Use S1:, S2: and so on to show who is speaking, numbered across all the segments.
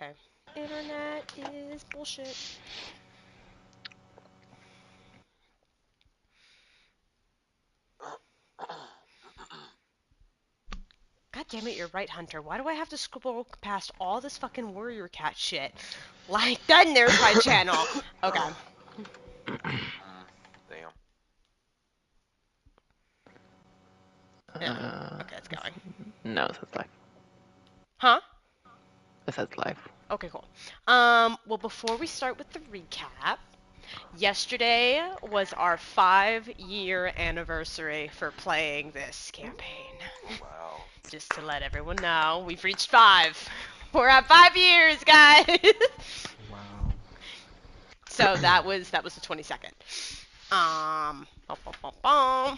S1: Okay. Internet is bullshit. God damn it, you're right, Hunter. Why do I have to scroll past all this fucking warrior cat shit? Like, then there's my channel. Okay.
S2: Damn.
S1: Yeah. Okay, it's going.
S3: No, it says live.
S1: Huh?
S3: It says live.
S1: Okay, cool. Well, before we start with the recap, yesterday was our 5-year anniversary for playing this campaign.
S2: Wow.
S1: Just to let everyone know, we've reached 5. We're at 5 years, guys!
S4: Wow.
S1: So that was the 22nd. Bum, bum, bum, bum.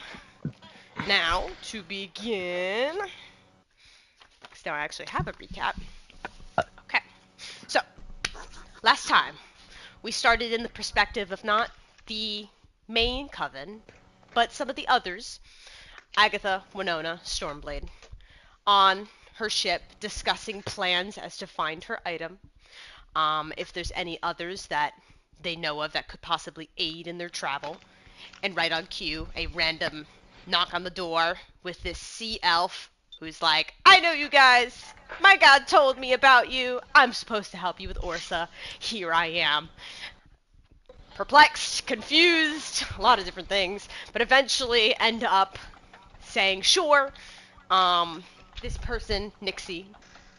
S1: Now, to begin, because now I actually have a recap. Okay, so, last time, we started in the perspective of not the main coven, but some of the others, Agatha, Winona, Stormblade, on her ship discussing plans as to find her item, if there's any others that they know of that could possibly aid in their travel, and right on cue, a random knock on the door with this sea elf who's like, I know you guys. My god told me about you. I'm supposed to help you with Orsa. Here I am. Perplexed, confused, a lot of different things, but eventually end up saying sure. This person, Nixie,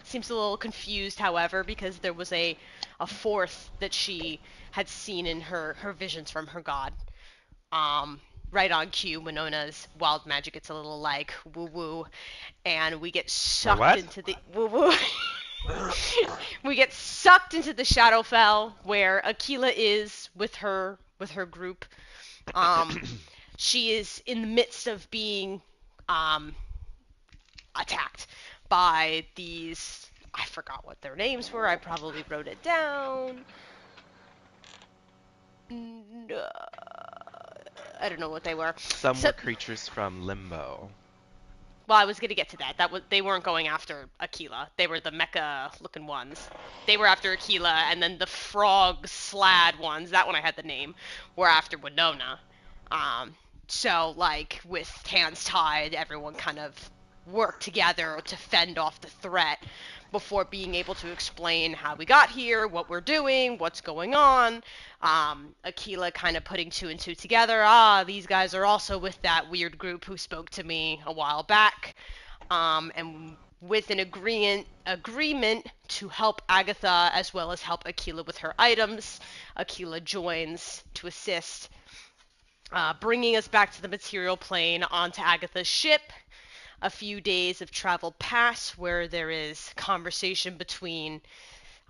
S1: seems a little confused, however, because there was a fourth that she had seen in her visions from her god. Right on cue, Winona's wild magic gets a little like woo-woo, and we get sucked
S4: what?
S1: into the woo-woo. We get sucked into the Shadowfell where Aquila is with her group. She is in the midst of being attacked by these. I forgot what their names were. I probably wrote it down. I don't know what they were.
S4: Some
S1: So,
S4: were creatures from Limbo.
S1: well, I was gonna get to that. They weren't going after Aquila. They were the mecha-looking ones. They were after Aquila, and then the frog slad ones. That one I had the name. Were after Winona. So like with hands tied, everyone kind of worked together to fend off the threat before being able to explain how we got here, what we're doing, what's going on. Aquila kind of putting 2 and 2 together. These guys are also with that weird group who spoke to me a while back. And with an agreement to help Agatha as well as help Aquila with her items, Aquila joins to assist, bringing us back to the material plane onto Agatha's ship. A few days of travel pass where there is conversation between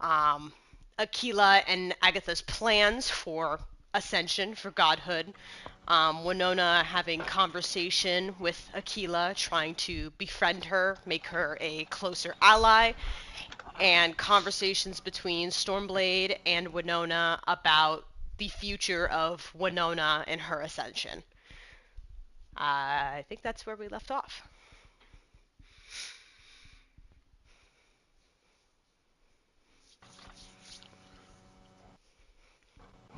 S1: Aquila and Agatha's plans for ascension, for godhood. Winona having conversation with Aquila, trying to befriend her, make her a closer ally, and conversations between Stormblade and Winona about the future of Winona and her ascension. I think that's where we left off.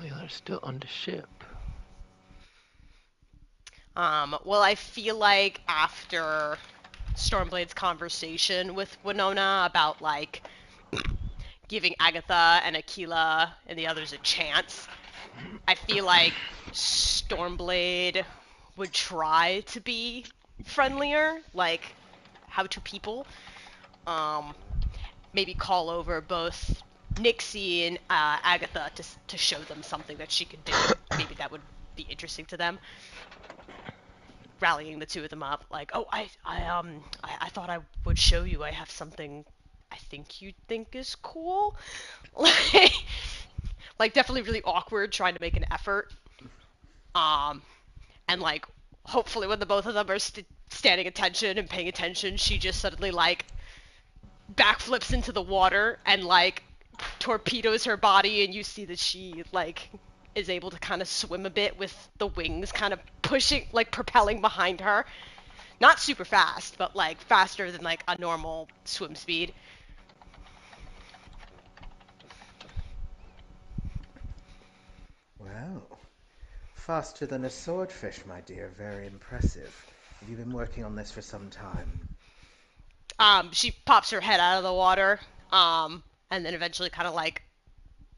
S3: We are still on the ship.
S1: Well, I feel like after Stormblade's conversation with Winona about, like, giving Agatha and Aquila and the others a chance, I feel like Stormblade would try to be friendlier, like, how to people. Maybe call over both Nixie and Agatha to show them something that she could do. Maybe that would be interesting to them. Rallying the 2 of them up, like, oh, I thought I would show you. I have something I think you'd think is cool. Like definitely really awkward, trying to make an effort. And like, hopefully when the both of them are standing attention and paying attention, she just suddenly like backflips into the water and like torpedoes her body, and you see that she like is able to kind of swim a bit with the wings kind of pushing, like propelling behind her. Not super fast, but like faster than like a normal swim speed.
S2: Oh, faster than a swordfish, my dear. Very impressive. Have you been working on this for some time?
S1: She pops her head out of the water, and then eventually kind of like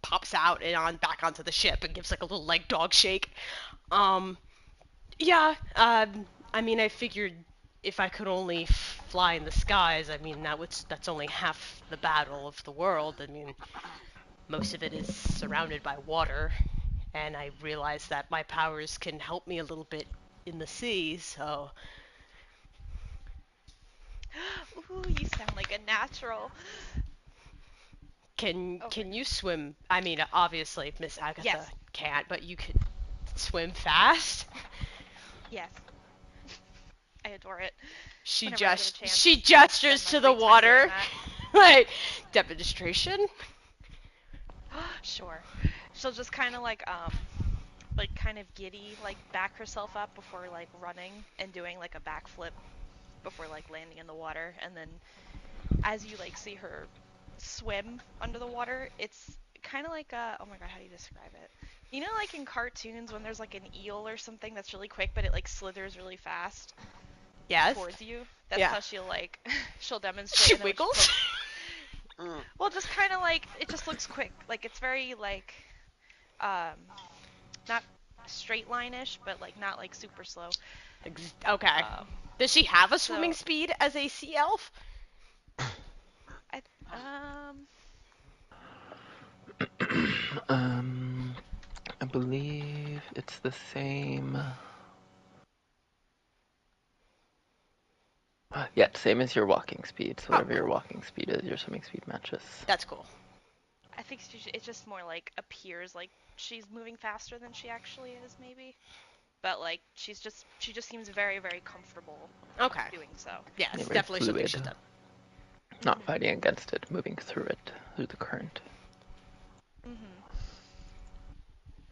S1: pops out and on back onto the ship and gives like a little like dog shake. Um, yeah, I mean, I figured if I could only fly in the skies, I mean, that's only half the battle of the world. I mean, most of it is surrounded by water, and I realized that my powers can help me a little bit in the sea, so
S5: Ooh, you sound like a natural.
S1: can
S5: Oh my
S1: can
S5: god.
S1: you swim? I mean, obviously Miss Agatha
S5: Yes.
S1: can't, but you could swim fast.
S5: Yes. I adore it.
S1: She
S5: Whenever I get a
S1: just
S5: chance,
S1: she
S5: I spend
S1: gestures
S5: my
S1: to the
S5: free time doing
S1: water,
S5: that.
S1: like demonstration.
S5: Sure. She'll just kind of like kind of giddy, like back herself up before like running and doing like a backflip before like landing in the water, and then as you like see her swim under the water, it's kind of like oh my god, how do you describe it? You know, like in cartoons when there's like an eel or something that's really quick, but it like slithers really fast
S1: Yes.
S5: towards you. That's
S1: Yeah.
S5: how she'll like she'll demonstrate.
S1: She
S5: And then when she
S1: wiggles.
S5: well, just kind of like it just looks quick. Like it's very like um not straight line-ish, but like not like super slow.
S1: Okay.
S5: Um,
S1: Does she have a swimming
S5: so
S1: speed as a sea elf?
S5: I
S3: Um, I believe it's the same. Yeah, same as your walking speed. So
S1: Oh,
S3: whatever your
S1: cool.
S3: walking speed is, your swimming speed matches.
S1: That's cool.
S5: I think it just more like appears like she's moving faster than she actually is, maybe. But like she just seems very very comfortable
S1: Okay.
S5: doing so.
S1: Yeah,
S3: Yeah,
S1: it's
S3: very
S1: definitely something
S3: fluid.
S1: she's done.
S3: Not fighting against it, moving through it, through the current.
S5: Mhm.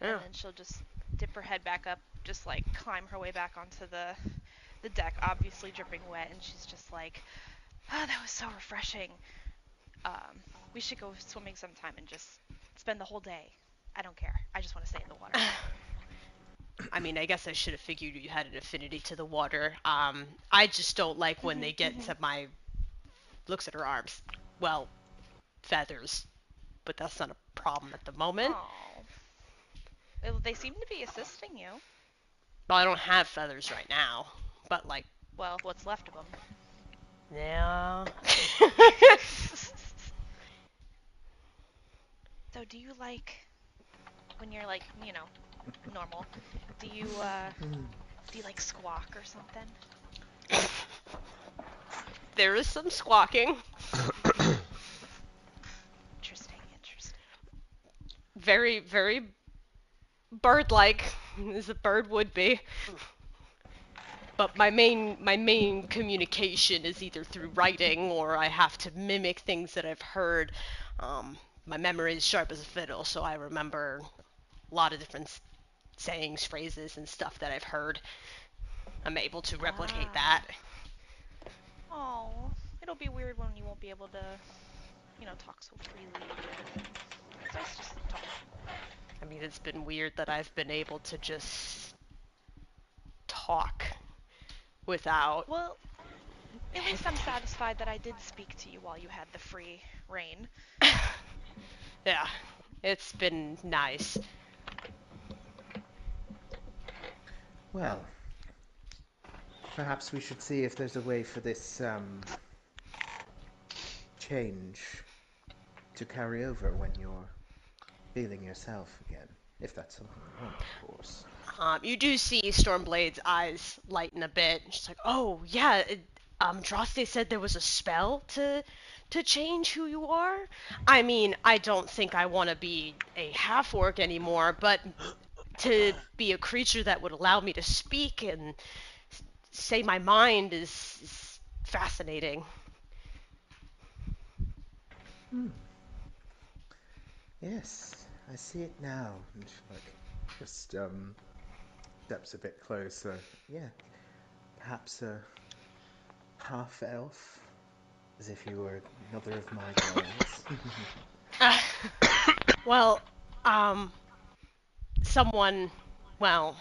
S1: Yeah.
S5: And then she'll just dip her head back up, just like climb her way back onto the deck, obviously dripping wet, and she's just like, "Oh, that was so refreshing. We should go swimming sometime and just spend the whole day. I don't care. I just want to stay in the water."
S1: I mean, I guess I should have figured you had an affinity to the water. I just don't like when they get to my looks at her arms. Well, feathers, but that's not a problem at the moment.
S5: Oh, they seem to be assisting you.
S1: Well, I don't have feathers right now, but like,
S5: Well, what's left of them.
S1: yeah.
S5: So, do you like when you're like, normal? Do you like squawk or something?
S1: There is some squawking.
S5: Interesting, interesting.
S1: Very, very bird-like, as a bird would be. But my main communication is either through writing or I have to mimic things that I've heard. My memory is sharp as a fiddle, so I remember a lot of different sayings, phrases, and stuff that I've heard. I'm able to replicate that.
S5: Ah. Oh, it'll be weird when you won't be able to, talk so freely again. It's nice just to talk.
S1: I mean, it's been weird that I've been able to just talk without.
S5: Well, at least I'm satisfied that I did speak to you while you had the free reign.
S1: Yeah, it's been nice.
S2: Well, perhaps we should see if there's a way for this change to carry over when you're feeling yourself again. If that's something you want, of course.
S1: You do see Stormblade's eyes lighten a bit. She's like, "Oh yeah, Drothe said there was a spell to change who you are. I mean, I don't think I want to be a half orc anymore, but to be a creature that would allow me to speak and say my mind is fascinating."
S2: Hmm. Yes, I see it now. And she, like, just steps a bit closer. Yeah, perhaps a half elf, as if you were another of my girls.
S1: Well, um, someone, well,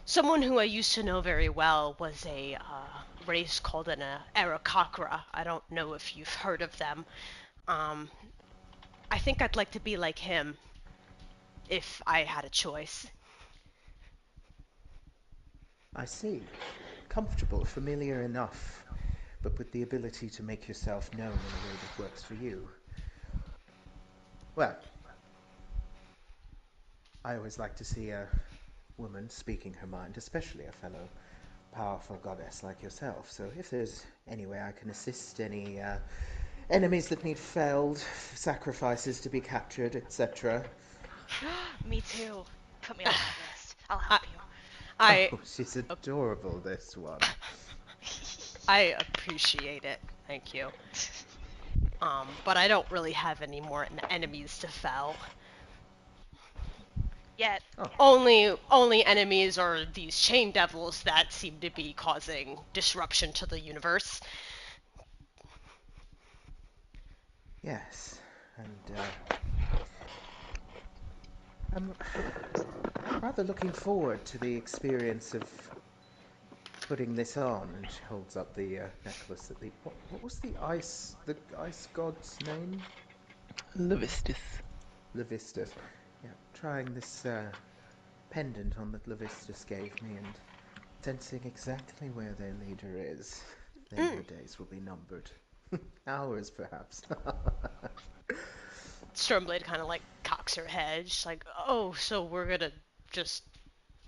S1: someone who I used to know very well was a race called an Arakakra. I don't know if you've heard of them. Um, I think I'd like to be like him if I had a choice.
S2: I see. Comfortable, familiar enough, but with the ability to make yourself known in a way that works for you. Well, I always like to see a woman speaking her mind, especially a fellow powerful goddess like yourself. So if there's any way I can assist any enemies that need felled, sacrifices to be captured, etc.
S5: Me too. Put me on that list. I'll
S1: I,
S5: help you.
S1: I,
S2: Oh, she's adorable, this one.
S1: I appreciate it. Thank you. But I don't really have any more enemies to fell.
S5: Yet.
S2: Oh,
S1: Only enemies are these chain devils that seem to be causing disruption to the universe.
S2: yes. And I'm rather looking forward to the experience of putting this on. And she holds up the necklace that the... What was the ice god's name?
S3: Levistus.
S2: Levistus. Yeah, trying this pendant on that Levistus gave me and sensing exactly where their leader is. Then her days will be numbered. Hours, perhaps.
S1: Stormblade kind of like cocks her head. She's like, "Oh, so we're gonna just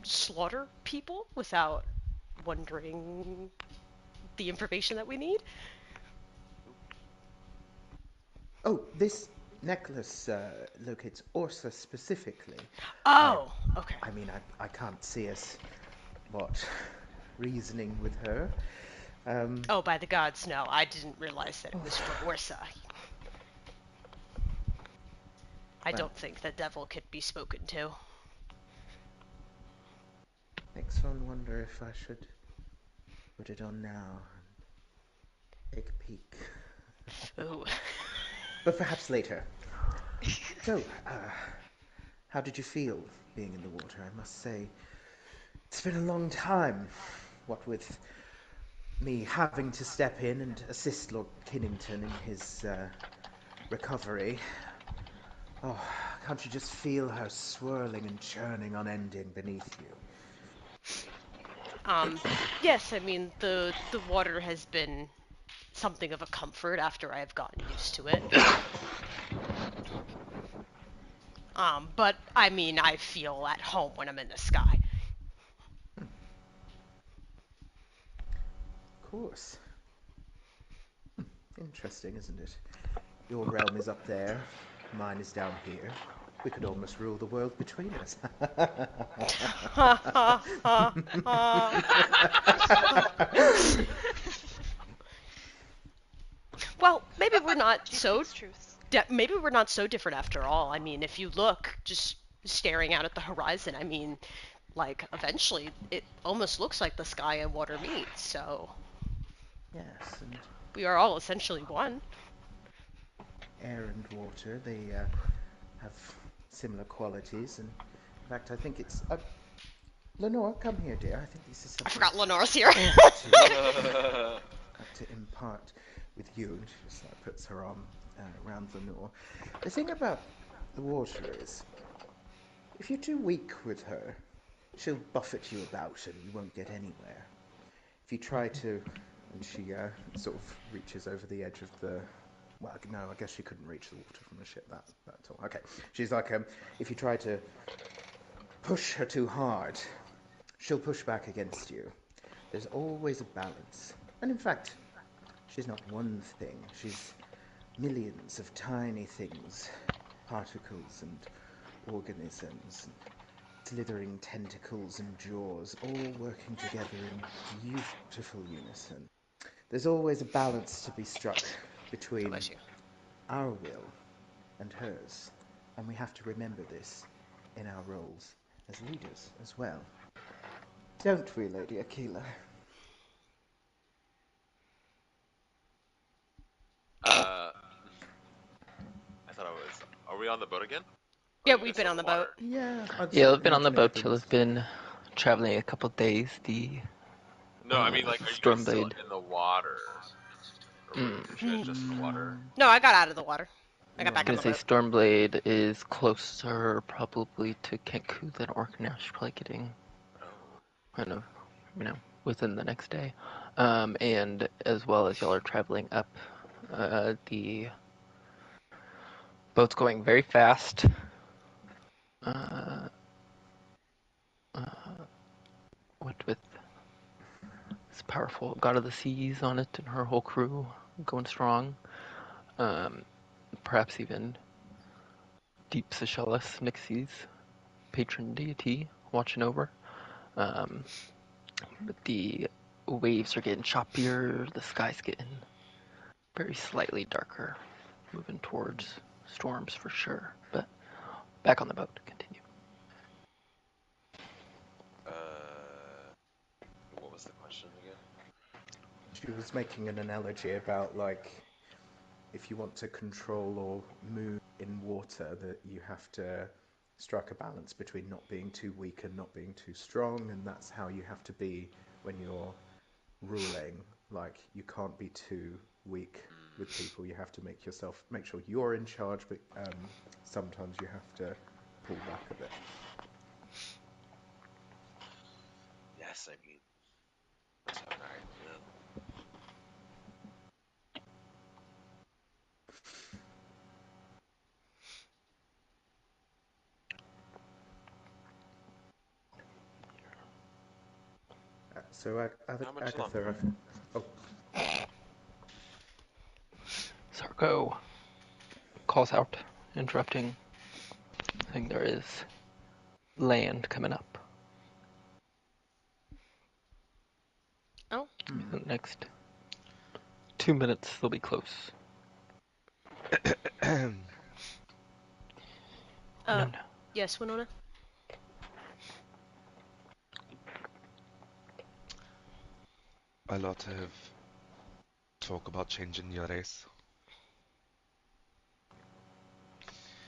S1: slaughter people without wondering the information that we need?"
S2: Oh, this necklace locates Orsa specifically. I,
S1: Oh, okay.
S2: I mean, I can't see us, reasoning with her.
S1: Oh, by the gods, no. I didn't realize that it was for Orsa. I
S2: Well,
S1: don't think the devil could be spoken to.
S2: makes one wonder if I should put it on now and take a peek.
S1: Ooh.
S2: But perhaps later. So, how did you feel being in the water? I must say, it's been a long time. What with me having to step in and assist Lord Kinnington in his recovery. Oh, can't you just feel her swirling and churning unending beneath you?
S1: Um, yes, I mean the water has been something of a comfort after I have gotten used to it. But I mean I feel at home when I'm in the sky.
S2: Of course. Interesting, isn't it? Your realm is up there, mine is down here. We could almost rule the world between us.
S1: Well, maybe we're not
S5: She
S1: so
S5: speaks truth.
S1: maybe we're not so different after all. I mean, if you look just staring out at the horizon, I mean, like eventually it almost looks like the sky and water meet. So
S2: Yes, and
S1: we are all essentially one.
S2: air and water, they have similar qualities, and in fact, I think it's... Lenore, come here, dear. I think this is
S1: I
S2: something
S1: forgot Lenore's here.
S2: to impart with you. And she just puts her arm around Lenore. The thing about the water is, if you're too weak with her, she'll buffet you about and you won't get anywhere. If you try to... And she sort of reaches over the edge of the... Well, no, I guess she couldn't reach the water from the ship that tall. Okay. She's like, if you try to push her too hard, she'll push back against you. There's always a balance. And in fact, she's not one thing. She's millions of tiny things, particles and organisms, and slithering tentacles and jaws, all working together in beautiful unison. There's always a balance to be struck
S1: God
S2: between
S1: bless you.
S2: our will and hers, and we have to remember this in our roles as leaders as well. Don't we, Lady Aquila?
S6: I thought I was. Are we on the boat again?
S1: Yeah,
S6: you
S1: we've
S6: guys
S1: been
S6: on
S1: on
S6: the
S1: the boat.
S6: water?
S2: Yeah, I'd
S3: Yeah,
S2: say
S3: I've been on the boat. You'll
S2: everything's
S3: have been traveling a couple days. The
S6: No, I mean, like, are you guys still
S3: Stormblade.
S6: in the water? Or were you guys just in the water?
S1: No, I got out of the water. I got
S2: No,
S1: back on
S3: Gonna
S1: the
S3: say
S1: boat.
S3: Stormblade is closer probably to Kenku than Orknash, probably getting
S6: Oh.
S3: kind of, within the next day. And as well as y'all are traveling up, the boat's going very fast. What with this powerful God of the Seas on it and her whole crew going strong. Perhaps even Deep Seychelles, Nixie's patron deity, watching over. But the waves are getting choppier, the sky's getting very slightly darker, moving towards storms for sure. But back on the boat, continue.
S6: What was the question again?
S2: She was making an analogy about, like, if you want to control or move in water, that you have to strike a balance between not being too weak and not being too strong, and that's how you have to be when you're ruling. Like, you can't be too weak with people. You have to make sure you're in charge, but sometimes you have to pull back a bit.
S6: Yes, I mean, that's how I feel.
S2: So,
S6: How much
S2: Agatha,
S6: longer?
S2: oh,
S3: Sarko calls out, interrupting, saying there is land coming up.
S1: Oh.
S3: In the next 2 minutes, they'll be close. No.
S1: Yes, Winona?
S4: A lot of talk about changing your race.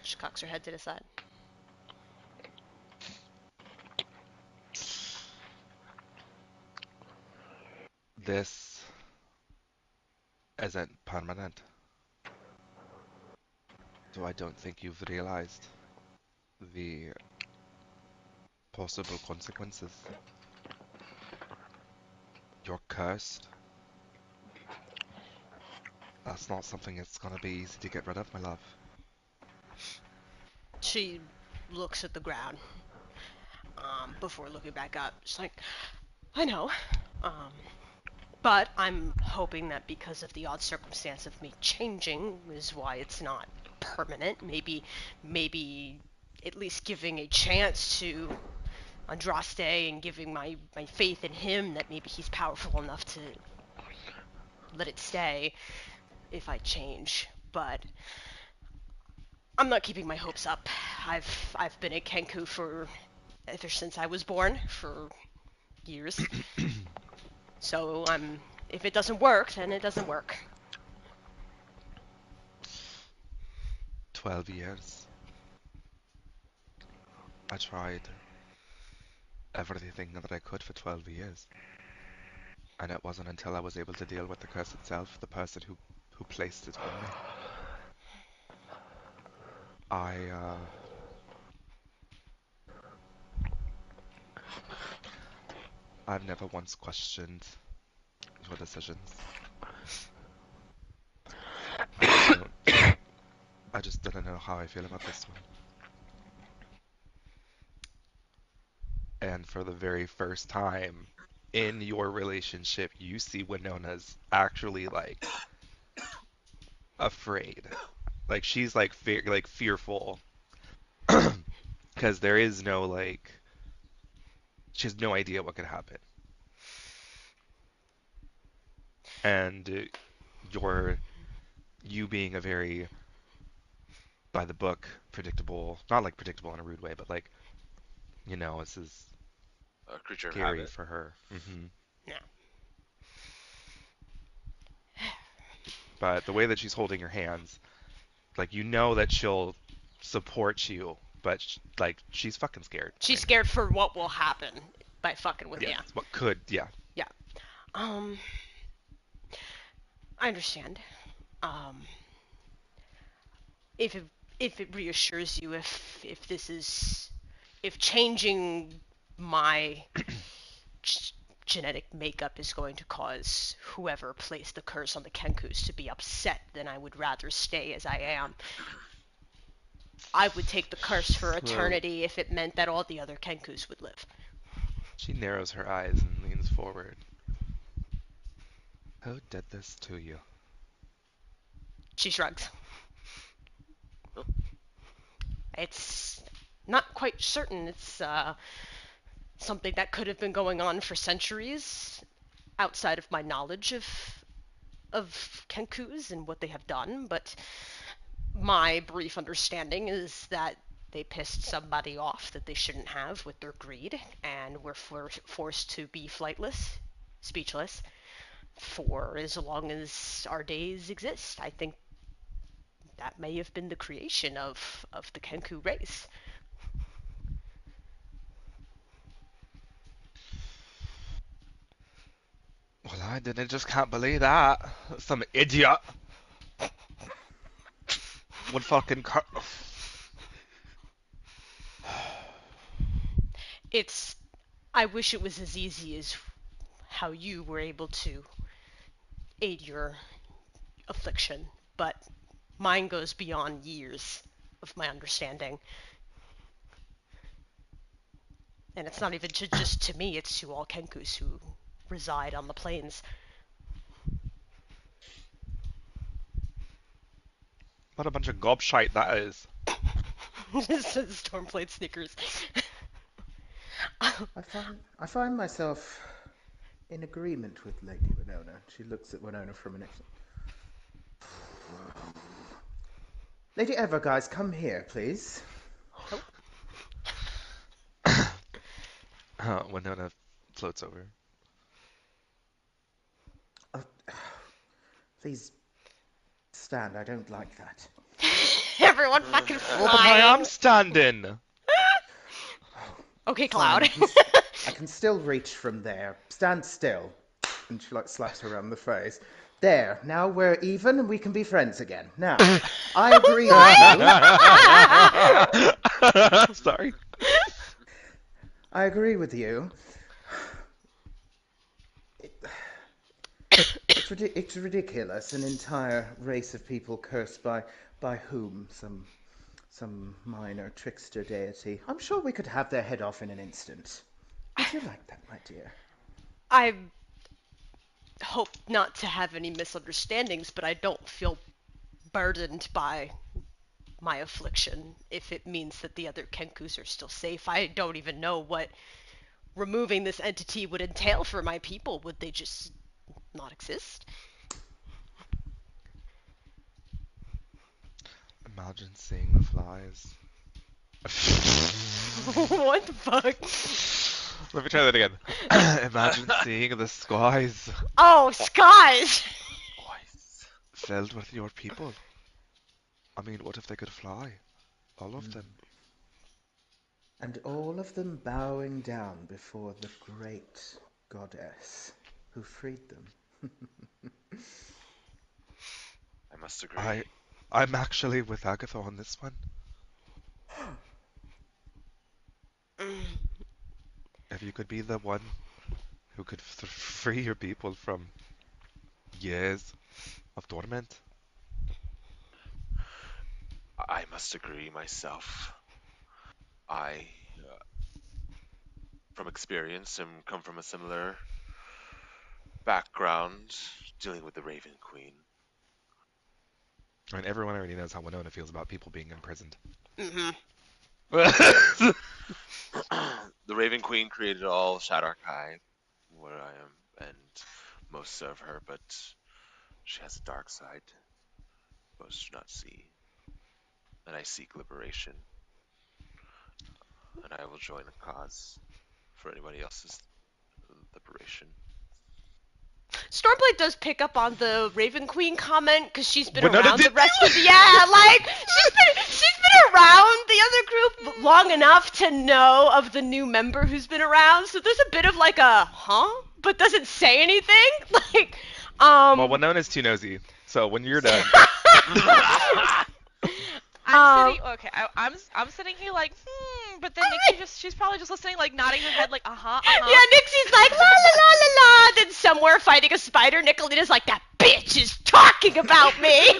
S1: She cocks her head to the side.
S4: This isn't permanent. So I don't think you've realized the possible consequences. You're cursed. That's not something that's gonna be easy to get rid of, my love.
S1: She looks at the ground before looking back up. She's like, I know. Um, but I'm hoping that because of the odd circumstance of me changing is why it's not permanent. Maybe at least giving a chance to Andraste and giving my faith in him that maybe he's powerful enough to let it stay if I change. But I'm not keeping my hopes up. I've been at Kenku for ever since I was born, for years. So if it doesn't work, then it doesn't work.
S4: 12 years. I tried everything that I could for 12 years. And it wasn't until I was able to deal with the curse itself, the person who placed it on me. I've never once questioned your decisions. I just didn't know how I feel about this one. And for the very first time in your relationship, you see Winona's actually like afraid. Like she's like fearful because there is no like she has no idea what could happen. And you being a very by the book predictable, not like predictable in a rude way, but like this is
S6: A creature of
S4: scary
S6: habit.
S4: for her.
S1: Yeah.
S4: But the way that she's holding your hands, like that she'll support you but she's fucking scared.
S1: She's scared for what will happen by fucking with
S4: Yeah,
S1: you.
S4: what could, yeah.
S1: Yeah. I understand. Um, if it reassures you, if changing my genetic makeup is going to cause whoever placed the curse on the Kenkus to be upset, then I would rather stay as I am. I would take the curse for eternity if it meant that all the other Kenkus would live.
S4: She narrows her eyes and leans forward. Who did this to you?
S1: She shrugs.
S6: Oh.
S1: It's not quite certain. It's something that could have been going on for centuries outside of my knowledge of Kenkus and what they have done, but my brief understanding is that they pissed somebody off that they shouldn't have with their greed, and were forced to be flightless, speechless, for as long as our days exist. I think that may have been the creation of the Kenku race.
S4: Well, I just can't believe that. Some idiot would fucking
S1: I wish it was as easy as how you were able to aid your affliction, but mine goes beyond years of my understanding. And it's not even just to me, it's to all Kenkus who reside on the plains.
S4: What a bunch of gobshite that is.
S1: Stormblade snickers.
S2: I find myself in agreement with Lady Winona. She looks at Winona from an exit. Lady Eva, guys, come here, please.
S4: Winona floats over.
S2: Please stand. I don't like that.
S1: Everyone fucking
S4: Oh, but I
S1: flying.
S4: am standing.
S1: Okay, Cloud.
S2: I can still reach from there. Stand still. And she slaps her around the face. There. Now we're even and we can be friends again. Now, I agree with you.
S4: Sorry.
S2: I agree with you. It's ridiculous. An entire race of people cursed by whom? Some minor trickster deity. I'm sure we could have their head off in an instant. Would you like that, my dear?
S1: I hope not to have any misunderstandings, but I don't feel burdened by my affliction if it means that the other Kenkus are still safe. I don't even know what removing this entity would entail for my people. Would they just not exist?
S4: Imagine seeing the flies.
S1: What the fuck?
S4: Let me try that again. Imagine seeing the skies
S1: Oh, skies!
S4: filled with your people. I mean, what if they could fly? All of them.
S2: And all of them bowing down before the great goddess who freed them.
S6: I must agree.
S4: I'm actually with Agatha on this one. If you could be the one who could free your people from years of torment.
S6: I must agree myself. I, from experience, come from a similar background dealing with the Raven Queen.
S4: I mean, everyone already knows how Winona feels about people being imprisoned.
S1: Mm-hmm.
S6: The Raven Queen created all Shadar-kai, where I am, and most serve her, but she has a dark side most do not see. And I seek liberation. And I will join a cause for anybody else's liberation.
S1: Stormblade does pick up on the Raven Queen comment because she's been
S4: Winona
S1: around
S4: did
S1: the rest of the she's been been around the other group long enough to know of the new member who's been around, so there's a bit of like a huh, but doesn't say anything. Like,
S4: Well, one known is too nosy. So when you're done,
S5: I'm sitting. Okay, I'm sitting here like, but then she's probably just listening, like nodding her head, like,
S1: Yeah, Nixie's like la la la la la. Then somewhere fighting a spider, Nicolina's like, that bitch is talking about me.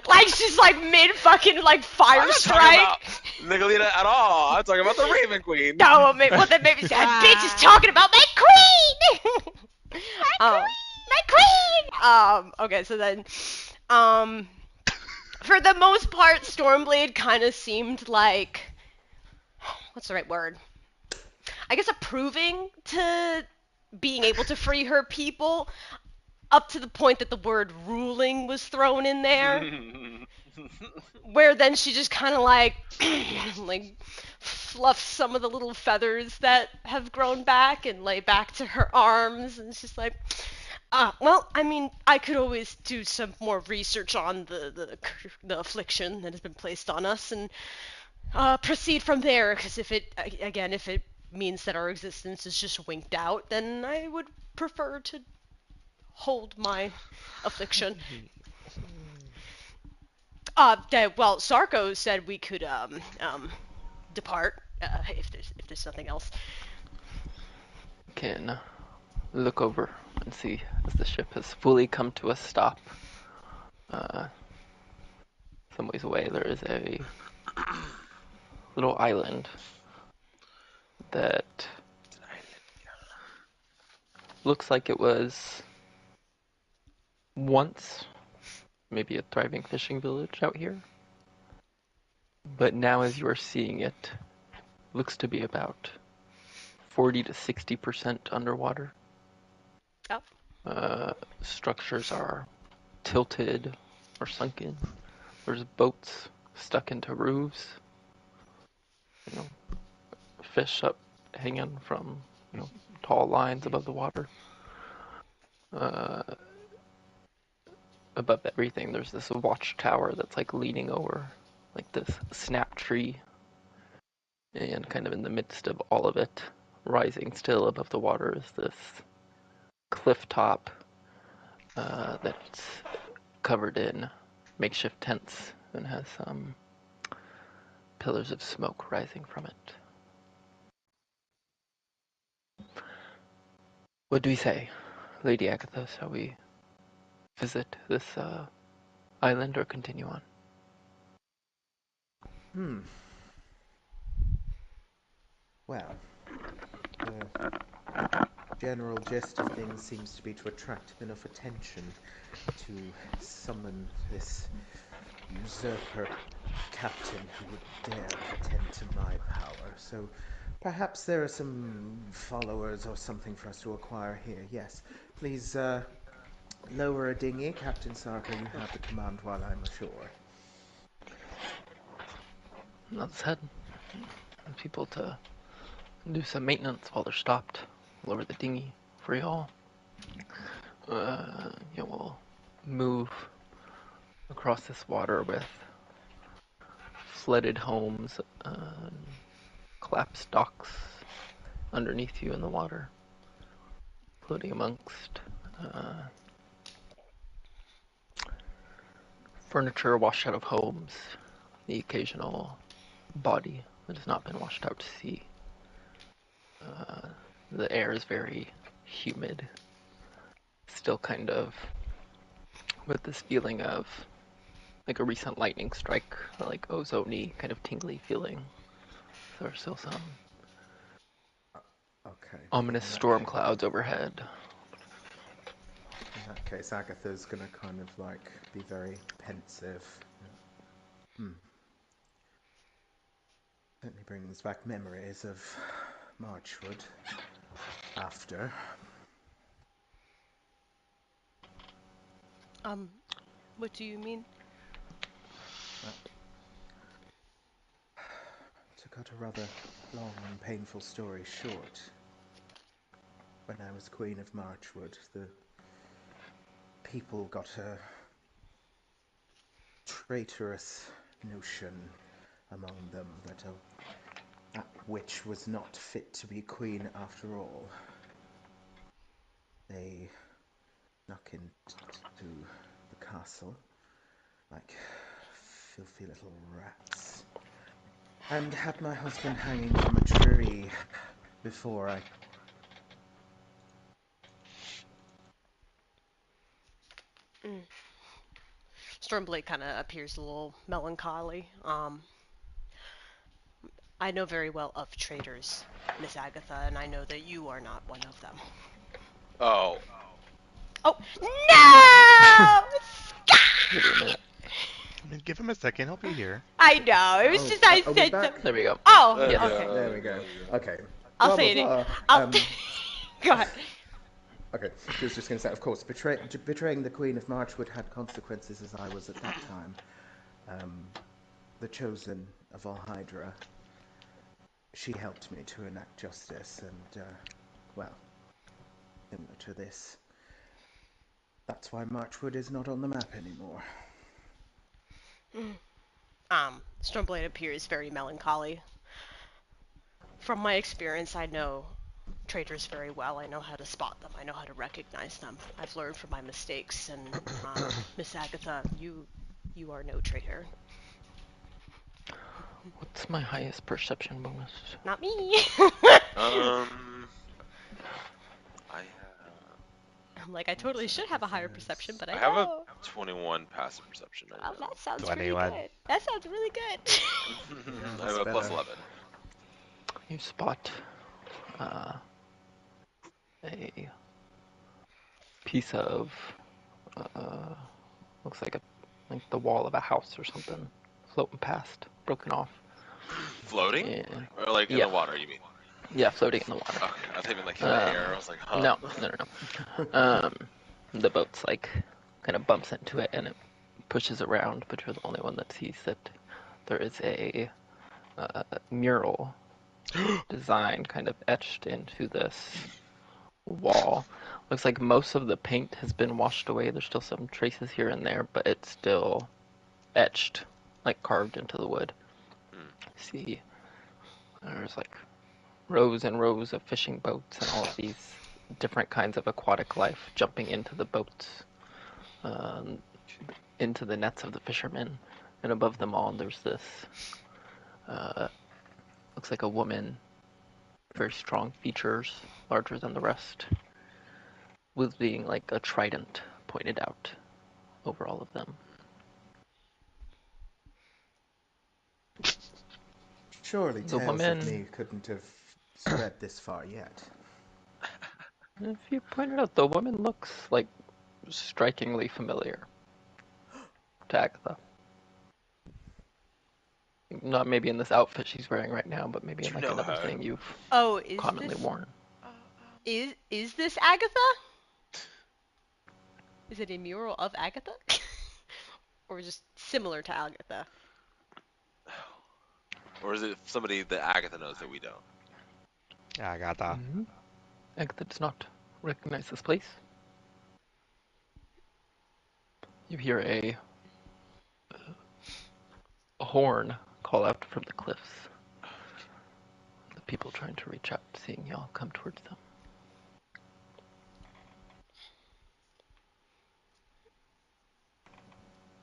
S1: Like she's like mid fucking like fire
S6: I'm not
S1: strike.
S6: talking about Nicolina at all. I'm talking about the Raven Queen.
S1: No, well then maybe that bitch is talking about my queen. My queen. Okay, so then, for the most part, Stormblade kind of seemed like, what's the right word? I guess approving to being able to free her people, up to the point that the word ruling was thrown in there. Where then she just kind of like fluffs some of the little feathers that have grown back and lay back to her arms, and she's like, well, I mean, I could always do some more research on the affliction that has been placed on us and proceed from there, because if it means that our existence is just winked out, then I would prefer to hold my affliction. Well, Sarko said we could depart if there's nothing else.
S3: Can look over and see as the ship has fully come to a stop. Some ways away, there is a little island that looks like it was once maybe a thriving fishing village out here. But now as you are seeing it, looks to be about 40 to 60% underwater.
S1: Oh.
S3: Structures are tilted or sunken. There's boats stuck into roofs. Fish up hanging from, tall lines above the water. Above everything, there's this watchtower that's like leaning over, like this snap tree. And kind of in the midst of all of it, rising still above the water, is this cliff top that's covered in makeshift tents and has some pillars of smoke rising from it. What do we say, Lady Agatha? Shall we visit this island or continue on?
S2: Well, the general gist of things seems to be to attract enough attention to summon this usurper captain who would dare pretend to my power. So perhaps there are some followers or something for us to acquire here. Yes, please lower a dinghy. Captain Sarko, you have the command while I'm ashore.
S3: Let's head. People to do some maintenance while they're stopped. Lower the dinghy for y'all. We'll move across this water with flooded homes, collapsed docks underneath you in the water, floating amongst furniture washed out of homes, the occasional body that has not been washed out to sea. The air is very humid, still kind of with this feeling of like a recent lightning strike, like ozone-y kind of tingly feeling. So there's still some ominous storm clouds overhead.
S2: In that case, Agatha's gonna kind of like be very pensive. Certainly brings back memories of Marchwood after.
S1: What do you mean?
S2: To cut a rather long and painful story short, when I was Queen of Marchwood, the people got a traitorous notion among them that that witch was not fit to be queen after all. They snuck into the castle like filthy little rats and had my husband hanging from a tree before I...
S1: Stormblade kind of appears a little melancholy. I know very well of traitors, Miss Agatha, and I know that you are not one of them.
S6: Oh,
S1: Oh, no!
S3: Give it a minute.
S4: Give him a second. He'll be here.
S1: I know. It was just I
S2: are we
S1: said
S2: back?
S1: something.
S3: There we go.
S1: Oh,
S3: Yes.
S1: okay.
S2: There we go. Okay.
S1: I'll
S2: Blah,
S1: say
S2: blah,
S1: it.
S2: blah.
S1: Go ahead.
S2: Okay, she was just going to say, of course, betraying the Queen of Marchwood had consequences as I was at that time. The chosen of Alhydra. She helped me to enact justice, and, well, similar to this. That's why Marchwood is not on the map anymore.
S1: Stormblade appears very melancholy. From my experience, I know traitors very well. I know how to spot them. I know how to recognize them. I've learned from my mistakes, and Miss Agatha, you are no traitor.
S3: What's my highest perception bonus?
S1: Not me.
S6: I have
S1: I'm like, I totally should have a higher perception, but I
S6: have a
S1: don't.
S6: 21 passive perception. I
S1: Oh,
S6: know.
S1: that sounds really
S4: 21.
S1: good. That sounds really good.
S6: I have a plus
S2: better.
S6: 11.
S3: You spot a piece of looks like the wall of a house or something floating past, broken off.
S6: Floating?
S3: Yeah.
S6: Or like in
S3: Yeah.
S6: the water, you mean?
S3: Yeah, floating in the water.
S6: Okay, I thought you meant like in the air. I was like, huh.
S3: No. The boat's like kind of bumps into it and it pushes around, but you're the only one that sees that there is a mural design kind of etched into this wall. Looks like most of the paint has been washed away. There's still some traces here and there, but it's still etched, like carved into the wood. See, there's like rows and rows of fishing boats and all of these different kinds of aquatic life jumping into the boats, into the nets of the fishermen. And above them all, there's this, looks like a woman, very strong features, larger than the rest, wielding like a trident pointed out over all of them.
S2: Surely
S3: The
S2: tales
S3: woman-
S2: of me couldn't have spread this far yet.
S3: If you pointed out, the woman looks like strikingly familiar to Agatha. Not maybe in this outfit she's wearing right now, but maybe in
S6: Do
S3: like
S6: you know
S3: another
S6: her?
S3: thing you've
S1: Oh, is
S3: commonly
S1: this
S3: worn.
S1: is this Agatha? Is it a mural of Agatha? Or just similar to Agatha?
S6: Or is it somebody that Agatha knows that we don't?
S4: Yeah, I got that.
S3: Mm-hmm. Agatha does not recognize this place. You hear a horn call out from the cliffs. The people trying to reach out, seeing y'all come towards them.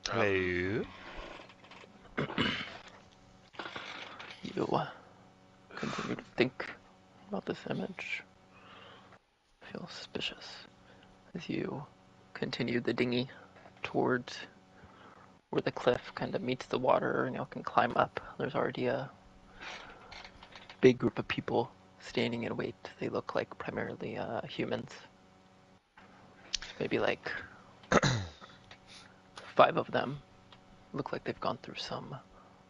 S4: Hello.
S3: You continue to think about this image. Feel suspicious as you continue the dinghy towards where the cliff kind of meets the water and y'all can climb up. There's already a big group of people standing in wait. They look like primarily humans. Maybe like 5 of them. Look like they've gone through some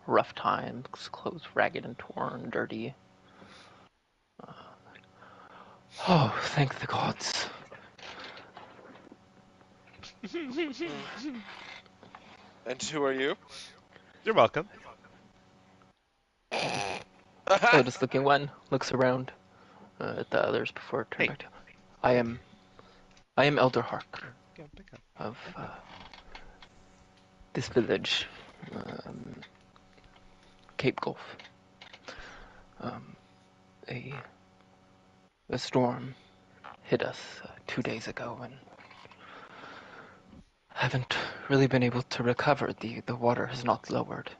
S3: rough times, clothes ragged and torn, dirty. Oh, thank the gods.
S6: And who are you?
S4: You're welcome.
S3: Oldest looking one looks around at the others before turning
S4: Hey.
S3: back to I am Elder Hark
S4: Go pick up.
S3: of this village, Cape Gulf. A storm hit us 2 days ago, and haven't really been able to recover. The water has not lowered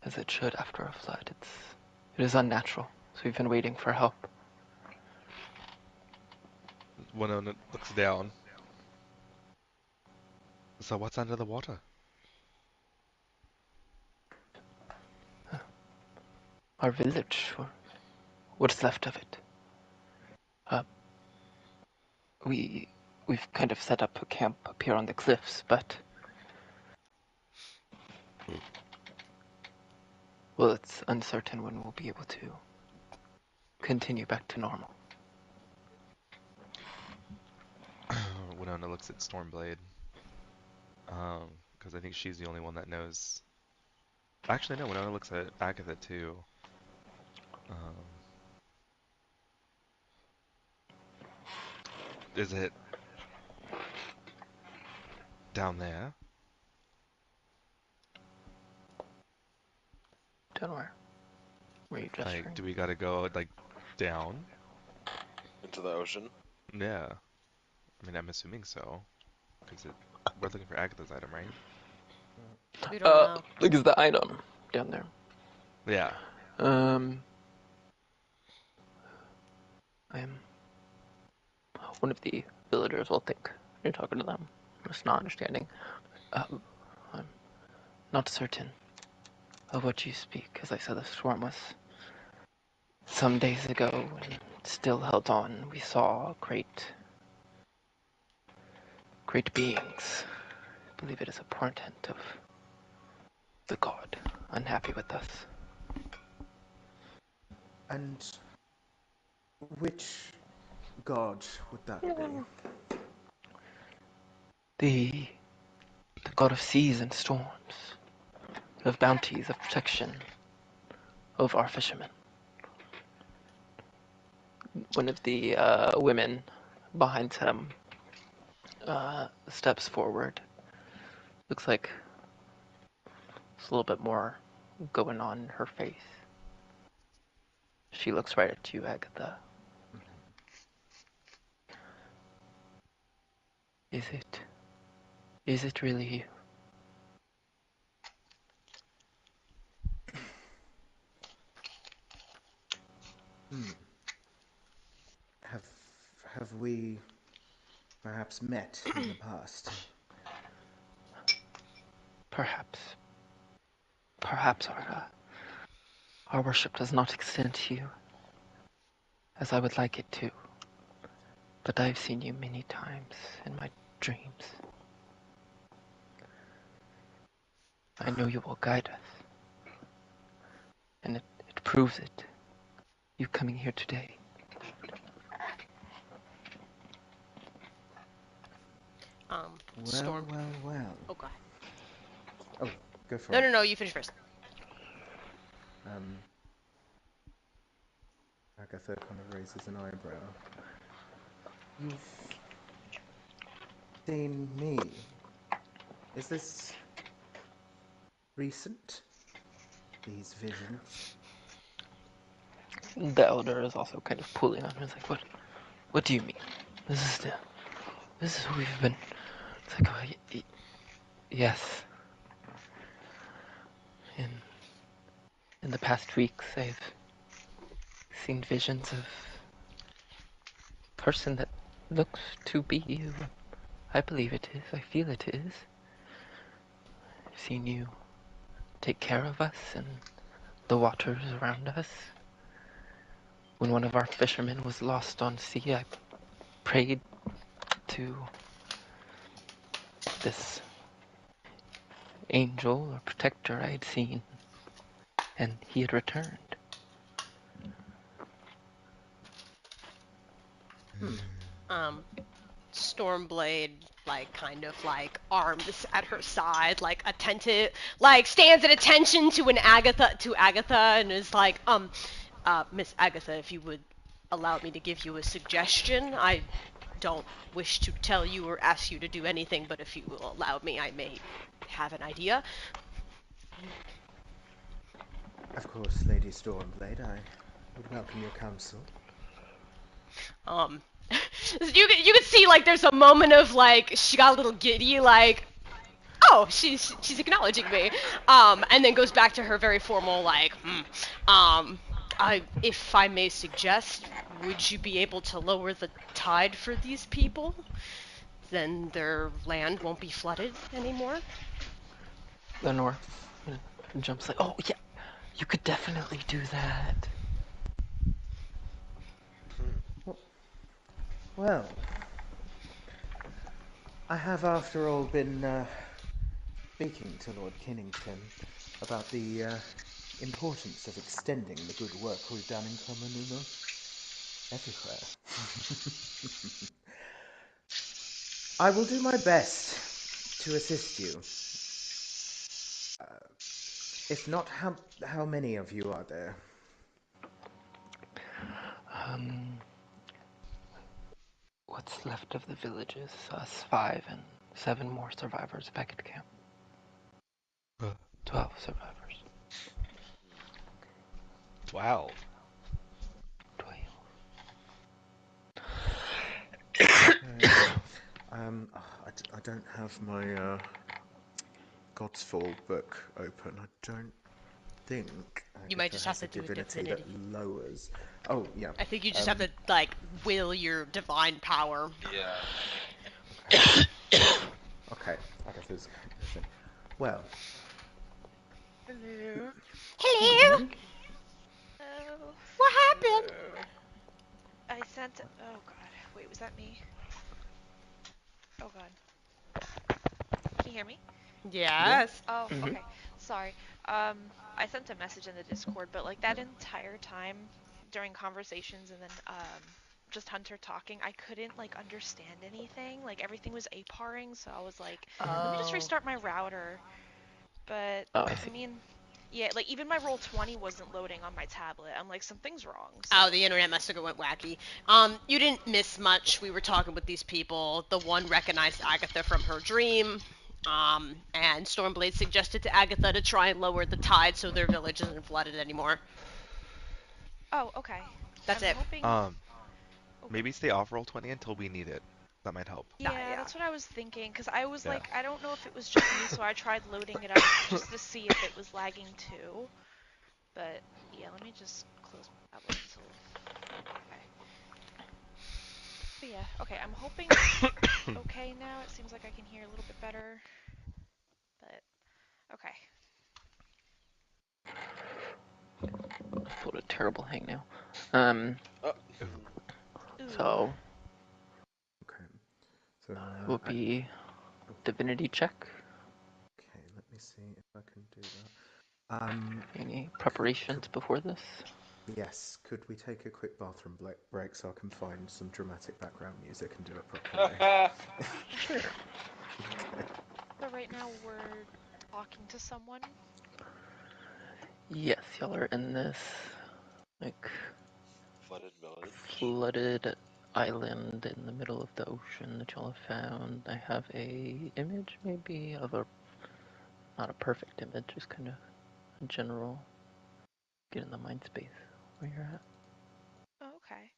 S3: as it should after a flood. It is unnatural, so we've been waiting for help.
S4: Winona looks down. So what's under the water?
S3: Our village, or what's left of it. We've kind of set up a camp up here on the cliffs, but well, it's uncertain when we'll be able to continue back to normal.
S4: Winona looks at Stormblade. Because I think she's the only one that knows. Actually, no, Winona looks at Agatha too. Is it down there?
S3: Don't worry. Were you gesturing?
S4: Like, do we gotta go, like, down?
S6: Into the ocean?
S4: Yeah. I mean, I'm assuming so. Because we're looking for Agatha's item, right?
S1: We don't know.
S3: Look at the item down there.
S4: Yeah.
S3: I am one of the villagers will think you're talking to them. Just not understanding. I'm not certain of what you speak. As I said, the storm was some days ago and still held on. We saw great beings. I believe it is a portent of the god unhappy with us.
S2: And which god would that be?
S3: The god of seas and storms, of bounties, of protection, of our fishermen. One of the women behind him steps forward. Looks like there's a little bit more going on in her face. She looks right at you, Agatha. Is it really you?
S2: Have we perhaps met in the past?
S3: Perhaps our worship does not extend to you as I would like it to, but I've seen you many times in my dreams. I know you will guide us, and it proves it. You coming here today.
S1: Storm.
S2: Well.
S1: Oh, go ahead.
S2: Oh, go for it.
S1: No, you finish first.
S2: Agatha kind of raises an eyebrow. You've seen me. Is this recent? These visions?
S3: The elder is also kind of pulling on her. It's like, what do you mean? This is who we've been. It's like, oh, yes. In the past weeks, I've seen visions of a person that looks to be you. I believe it is. I feel it is. I've seen you take care of us and the waters around us. When one of our fishermen was lost on sea, I prayed to this angel or protector I had seen, and he had returned.
S1: Stormblade, like, kind of, like, arms at her side, like, attentive, like, stands at attention to Agatha, and is like, Miss Agatha, if you would allow me to give you a suggestion, I don't wish to tell you or ask you to do anything, but if you will allow me, I may have an idea.
S2: Of course, Lady Stormblade, I would welcome your counsel.
S1: You could see like there's a moment of like she got a little giddy, like, oh, she's acknowledging me, and then goes back to her very formal like, if I may suggest, would you be able to lower the tide for these people? Then their land won't be flooded anymore.
S3: Lenore jumps like, oh yeah, you could definitely do that.
S2: Well, I have, after all, been speaking to Lord Kennington about the importance of extending the good work we've done in Komanuma everywhere. I will do my best to assist you. If not, how many of you are there?
S3: What's left of the village is us 5 and 7 more survivors back at camp. 12 survivors.
S4: 12.
S3: 12.
S2: I don't have my God's Fall book open. I don't think
S1: You might
S2: Agatha
S1: just have
S2: has
S1: to
S2: a
S1: do a
S2: divinity
S1: divinity.
S2: that lowers. Oh yeah.
S1: I think you just have to like will your divine power.
S6: Yeah.
S2: Okay. Agatha's. Well.
S5: Hello.
S1: Hello.
S5: Oh.
S1: What happened?
S5: I sent. Oh god. Wait, was that me? Oh god. Can you hear me?
S1: Yes.
S5: Oh,
S3: Mhm.
S5: okay. Sorry. I sent a message in the Discord, but like that entire time during conversations and then just Hunter talking, I couldn't like understand anything. Like everything was APARing, so I was like, let me just
S1: Oh.
S5: restart my router. But
S3: Oh, I
S5: I
S3: see.
S5: mean, yeah, like even my Roll20 wasn't loading on my tablet. I'm like, something's wrong. So.
S1: Oh, the internet must have went wacky. You didn't miss much. We were talking with these people. The one recognized Agatha from her dream. And Stormblade suggested to Agatha to try and lower the tide so their village isn't flooded anymore.
S5: Oh, okay.
S1: That's
S5: I'm
S1: it.
S5: hoping.
S4: Maybe stay off roll 20 until we need it. That might help.
S5: Yeah,
S1: Yeah.
S5: that's what I was thinking. Because I was
S4: Yeah.
S5: like, I don't know if it was just me, so I tried loading it up just to see if it was lagging too. But yeah, let me just close my tablet until. Okay. But yeah, okay. I'm hoping it's okay now. It seems like I can hear a little bit better. But okay.
S3: I pulled a terrible hang now.
S5: Ooh.
S3: So
S2: Okay. So
S3: it will be divinity check.
S2: okay. Let me see if I can do that.
S3: Any preparations before this?
S2: Yes. Could we take a quick bathroom break so I can find some dramatic background music and do it properly?
S3: Sure.
S2: Okay.
S5: So right now we're talking to someone.
S3: Yes, y'all are in this like
S6: Flooded village.
S3: flooded island in the middle of the ocean that y'all have found. I have a image maybe of a not a perfect image, just kind of a general get in the mind space where you're at.
S5: Oh, okay.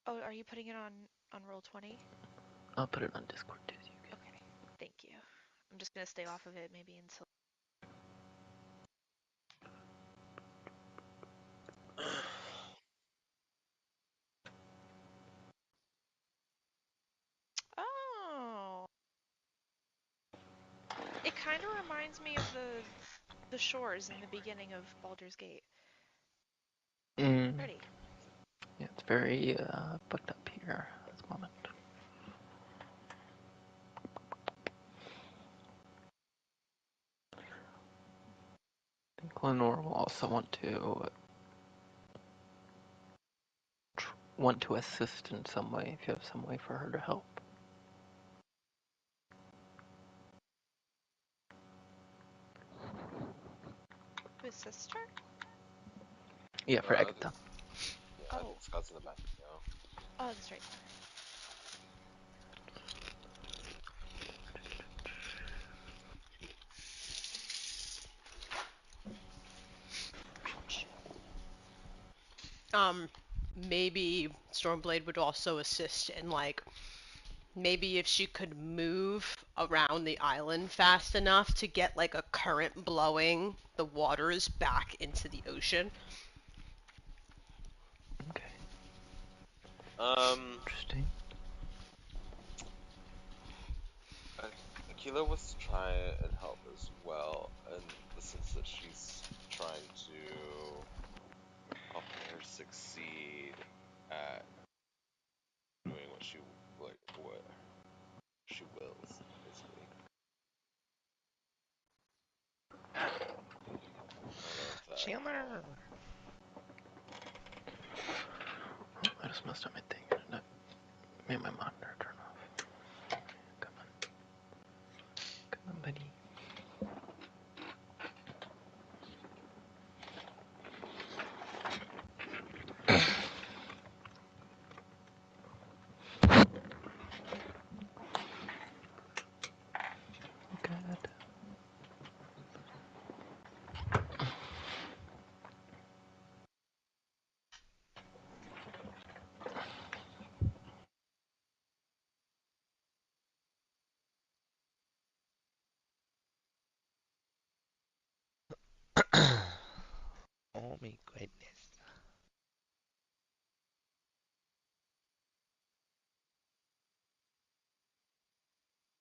S5: Oh, are you putting it on Roll20?
S3: I'll put it on Discord too. So you can...
S5: Okay. Thank you. I'm just gonna stay off of it maybe until. Oh. It kind of reminds me of the shores in the beginning of Baldur's Gate. Pretty.
S3: Yeah, it's very fucked up here at this moment. I think Lenore will also want to assist in some way if you have some way for her to help.
S5: His sister?
S3: Yeah, for Agatha.
S6: Yeah, I
S5: Oh.
S6: think Scott's in the back now.
S5: Oh, that's right.
S1: Maybe Stormblade would also assist in like maybe if she could move around the island fast enough to get like a current blowing the waters back into the ocean.
S3: Okay,
S6: Um,
S3: interesting.
S6: Akila wants to try and help as well, in the sense that she's trying to help her succeed at doing what she wills, basically. I don't know if that
S4: Chandler.
S3: Oh, I just messed up my thing. That made my monitor turn off. Come on. Come on, buddy. Good.
S4: Oh my goodness.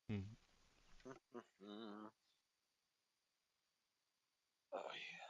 S4: Hmm.
S6: Oh yeah.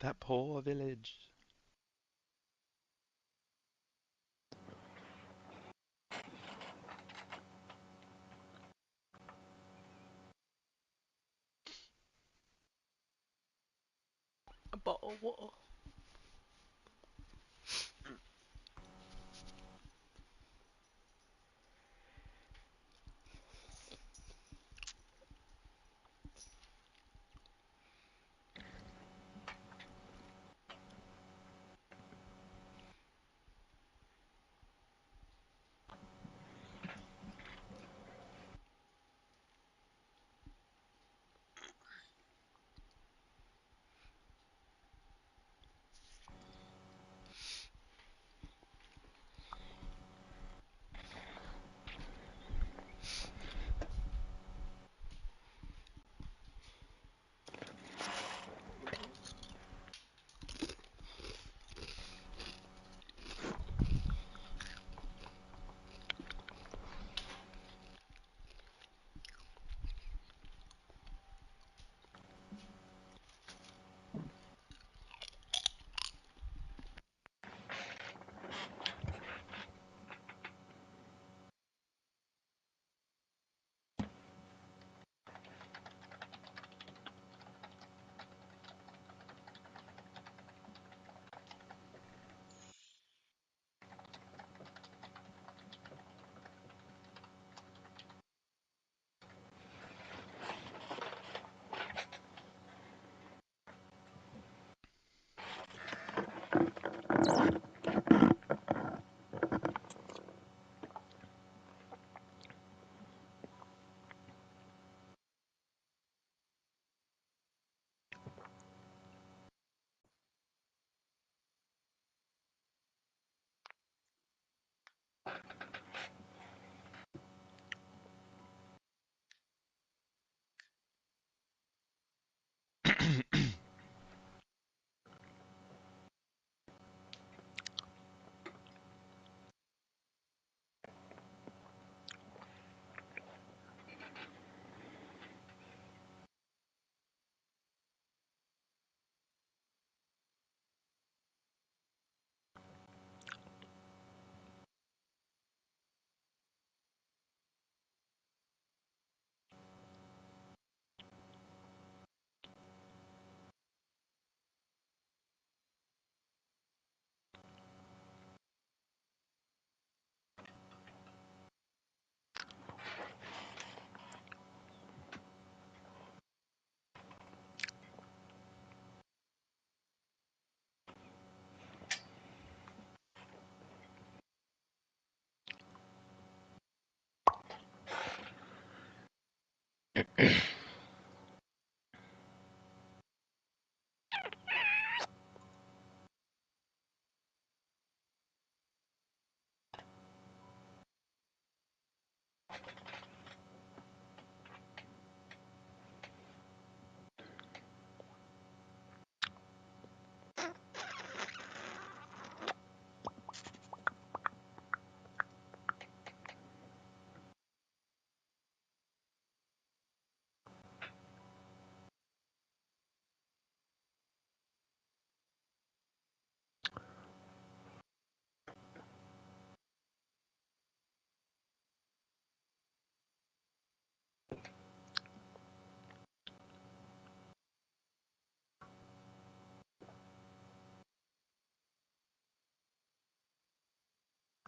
S4: That poor village.
S1: A bottle of water.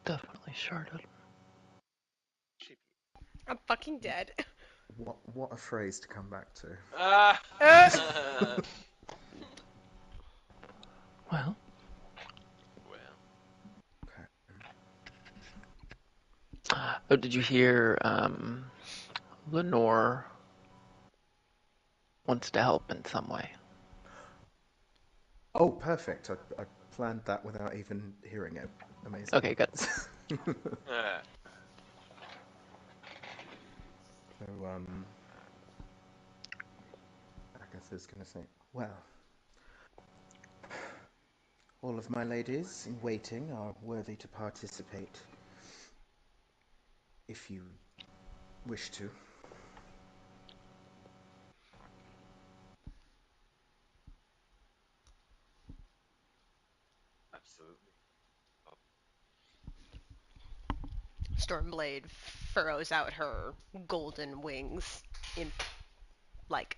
S3: Definitely sharded.
S1: I'm fucking dead.
S2: What a phrase to come back to.
S6: Ah.
S3: Well,
S6: Well,
S2: Okay.
S3: oh, did you hear Lenore wants to help in some way?
S2: Oh, perfect. I planned that without even hearing it. Amazing.
S3: Okay, good.
S2: So, Agatha's going to say, well, all of my ladies in waiting are worthy to participate if you wish to.
S6: absolutely.
S1: Stormblade furrows out her golden wings in like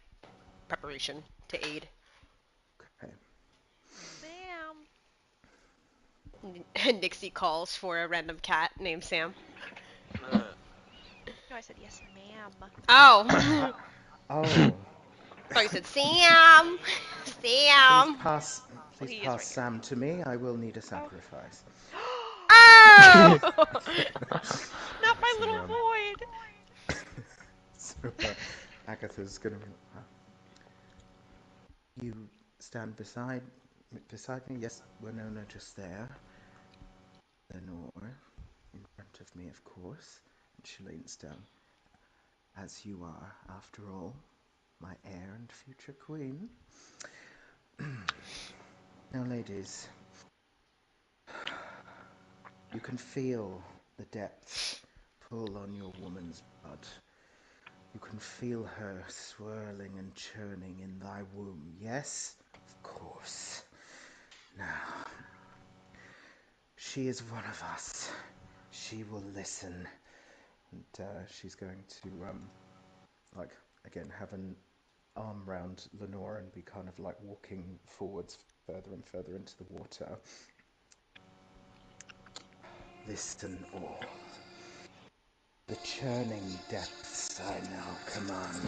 S1: preparation to aid.
S2: Okay.
S5: Sam.
S1: Nixie calls for a random cat named Sam.
S5: No, I said yes, ma'am.
S1: Oh.
S2: Oh,
S1: Thought you said Sam.
S2: please
S1: Sam.
S2: pass,
S5: Well,
S2: please
S5: he is
S2: pass
S5: right here.
S2: Sam to me. I will need a
S5: Oh.
S2: sacrifice.
S1: Oh.
S5: Not my
S2: So,
S5: little void.
S2: so Agatha's going to be like, you stand beside me. Yes, Winona just there. Lenore in front of me, of course. And she leans down. As you are, after all, my heir and future queen. Now, ladies, you can feel the depths pull on your woman's blood. You can feel her swirling and churning in thy womb. Yes, of course. Now, she is one of us. She will listen. And she's going to, like, again, have an arm round Lenore and be kind of like walking forwards further and further into the water. Listen all. The churning depths I now command,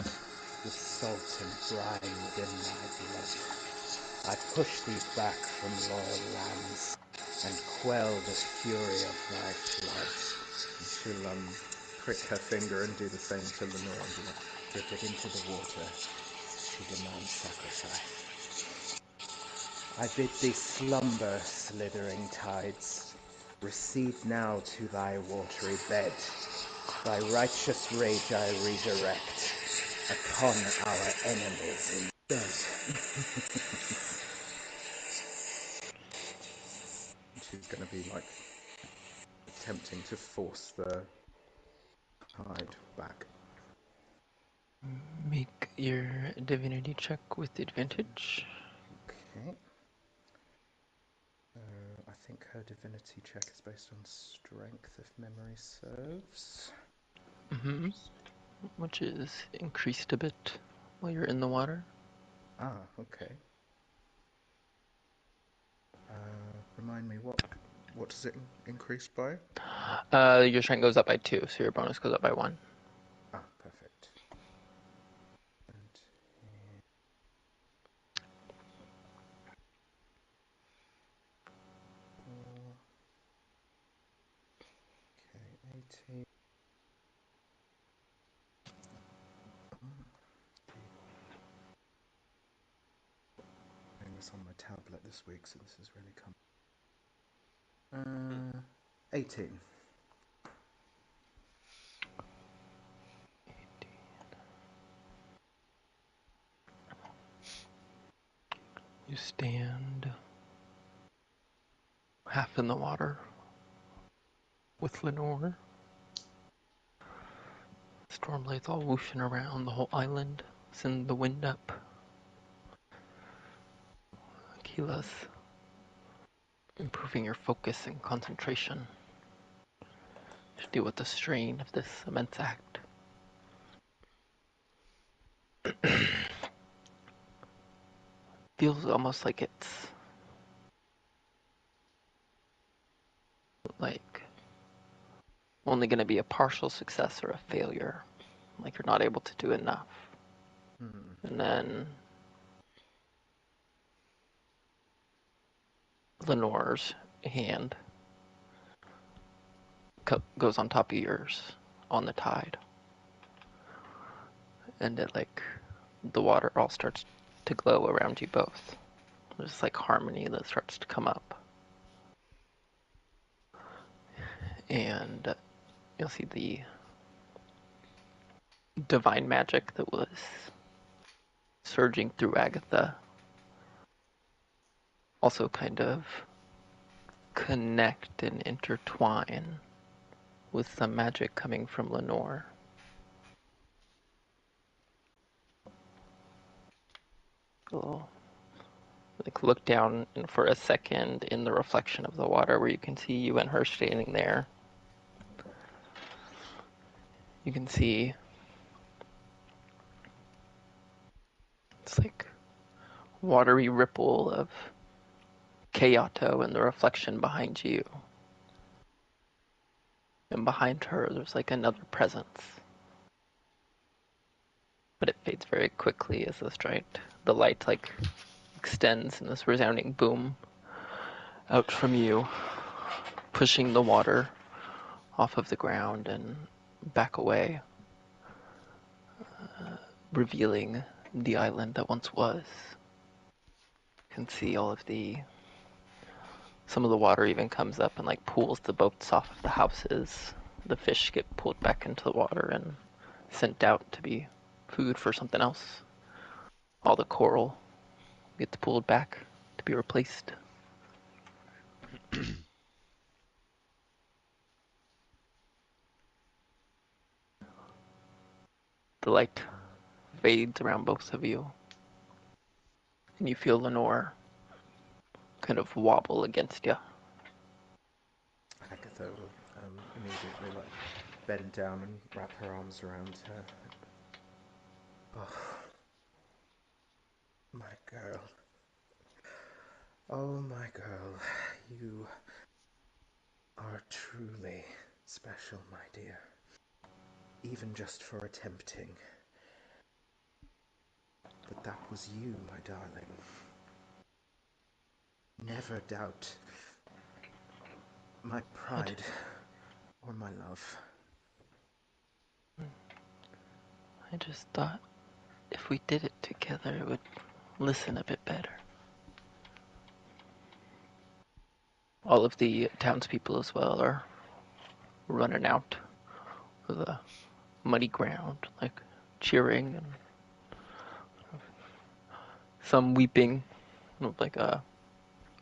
S2: with salt and brine within thy blood. I push thee back from loyal lands, and quell the fury of thy flood. And she'll prick her finger and do the same to Lenore and be like, dip it into the water. She demands sacrifice. I bid thee slumber, slithering tides. Recede now to thy watery bed. Thy righteous rage I redirect upon our enemies instead. She's going to be like attempting to force the hide back.
S3: Make your divinity check with advantage.
S2: Okay. I think her divinity check is based on strength, if memory serves.
S3: Mm-hmm. Which is increased a bit while you're in the water.
S2: Ah, okay. Remind me, what does it increase by?
S3: Your strength goes up by 2, so your bonus goes up by 1.
S2: Ah, perfect. And okay, 18. this on my tablet this week, so this has really come. 18.
S3: You stand half in the water with Lenore. Stormblades all whooshing around the whole island, send the wind up. Akila's improving your focus and concentration to deal with the strain of this immense act. Feels almost like it's like only going to be a partial success or a failure. Like you're not able to do enough. And then Lenore's hand goes on top of yours on the tide. And it like the water all starts to glow around you both. There's like harmony that starts to come up. And you'll see the divine magic that was surging through Agatha also kind of connect and intertwine with some magic coming from Lenore. You'll like look down and for a second in the reflection of the water where you can see you and her standing there. You can see it's like watery ripple of Kayato in the reflection behind you. And behind her there's like another presence. But it fades very quickly as the light like extends in this resounding boom out from you, pushing the water off of the ground and back away, revealing the island that once was. You can see all of some of the water even comes up and like pulls the boats off of the houses. The fish get pulled back into the water and sent out to be food for something else. All the coral gets pulled back to be replaced. The light fades around both of you, and you feel Lenore kind of wobble against you.
S2: Agatha will immediately like bend down and wrap her arms around her. Oh, my girl. Oh, my girl. You are truly special, my dear. Even just for attempting. But that was you, my darling. Never doubt my pride or my love.
S3: I just thought if we did it together, it would listen a bit better. All of the townspeople as well are running out of the muddy ground, like cheering and some weeping, like a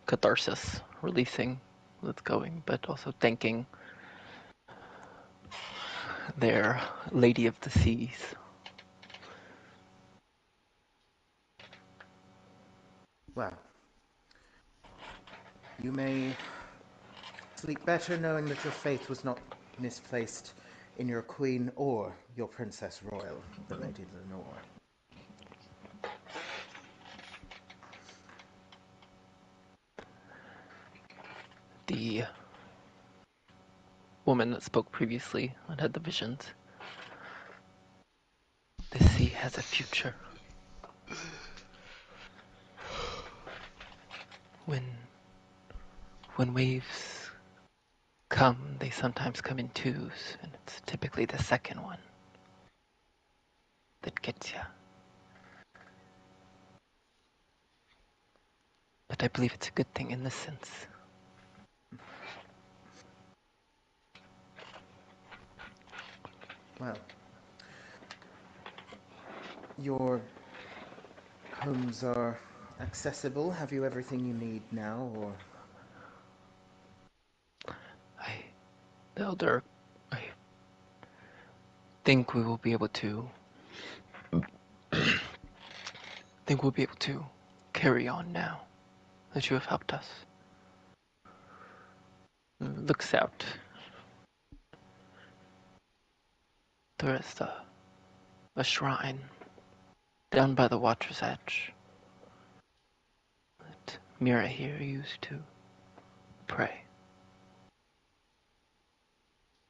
S3: catharsis releasing that's going, but also thanking their Lady of the Seas.
S2: Well, you may sleep better knowing that your faith was not misplaced in your queen or your princess royal, the Lady Lenore.
S3: The woman that spoke previously and had the visions. The sea has a future. When waves come, they sometimes come in twos, and it's typically the second one that gets you. but I believe it's a good thing in this sense.
S2: Well, your homes are accessible. Have you everything you need now, or?
S3: The Elder, I think we will be able to. Think we'll be able to carry on now that you have helped us. Looks out. There is a shrine down by the water's edge that Mira here used to pray.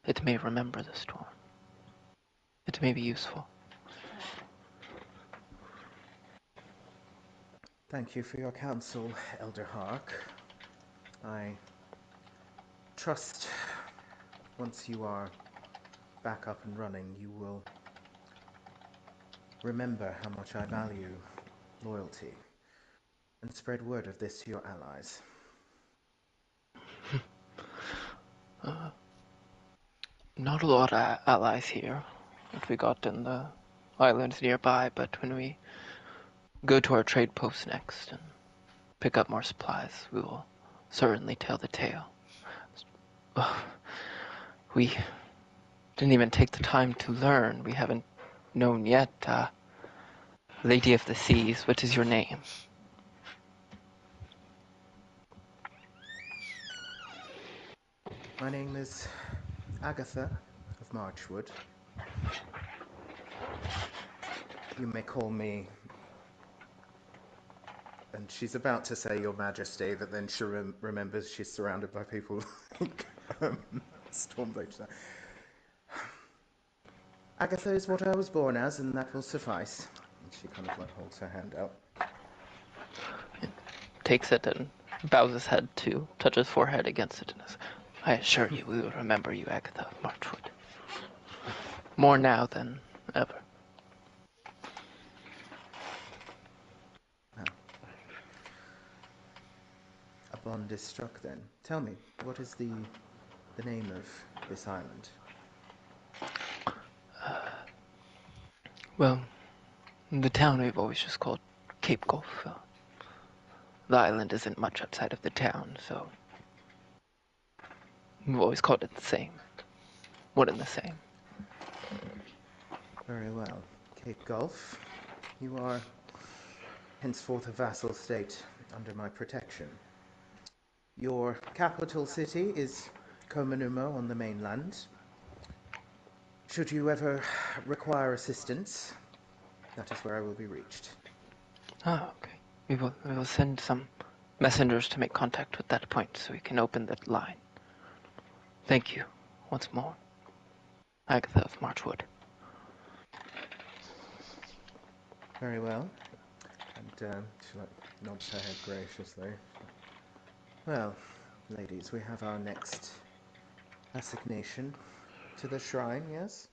S3: It may remember the storm. It may be useful.
S2: Thank you for your counsel, Elder Hark. I trust once you are back up and running, you will remember how much I value loyalty and spread word of this to your allies.
S3: Not a lot of allies here that we got in the islands nearby, but when we go to our trade post next and pick up more supplies, we will certainly tell the tale. We didn't even take the time to learn. We haven't known yet. Lady of the Seas, what is your name?
S2: My name is Agatha of Marchwood. You may call me... And she's about to say Your Majesty, but then she remembers she's surrounded by people like Stormblade. Agatha is what I was born as, and that will suffice. And she kind of like holds her hand out.
S3: Takes it and bows his head to touch his forehead against it. And says, I assure you, we will remember you, Agatha of Marchwood. More now than ever.
S2: Well, a bond is struck then. Tell me, what is the name of this island?
S3: Well, the town we've always just called Cape Gulf. The island isn't much outside of the town, so we've always called it the same. One and the same.
S2: Very well. Cape Gulf. You are henceforth a vassal state under my protection. Your capital city is Komanuma on the mainland. Should you ever require assistance, that is where I will be reached.
S3: Ah, okay. We will send some messengers to make contact with that point so we can open that line. Thank you, once more. Agatha of Marchwood.
S2: Very well. And she nods her head graciously. Well, ladies, we have our next assignation to the shrine, yes?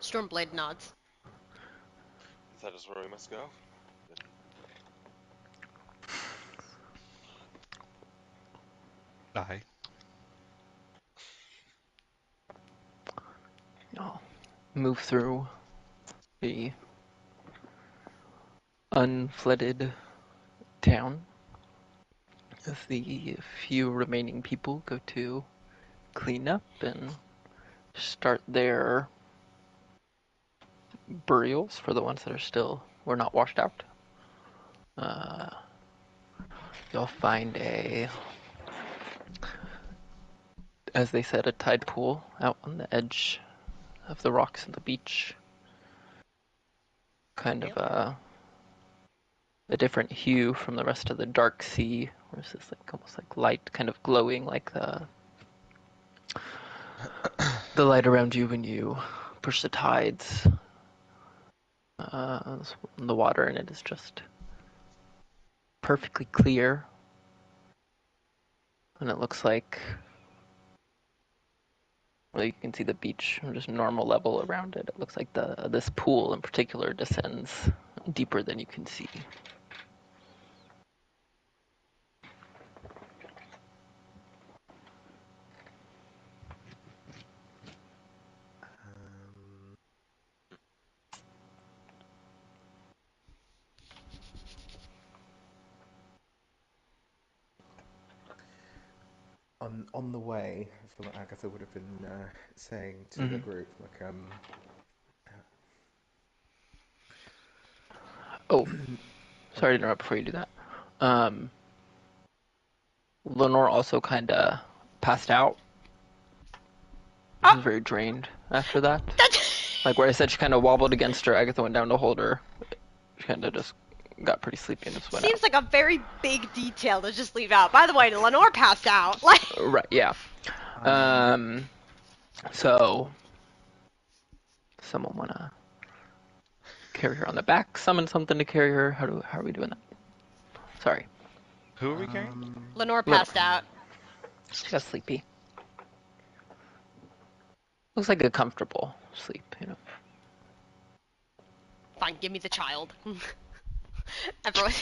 S1: Stormblade nods.
S6: Is that just where we must go?
S4: Aye.
S3: I'll move through the unflooded town as the few remaining people go to clean up and start their burials for the ones that were not washed out. You'll find as they said, a tide pool out on the edge of the rocks and the beach. Kind of a different hue from the rest of the dark sea, where it's this like almost like light kind of glowing like the light around you when you push the tides. The water in it is just perfectly clear, and it looks like Well, you can see the beach, just normal level around it. It looks like this pool in particular descends deeper than you can see.
S2: Um, on the way, I feel like Agatha would have been saying to the group, like,
S3: Oh, sorry to interrupt before you do that. Lenore also kind of passed out. She was very drained after that. Like where I said she kind of wobbled against her, Agatha went down to hold her. She kind of just got pretty sleepy and just went
S1: Seems like a very big detail to just leave out. By the way, Lenore passed out. Like,
S3: out. Right, yeah. So someone wanna carry her on the back, summon something to carry her? How are we doing that? Sorry.
S4: Who are we carrying?
S1: Lenore passed out.
S3: She got sleepy. Looks like a comfortable sleep, you know.
S1: Fine, give me the child. Everyone,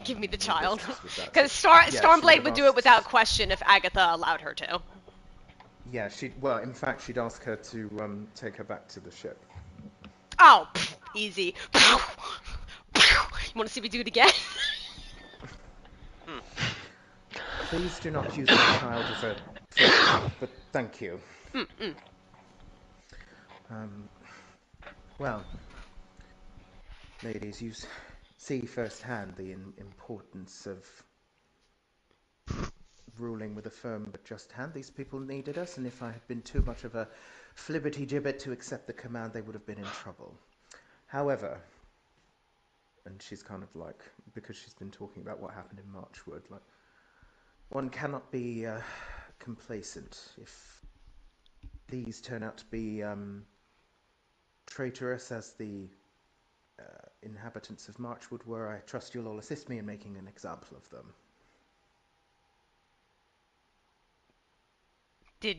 S1: give me the child.
S2: was that.
S1: Because
S2: Yeah, she
S1: Stormblade would do it
S2: asked-
S1: without question if Agatha allowed her to.
S2: Yeah, well, in fact, she'd ask her to take her back to the ship.
S1: Oh, easy. You want to see me do it again?
S2: Please do not use my child as a figure, but thank you. Well, ladies, you see firsthand the importance of ruling with a firm but just hand. These people needed us, and if I had been too much of a flibbity-gibbet to accept the command, they would have been in trouble. However, and she's kind of like, because she's been talking about what happened in Marchwood, like, one cannot be complacent. If these turn out to be traitorous as the inhabitants of Marchwood were, I trust you'll all assist me in making an example of them.
S1: Did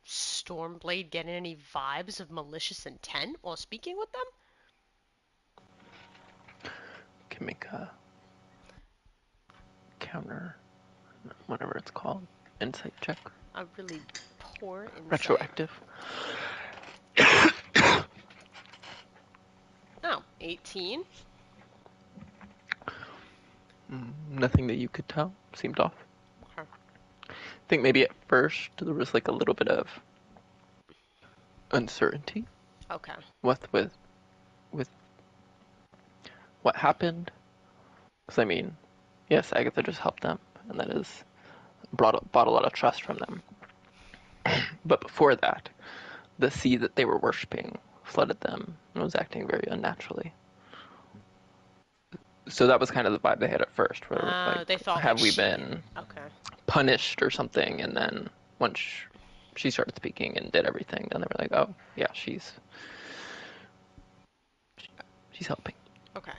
S1: Stormblade get any vibes of malicious intent while speaking with them?
S3: Can make a counter, whatever it's called, insight check.
S1: A really poor insight.
S3: Retroactive.
S1: Oh, 18.
S3: Nothing that you could tell seemed off.
S1: Okay.
S3: I think maybe at first there was like a little bit of uncertainty
S1: Okay.
S3: with what happened. Because I mean, yes, Agatha just helped them, and that has bought a lot of trust from them. But before that, the sea that they were worshipping flooded them and was acting very unnaturally. So that was kind of the vibe they had at first, where like,
S1: they thought
S3: have
S1: like
S3: we
S1: she...
S3: been
S1: Okay.
S3: punished or something? And then once she started speaking and did everything, then they were like, oh yeah, she's helping.
S1: Okay.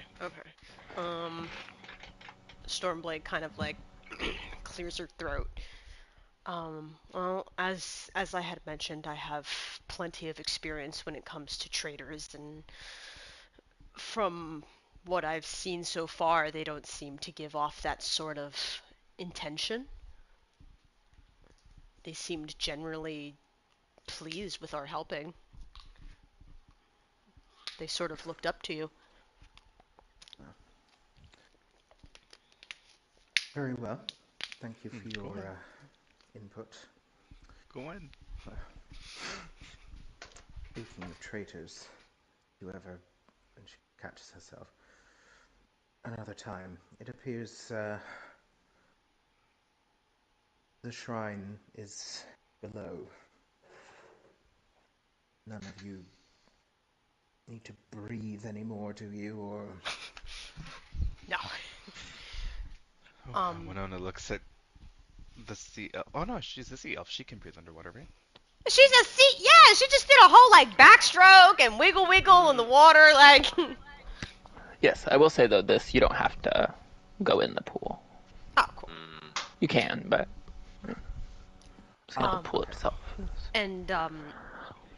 S1: Stormblade kind of like clears her throat. Well, as I had mentioned, I have plenty of experience when it comes to traitors, and from what I've seen so far, they don't seem to give off that sort of intention. They seemed generally pleased with our helping. They sort of looked up to you.
S2: Very well. Thank you for your input.
S4: Go in.
S2: Speaking of traitors, whoever, and she catches herself, another time, it appears the shrine is below. None of you need to breathe anymore, do you? Or
S1: No.
S4: Winona looks at the sea elf. Oh no, she's the sea elf. She can breathe underwater, right?
S1: She's a sea. Yeah, she just did a whole like backstroke and wiggle in the water, like.
S3: Yes, I will say though, this you don't have to go in the pool.
S1: Oh, cool.
S3: You can, but it's kind of the pool itself.
S1: And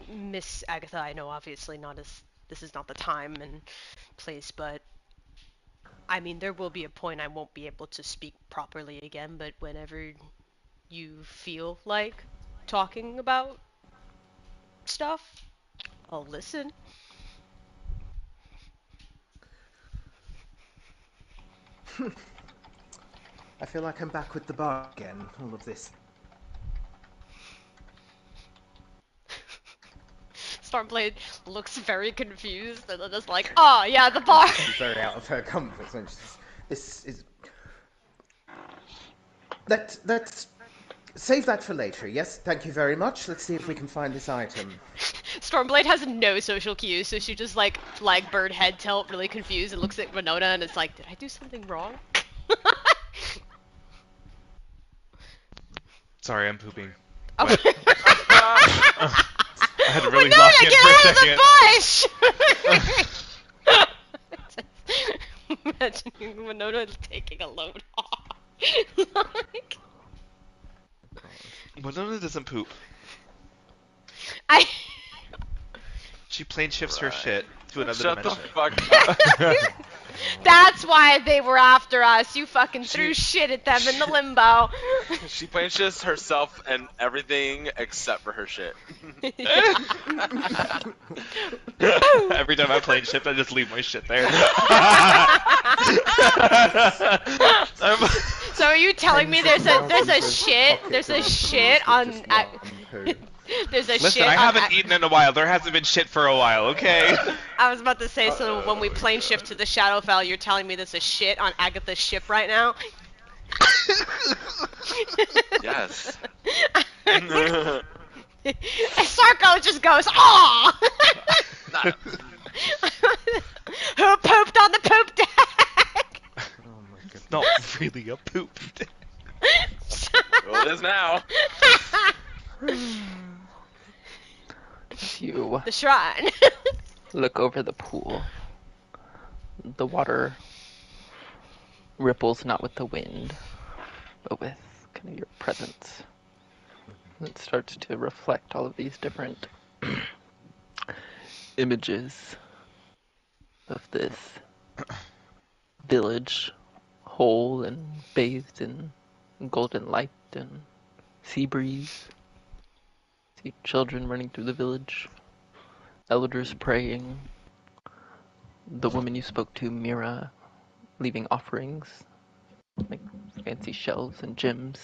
S1: Miss Agatha, I know obviously not as this is not the time and place, but I mean there will be a point I won't be able to speak properly again, but whenever you feel like talking about stuff, I'll listen.
S2: I feel like I'm back with the bar again. All of this
S1: Stormblade looks very confused and then is like, oh yeah, the bar.
S2: She's very out of her comfort zone. This is let's save that for later. Yes, thank you very much. Let's see if we can find this item.
S1: Stormblade has no social cues, so she just like bird head tilt, really confused, and looks at Winona and it's like, did I do something wrong?
S4: Sorry, I'm pooping.
S1: Oh.
S4: What? I had to really
S1: Winona,
S4: lock in
S1: get
S4: for a
S1: out of the bush! Imagining Winona taking a load off. Like,
S4: Winona doesn't poop.
S1: I.
S4: She plane shifts her shit to another
S6: Shut the
S4: dimension.
S6: fuck up.
S1: That's why they were after us. You fucking threw
S6: She-
S1: shit at them in the limbo.
S6: She plane shifts herself and everything except for her shit.
S4: Every time I plane shift, I just leave my shit there.
S1: So are you telling me there's a shit on there's a
S4: Listen,
S1: shit
S4: I
S1: on
S4: haven't eaten in a while. There hasn't been shit for a while, okay?
S1: I was about to say, so when we plane shift to the Shadowfell, you're telling me there's a shit on Agatha's ship right now?
S6: Yes.
S1: Sarko just goes, aww! Who pooped on the poop deck?
S2: Oh my goodness.
S4: It's not really a poop.
S6: Well, it is now.
S3: You
S1: The shrine.
S3: look over the pool. The water ripples not with the wind, but with kind of your presence. It starts to reflect all of these different images of this village, whole and bathed in golden light and sea breeze. See children running through the village, elders praying, the woman you spoke to, Mira, leaving offerings, like fancy shells and gems.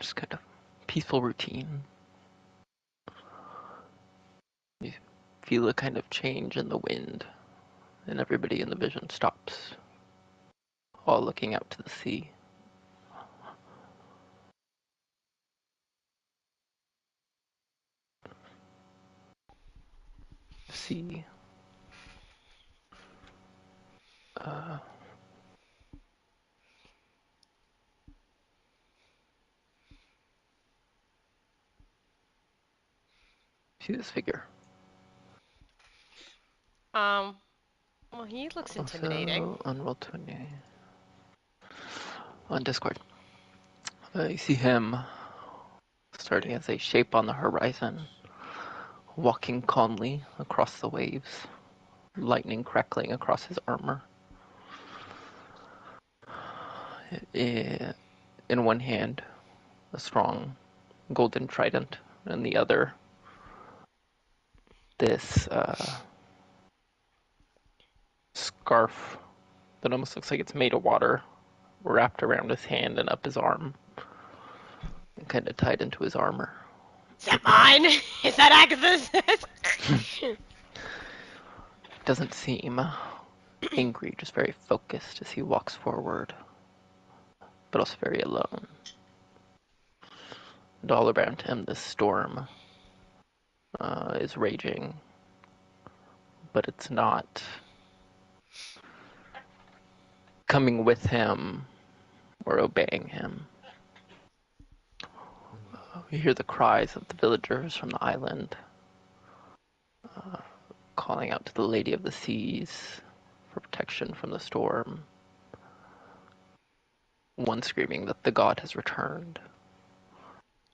S3: Just kind of peaceful routine. You feel a kind of change in the wind, and everybody in the vision stops, all looking out to the sea. The sea see this figure.
S1: Well, he looks intimidating.
S3: Also on Roll20 on Discord. You see him starting as a shape on the horizon, walking calmly across the waves, lightning crackling across his armor. In one hand, a strong golden trident, and the other, this scarf that almost looks like it's made of water, wrapped around his hand and up his arm, and kind of tied into his armor.
S1: Is that mine? Is that Agatha's?
S3: Doesn't seem angry, just very focused as he walks forward, but also very alone. And all around him, this storm is raging, but it's not coming with him or obeying him. You hear the cries of the villagers from the island, calling out to the Lady of the Seas for protection from the storm. One screaming that the god has returned.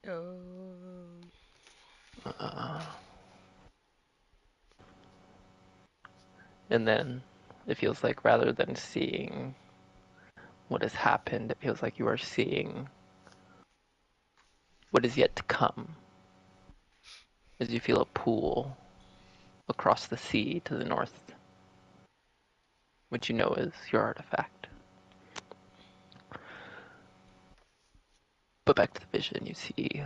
S1: Oh.
S3: And then it feels like rather than seeing what has happened, it feels like you are seeing what is yet to come as you feel a pool across the sea to the north, which you know is your artifact. But back to the vision, you see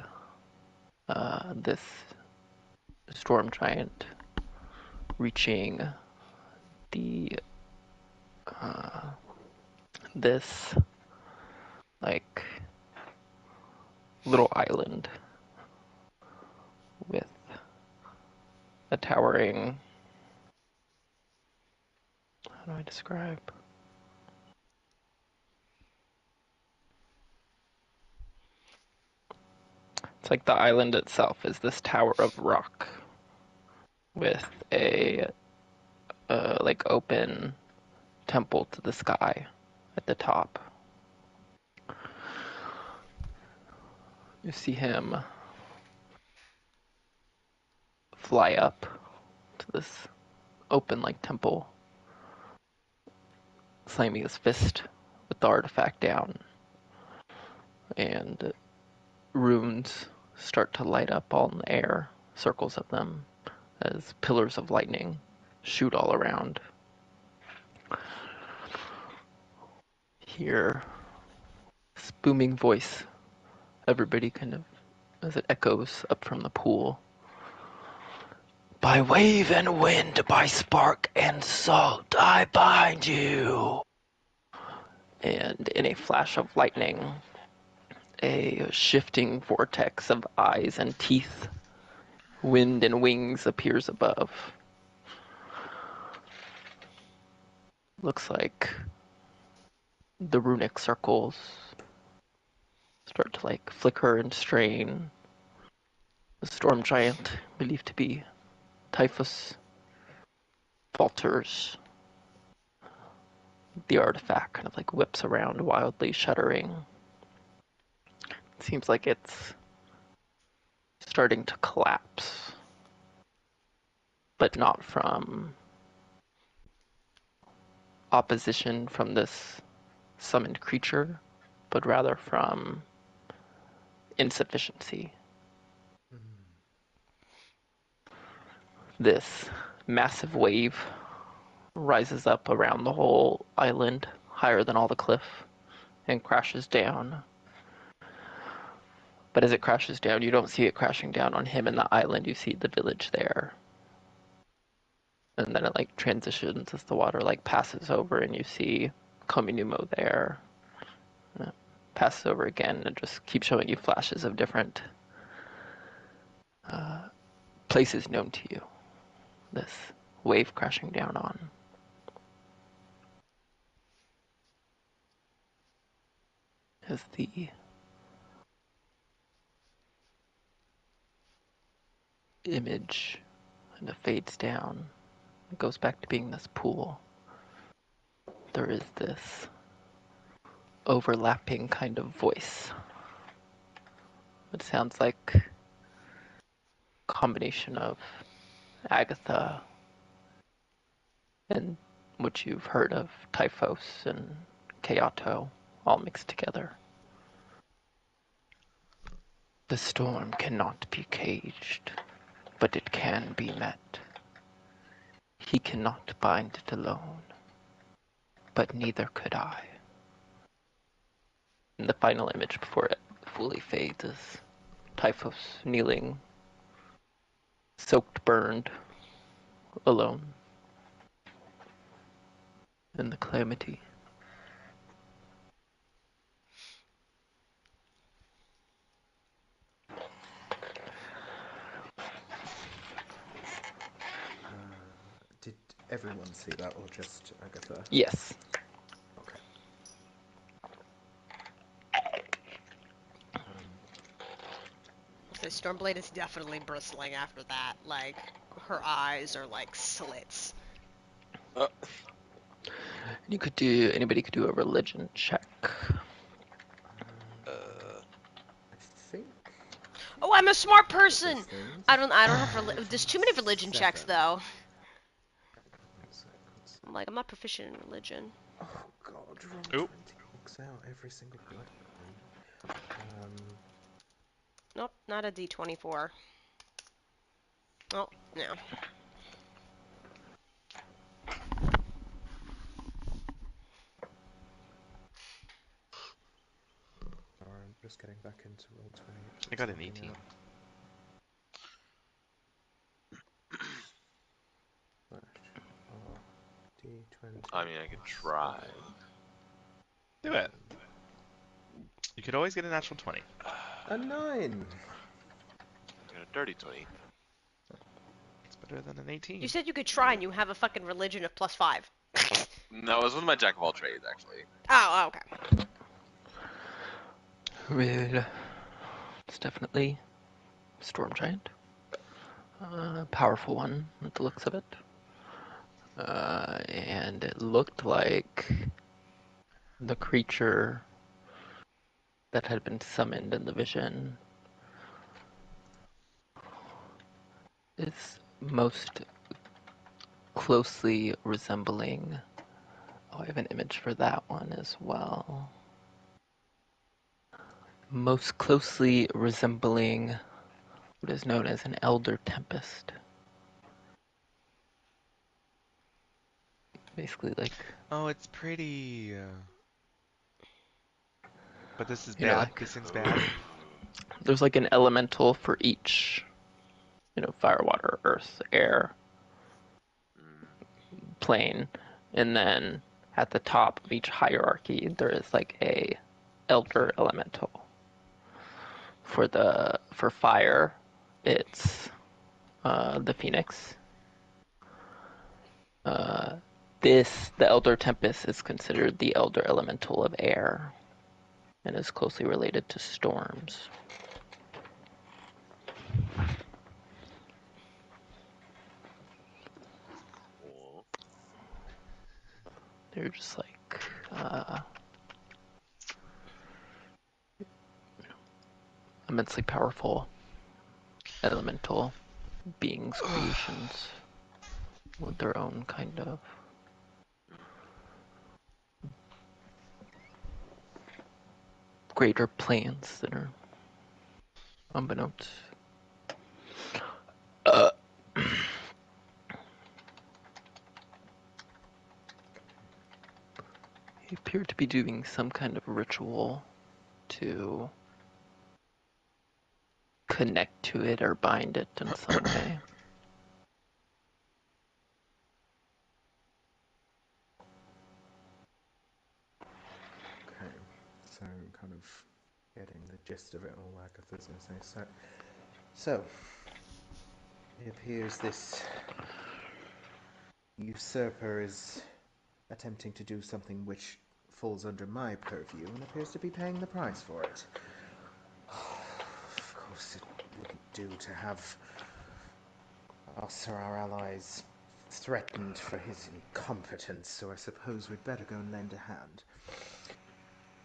S3: this storm giant reaching the this like little island with a towering, how do I describe? It's like the island itself is this tower of rock with a like open temple to the sky at the top. You see him fly up to this open like temple, slamming his fist with the artifact down, and runes start to light up all in the air, circles of them, as pillars of lightning shoot all around. Hear this booming voice, everybody kind of, as it echoes up from the pool. By wave and wind, by spark and salt, I bind you. And in a flash of lightning, a shifting vortex of eyes and teeth, wind and wings appears above. Looks like the runic circles start to like flicker and strain. The storm giant, believed to be Typhus, falters. The artifact kind of like whips around wildly, shuddering. It seems like it's starting to collapse, but not from opposition from this summoned creature, but rather from insufficiency. This massive wave rises up around the whole island, higher than all the cliff, and crashes down. But as it crashes down, you don't see it crashing down on him and the island, you see the village there. And then it like transitions as the water like passes over and you see Kominumo there. And it passes over again and just keeps showing you flashes of different places known to you. This wave crashing down on. As the image kind of fades down, it goes back to being this pool. There is this overlapping kind of voice. It sounds like a combination of Agatha and what you've heard of Typhos and Kayato all mixed together. The storm cannot be caged, but it can be met. He cannot bind it alone, but neither could I. And the final image before it fully fades is Typhos kneeling, soaked, burned, alone in the calamity.
S2: Did everyone see that, or just Agatha?
S3: Yes.
S2: Okay.
S1: So Stormblade is definitely bristling after that. Like, her eyes are like slits.
S3: Anybody could do a religion check.
S2: I think
S1: a smart person.
S2: Things.
S1: I don't have there's too many religion checks
S2: 7.
S1: though.
S2: 1 sec, 1 sec.
S1: I'm like, I'm not proficient in religion.
S2: Oh god, roll
S4: Oop.
S2: 20 knocks out every single bloody one.
S1: Nope, not a D24. Oh, no.
S2: Sorry, I'm just getting back into roll 20.
S4: I got an
S2: Something
S4: 18.
S2: out. D20.
S6: I mean, I could try.
S4: Do it. You could always get a natural 20.
S2: A 9!
S6: I got a dirty 20.
S4: It's better than an 18.
S1: You said you could try and you have a fucking religion of +5.
S6: No, it was one of my jack of all trades, actually.
S1: Oh, okay.
S3: Rude. It's definitely a storm giant. Powerful one with the looks of it. And it looked like the creature that had been summoned in the vision is most closely resembling. Oh, I have an image for that one as well. Most closely resembling what is known as an Elder Tempest. Basically, like.
S4: Oh, it's pretty. But this is
S3: You know,
S4: bad.
S3: like-
S4: This thing's bad.
S3: There's like an elemental for each, fire, water, earth, air, plane, and then at the top of each hierarchy there is like a elder elemental. For fire, it's the phoenix. The elder tempest is considered the elder elemental of air, and is closely related to storms.
S6: Cool.
S3: They're just like immensely powerful elemental beings, creations, with their own kind of greater plans that are unbeknownst. He appeared to be doing some kind of ritual to connect to it or bind it in some way.
S2: Okay, so kind of getting the gist of it all, Agatha's going to say. So, it appears this usurper is attempting to do something which falls under my purview and appears to be paying the price for it. Of course, it wouldn't do to have us or our allies threatened for his incompetence, so I suppose we'd better go and lend a hand.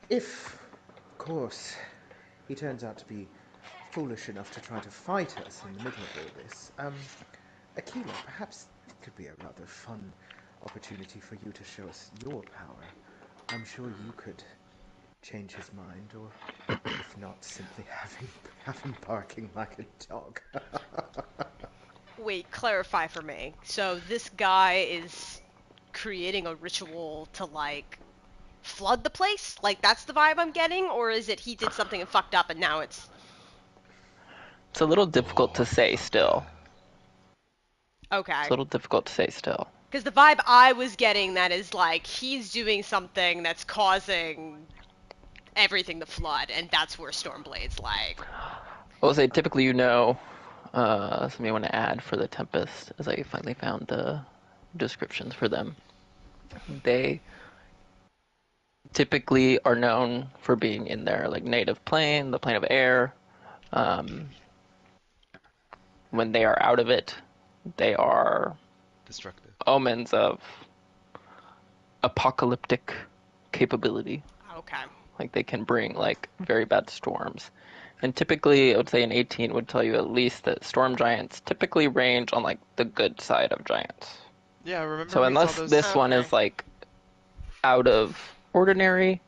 S2: If, of course, he turns out to be foolish enough to try to fight us in the middle of all this, Aquila, perhaps it could be a rather fun opportunity for you to show us your power. I'm sure you could change his mind, or if not, simply have him barking like a dog.
S1: Wait, clarify for me. So this guy is creating a ritual to, like, flood the place? Like, that's the vibe I'm getting? Or is it he did something and fucked up and now it's...
S3: It's a little difficult to say still.
S1: Okay.
S3: It's a little difficult to say still.
S1: Because the vibe I was getting that is, like, he's doing something that's causing everything to flood, and that's where Stormblade's like...
S3: I will say, typically, something I want to add for the Tempest, as I finally found the descriptions for them. They typically are known for being in their like native plane, the plane of air. When they are out of it, they are
S4: Destructive.
S3: omens of apocalyptic capability.
S1: Okay.
S3: Like they can bring like very bad storms. And typically, I would say an 18 would tell you at least that storm giants typically range on like the good side of giants.
S4: Yeah, remember
S3: So
S4: we saw
S3: unless
S4: those.
S3: this one
S1: Okay.
S3: is like out of ordinary,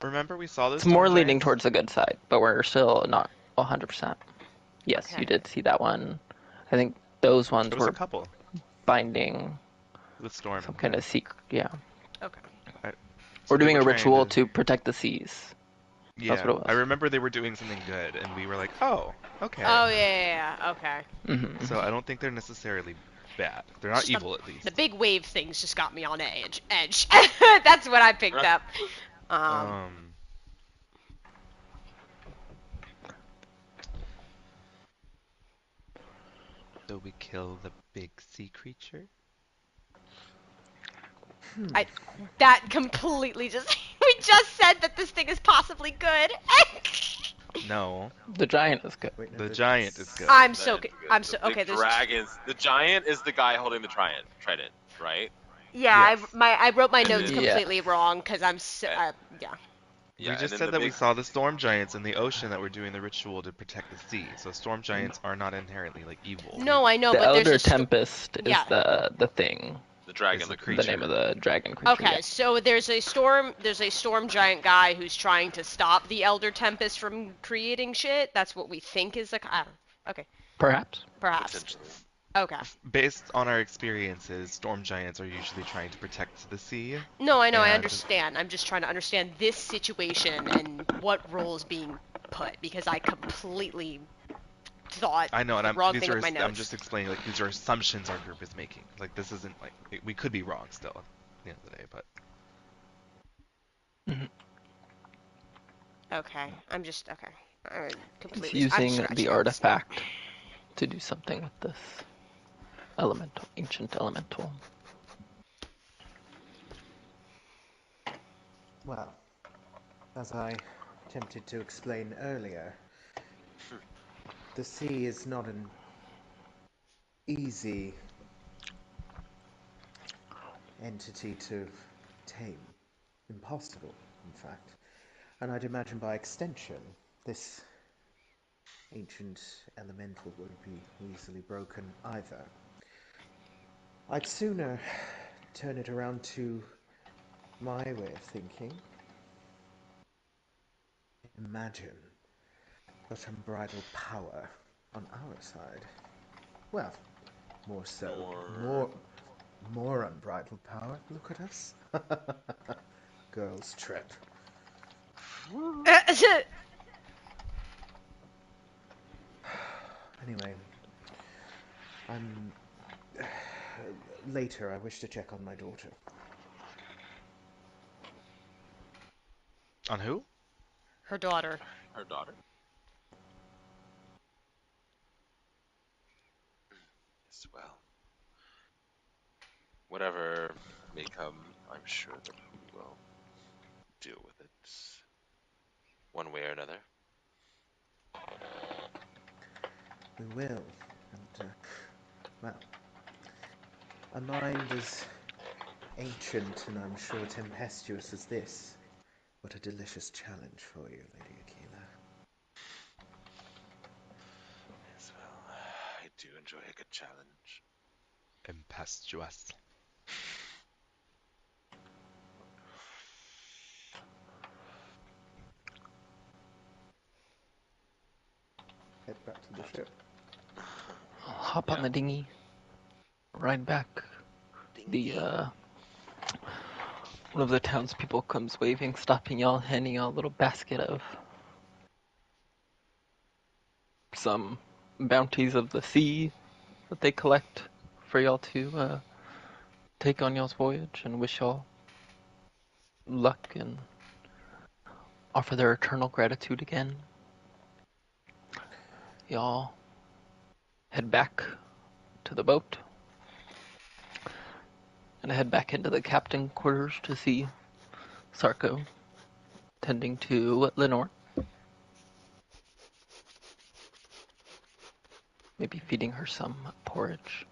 S4: Remember we saw those
S3: it's more
S4: storm
S3: leaning
S4: giants?
S3: towards the good side, but we're still not 100%. Yes, you
S1: Okay.
S3: did see that one. I think those ones
S4: There was a
S3: were
S4: couple
S3: binding
S4: with storm.
S3: some kind of secret. Yeah,
S1: Okay.
S3: we're
S4: So they
S3: doing
S4: were
S3: a
S4: trying
S3: ritual to protect the seas. That's
S4: Yeah,
S3: what it
S4: I
S3: was.
S4: remember they were doing something good, and we were like, oh, okay.
S1: Oh yeah. Okay.
S4: So I don't think they're necessarily bad. They're not
S1: Just
S4: evil, at
S1: the
S4: least.
S1: big wave things just got me on edge. Edge. That's what I picked up. Um.
S4: Um, so we kill the big sea creature?
S1: I that completely just we just said that this thing is possibly good.
S4: No,
S3: The giant is good.
S2: Wait, no,
S4: the giant is good.
S1: I'm so
S6: Giant's good.
S1: I'm
S6: The
S1: so
S6: big
S1: okay. There's
S6: dragons. The giant is the guy holding the trident, right?
S1: yeah.
S4: Yes.
S1: I wrote my
S6: And
S1: notes
S6: then
S3: Yeah.
S1: completely wrong because I'm so
S6: uh,
S1: yeah.
S6: yeah,
S4: We
S6: and
S4: just
S6: then
S4: said
S6: the
S4: that we
S6: big
S4: saw the storm giants in the ocean that were doing the ritual to protect the sea. So storm giants are not inherently like evil.
S1: No, I know,
S3: The
S1: but there's
S3: Elder
S1: a
S3: Tempest is
S1: yeah.
S3: the thing,
S6: the dragon,
S4: Is
S6: the
S4: the
S3: the
S6: creature.
S3: name of the dragon creature.
S1: Okay,
S3: Yeah.
S1: so there's a storm giant guy who's trying to stop the Elder Tempest from creating shit. That's what we think is like I don't okay,
S3: Perhaps.
S1: perhaps.
S6: Potentially.
S1: Okay.
S4: Based on our experiences, storm giants are usually trying to protect the sea.
S1: No, I know, I
S4: And
S1: understand. I'm just trying to understand this situation and what role is being put because I completely thought
S4: I know, and
S1: the wrong
S4: these
S1: thing
S4: are
S1: with my
S4: I'm
S1: notes.
S4: just explaining like these are assumptions our group is making. Like this isn't like we could be wrong still at the end of the day, but
S1: Okay, I'm just okay. I'm
S3: It's
S1: completely. I'm
S3: using
S1: scratching
S3: the
S1: out this now.
S3: artifact to do something with this elemental, ancient elemental.
S2: Well, as I attempted to explain earlier, the sea is not an easy entity to tame. Impossible, in fact. And I'd imagine by extension, this ancient elemental won't be easily broken either. I'd sooner turn it around to my way of thinking. Imagine such unbridled power on our side. Well, more so,
S6: Or
S2: more unbridled power. Look at us. Girls trip. Anyway, I'm later. I wish to check on my daughter.
S4: on who?
S1: Her daughter.
S6: her daughter. Yes, well, whatever may come, I'm sure that we will deal with it one way or another.
S2: We will, and well, a mind as ancient and I'm sure tempestuous as this. What a delicious challenge for you, Lady Aquila.
S6: Yes, well, I do enjoy a good challenge.
S4: Impetuous.
S2: Head back to the ship.
S3: Hop on
S6: Yeah.
S3: the dinghy, ride back. The one of the townspeople comes waving, stopping y'all, handing y'all a little basket of some bounties of the sea that they collect for y'all to take on y'all's voyage, and wish y'all luck and offer their eternal gratitude again. Y'all head back to the boat and head back into the captain quarters to see Sarko tending to Lenore. Maybe feeding her some porridge.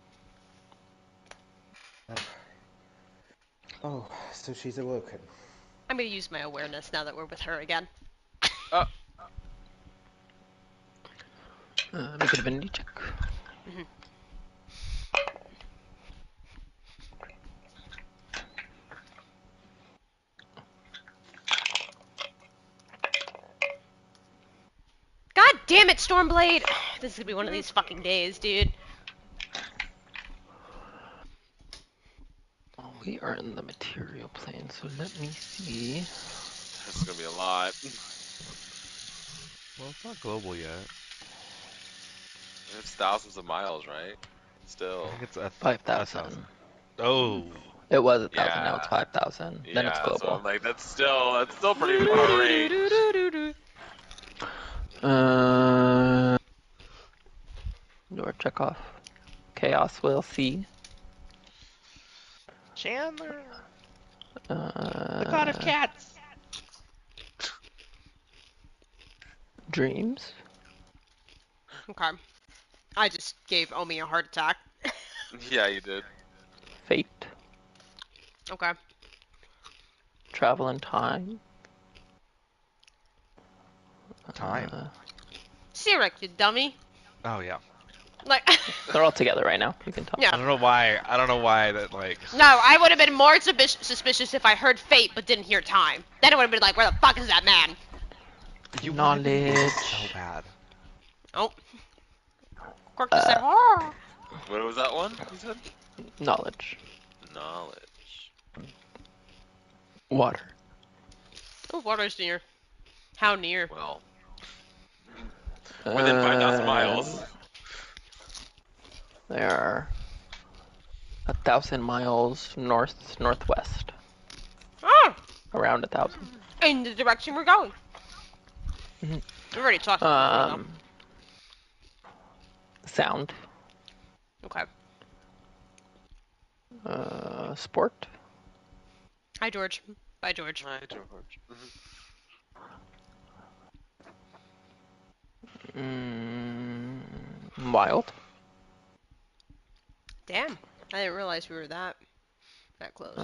S2: Oh, so she's awoken.
S1: I'm gonna use my awareness now that we're with her again.
S3: Make a divinity check.
S1: Mhm. God damn it, Stormblade! This is gonna be one of these fucking days, dude.
S3: Oh, we are in the material plane, so let me see.
S6: This is gonna be a lot.
S4: Well, it's not global yet.
S6: It's thousands of miles, right?
S4: I
S6: Still.
S4: think it's a
S3: 5,000.
S4: Oh.
S3: It was 1,000, now
S6: Yeah.
S3: it's 5,000. Then it's
S6: Yeah, so
S3: global.
S6: I'm like, that's still pretty far range.
S3: Door check off. Chaos will see.
S4: Chandler. The god of cats.
S3: Dreams.
S1: Okay. I just gave Omi a heart attack.
S6: Yeah, you did.
S3: Fate.
S1: Okay.
S3: Travel in time.
S4: Time.
S1: Sirik, you dummy.
S4: Oh yeah.
S1: Like,
S3: They're all together right now. You can tell.
S4: I
S1: yeah.
S4: don't know why. I don't know why that like.
S1: No, I would have been more suspicious if I heard fate but didn't hear time. Then it would have been like, where the fuck is that man?
S4: You wanted to use it
S3: Knowledge.
S4: so bad.
S1: Oh. Cork just said, oh.
S6: What was that one you said?
S3: Knowledge.
S6: Knowledge.
S3: Water.
S1: Oh, water's near. How near?
S6: Well, within 5,000
S3: Uh,
S6: miles.
S3: They are 1,000 miles northwest.
S1: Oh,
S3: Around 1,000.
S1: in the direction we're going.
S3: Mhm.
S1: We've already talked about it,
S3: Sound.
S1: though. Okay.
S3: Sport.
S1: Hi, George. Bye, George.
S6: Hi, George.
S3: Wild.
S1: Damn. I didn't realize we were that close.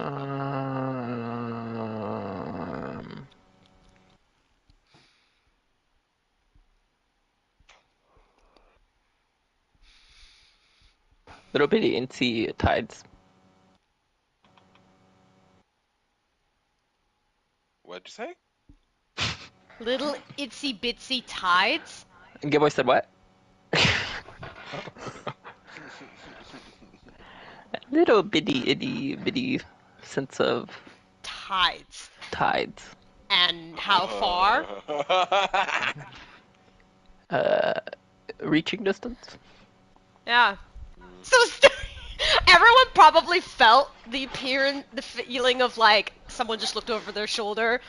S3: Little bitty incy tides.
S6: What'd you say?
S1: Little itsy bitsy tides?
S3: Gilboy said what? Little bitty bitty sense of
S1: Tides.
S3: tides.
S1: And how far?
S3: Reaching distance.
S1: Yeah. So everyone probably felt the feeling of like someone just looked over their shoulder,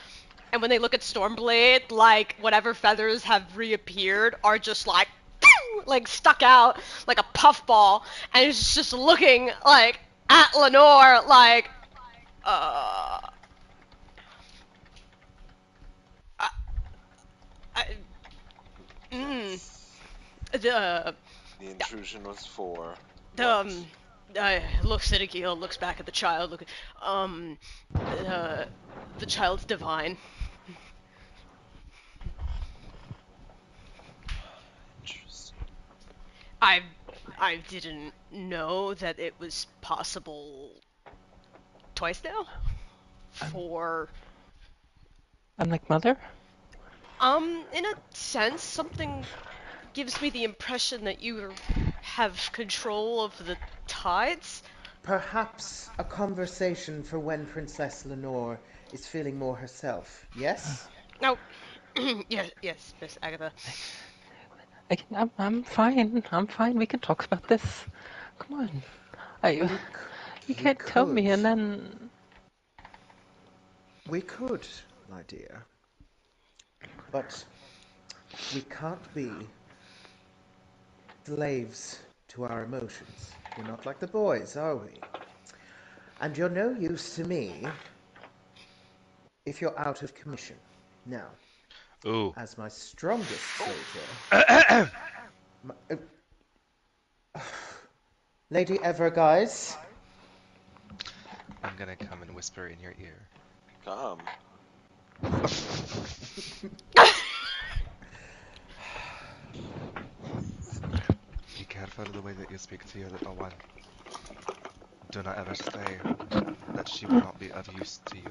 S1: and when they look at Stormblade, like whatever feathers have reappeared are just like pew, like stuck out like a puffball, and it's just looking like at Lenore like I,
S6: Yes.
S1: the
S6: The intrusion was for
S1: um looks at Akil, looks back at the child, the child's divine.
S6: Interesting.
S1: I didn't know that it was possible twice now.
S3: I'm like, mother?
S1: In a sense, something gives me the impression that you have control of the tides.
S2: Perhaps a conversation for when Princess Lenore is feeling more herself, yes?
S1: Oh, yes, Miss Agatha.
S3: I'm fine. I'm fine. We can talk about this. Come on. You
S2: We
S3: can't tell me
S2: could.
S3: and then...
S2: We could, my dear. But we can't be slaves to our emotions. We're not like the boys, are we? And you're no use to me if you're out of commission. Now,
S4: Ooh.
S2: as my strongest soldier, my, Lady Everguise,
S4: I'm gonna come and whisper in your ear.
S6: Come.
S4: Be careful of the way that you speak to your little one. Do not ever say that she will not be of use to you.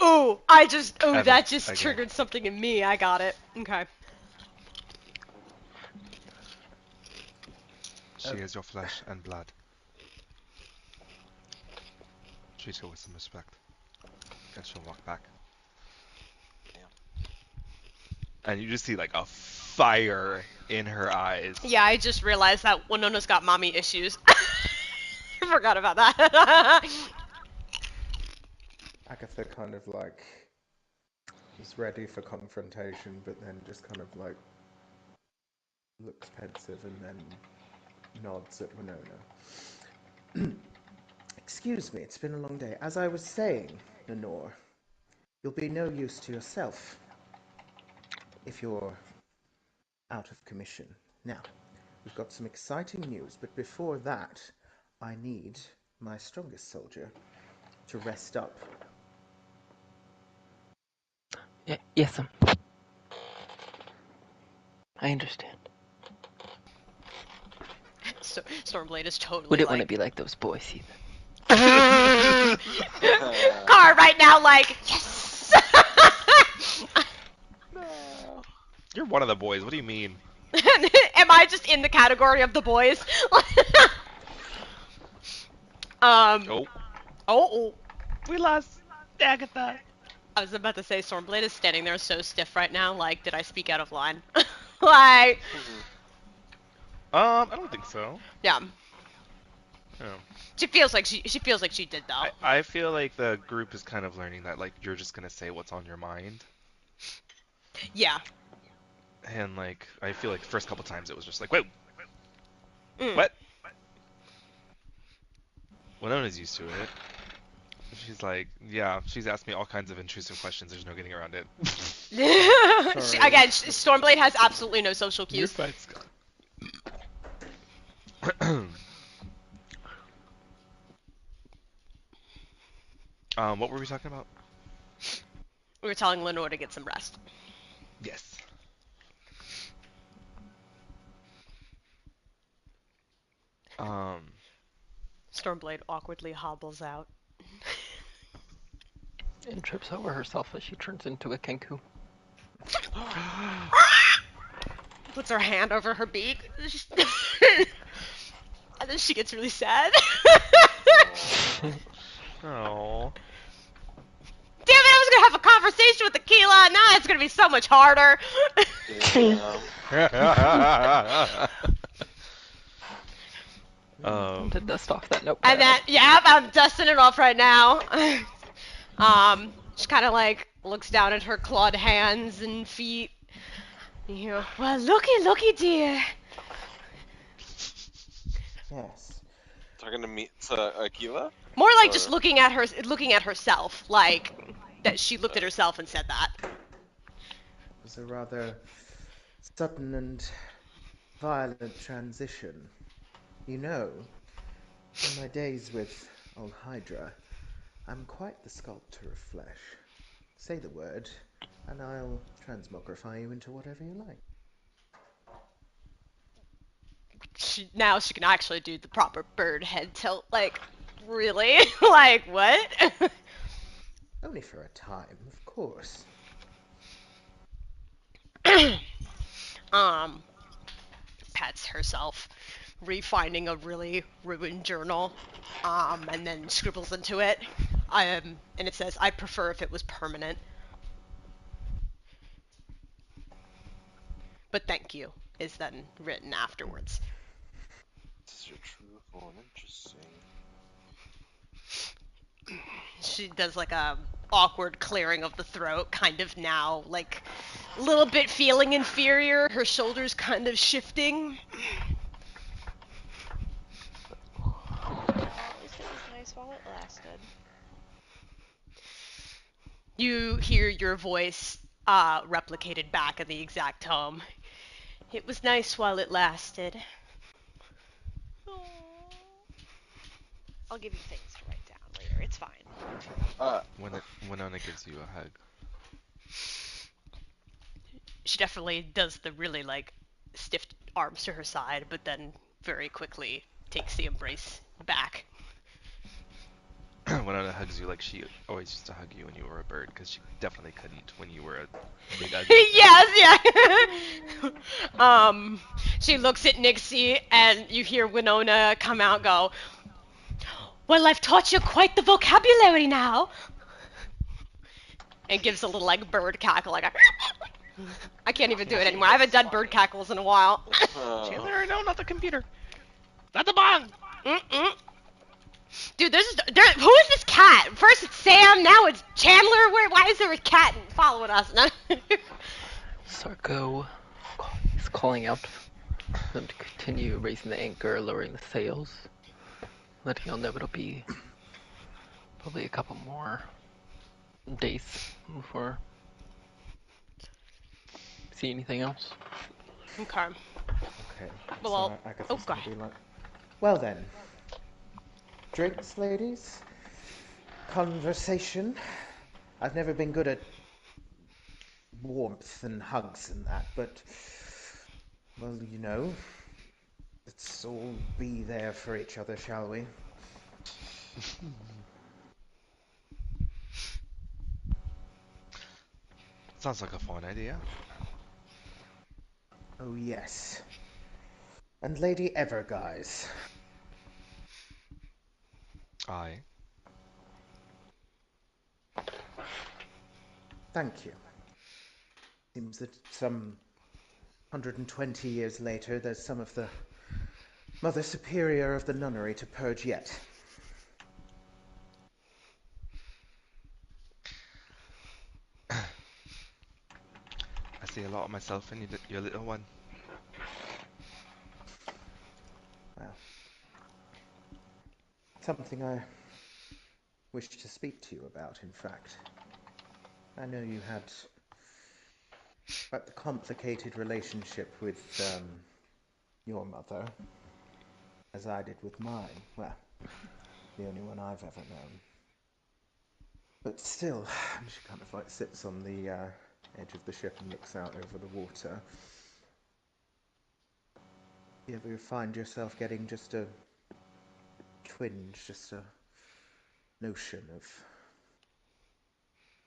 S1: Ooh,
S4: Ever
S1: that just
S4: again.
S1: triggered something in me. I got it. Okay.
S4: She is your flesh and blood. Treat her with some respect. And she'll walk back. And you just see like a fire in her eyes.
S1: Yeah, I just realized that Winona's got mommy issues. I forgot about that.
S2: Agatha kind of like is ready for confrontation, but then just kind of like looks pensive and then nods at Winona. Excuse me, it's been a long day. As I was saying, Lenore, you'll be no use to yourself if you're out of commission. Now, we've got some exciting news, but before that, I need my strongest soldier to rest up.
S3: Yes, I understand.
S1: So, Stormblade is totally
S3: Wouldn't
S1: like...
S3: want to be like those boys either.
S1: Car right now, like, yes!
S4: No. You're one of the boys. What do you mean?
S1: Am I just in the category of the boys?
S4: Oh.
S1: Oh.
S4: We lost Agatha.
S1: I was about to say, Stormblade is standing there so stiff right now, like, did I speak out of line? Like...
S4: I don't think so.
S1: Yeah.
S4: Oh.
S1: She feels like she did, though.
S4: I feel like the group is kind of learning that like you're just gonna say what's on your mind.
S1: Yeah.
S4: And like I feel like the first couple times it was just like, whoa,
S1: Mm.
S4: what? Winona's used to it. She's like, yeah, she's asked me all kinds of intrusive questions. There's no getting around it.
S1: Again, Stormblade has absolutely no social
S4: You're
S1: cues.
S4: fine, Scott. What were we talking about?
S1: We were telling Lenore to get some rest.
S4: Yes.
S1: Stormblade awkwardly hobbles out.
S3: And trips over herself as she turns into a kenku.
S1: Puts her hand over her beak. And then she gets really sad.
S4: Oh.
S1: Damn it, I was gonna have a conversation with Aquila, now it's gonna be so much harder.
S3: To dust off that notepad.
S1: And then, yeah, I'm dusting it off right now. She kind of like looks down at her clawed hands and feet. You know, well, looky, dear.
S2: Yes.
S6: Talking to me, to Aquila?
S1: More like
S6: Or-
S1: just looking at herself, like that she looked at herself and said that.
S2: It was a rather sudden and violent transition. You know, in my days with old Hydra, I'm quite the sculptor of flesh. Say the word, and I'll transmogrify you into whatever you like.
S1: Now she can actually do the proper bird head tilt. Like, really? Like, what?
S2: Only for a time, of course.
S1: Pats herself, refinding a really ruined journal, and then scribbles into it. And it says, "I'd prefer if it was permanent. But thank you," is then written afterwards.
S6: This is your true form. Interesting.
S1: She does like a awkward clearing of the throat, kind of now, like a little bit feeling inferior, her shoulders kind of shifting.
S5: At least it was nice while it lasted.
S1: You hear your voice replicated back in the exact tone. It was nice while it lasted.
S5: I'll give you things to write down later. It's fine.
S6: Uh,
S4: When Winona gives you a hug.
S1: She definitely does the really like stiff arms to her side, but then very quickly takes the embrace back.
S4: Winona hugs you like she always used to hug you when you were a bird, because she definitely couldn't when you were a big ugly thing.
S1: Yes, yeah. She looks at Nixie, and you hear Winona come out, go, "Well, I've taught you quite the vocabulary now," and gives a little like bird cackle, like a. I can't even do it anymore. I haven't done bird cackles in a while.
S6: uh,
S4: Chandler, no, not the computer. Not the bong!
S1: Mm-mm. Dude, who is this cat? First it's Sam, now it's Chandler. Why is there a cat following us?
S3: Sarko is calling out for them to continue raising the anchor, lowering the sails, letting y'all know it'll be probably a couple more days before see anything else.
S1: Okay.
S2: Okay, so
S1: Well, oh,
S2: Agatha's
S1: go
S2: going to
S1: ahead.
S2: be like, well then, drinks, ladies? Conversation? I've never been good at warmth and hugs and that, but, well, let's all be there for each other, shall we?
S4: Sounds like a fun idea.
S2: Oh, yes. And Lady Everguise.
S4: Aye.
S2: Thank you. Seems that some 120 years later, there's some of the Mother Superior of the nunnery to purge yet.
S4: I see a lot of myself in your little one.
S2: Well, something I wish to speak to you about, in fact. I know you had quite the complicated relationship with your mother, as I did with mine. Well, the only one I've ever known. But still, she kind of like sits on the edge of the ship and looks out over the water. You ever find yourself getting just a twinge, just a notion of,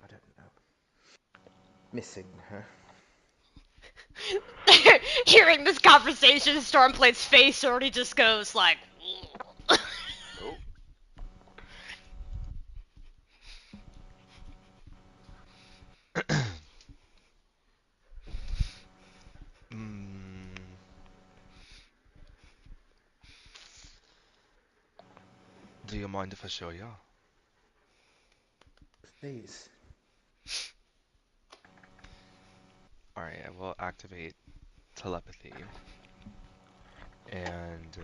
S2: I don't know, missing her?
S1: Hearing this conversation, Stormplate's face already just goes like.
S6: oh,
S4: Mm, do you mind if I show you?
S2: Please.
S4: Alright, I will activate telepathy. And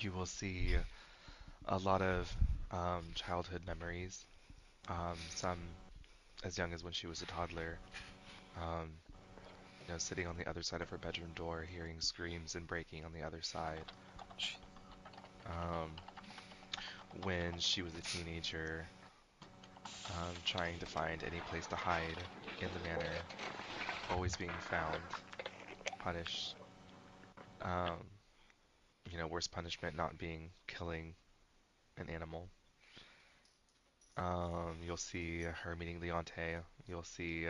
S4: you will see a lot of childhood memories. Some as young as when she was a toddler. Um, sitting on the other side of her bedroom door, hearing screams and breaking on the other side. Um, when she was a teenager, trying to find any place to hide in the manor, always being found, punished. Um, worst punishment not being killing an animal. You'll see her meeting Leonte. You'll see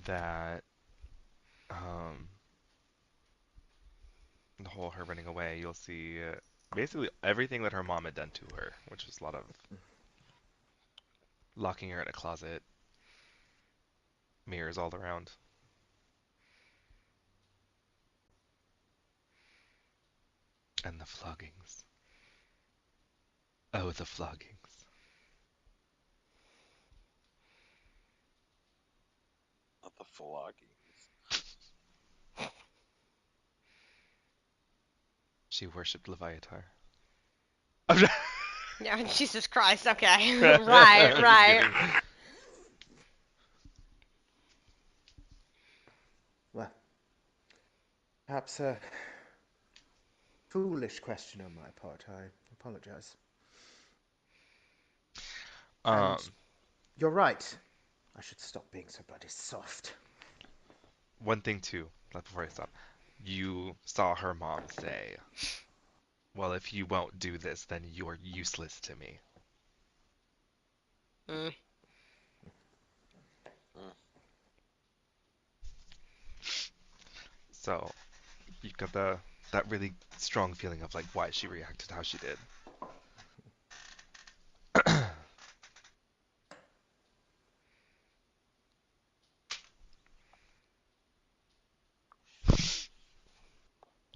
S4: that um, the whole her running away. You'll see basically everything that her mom had done to her, which was a lot of locking her in a closet, mirrors all around. And the floggings. Oh, the floggings.
S6: not the flogging.
S4: She worshipped Leviatar.
S1: Yeah, Jesus Christ. Okay. Right,
S4: I'm just
S1: right.
S4: kidding.
S2: Well, perhaps a foolish question on my part. I apologize. And
S4: Um,
S2: you're right. I should stop being so bloody soft.
S4: one thing too, like before I stop, you saw her mom say, "Well, if you won't do this, then you're useless to me."
S1: Mm.
S6: Mm.
S4: So you got that really strong feeling of like why she reacted how she did.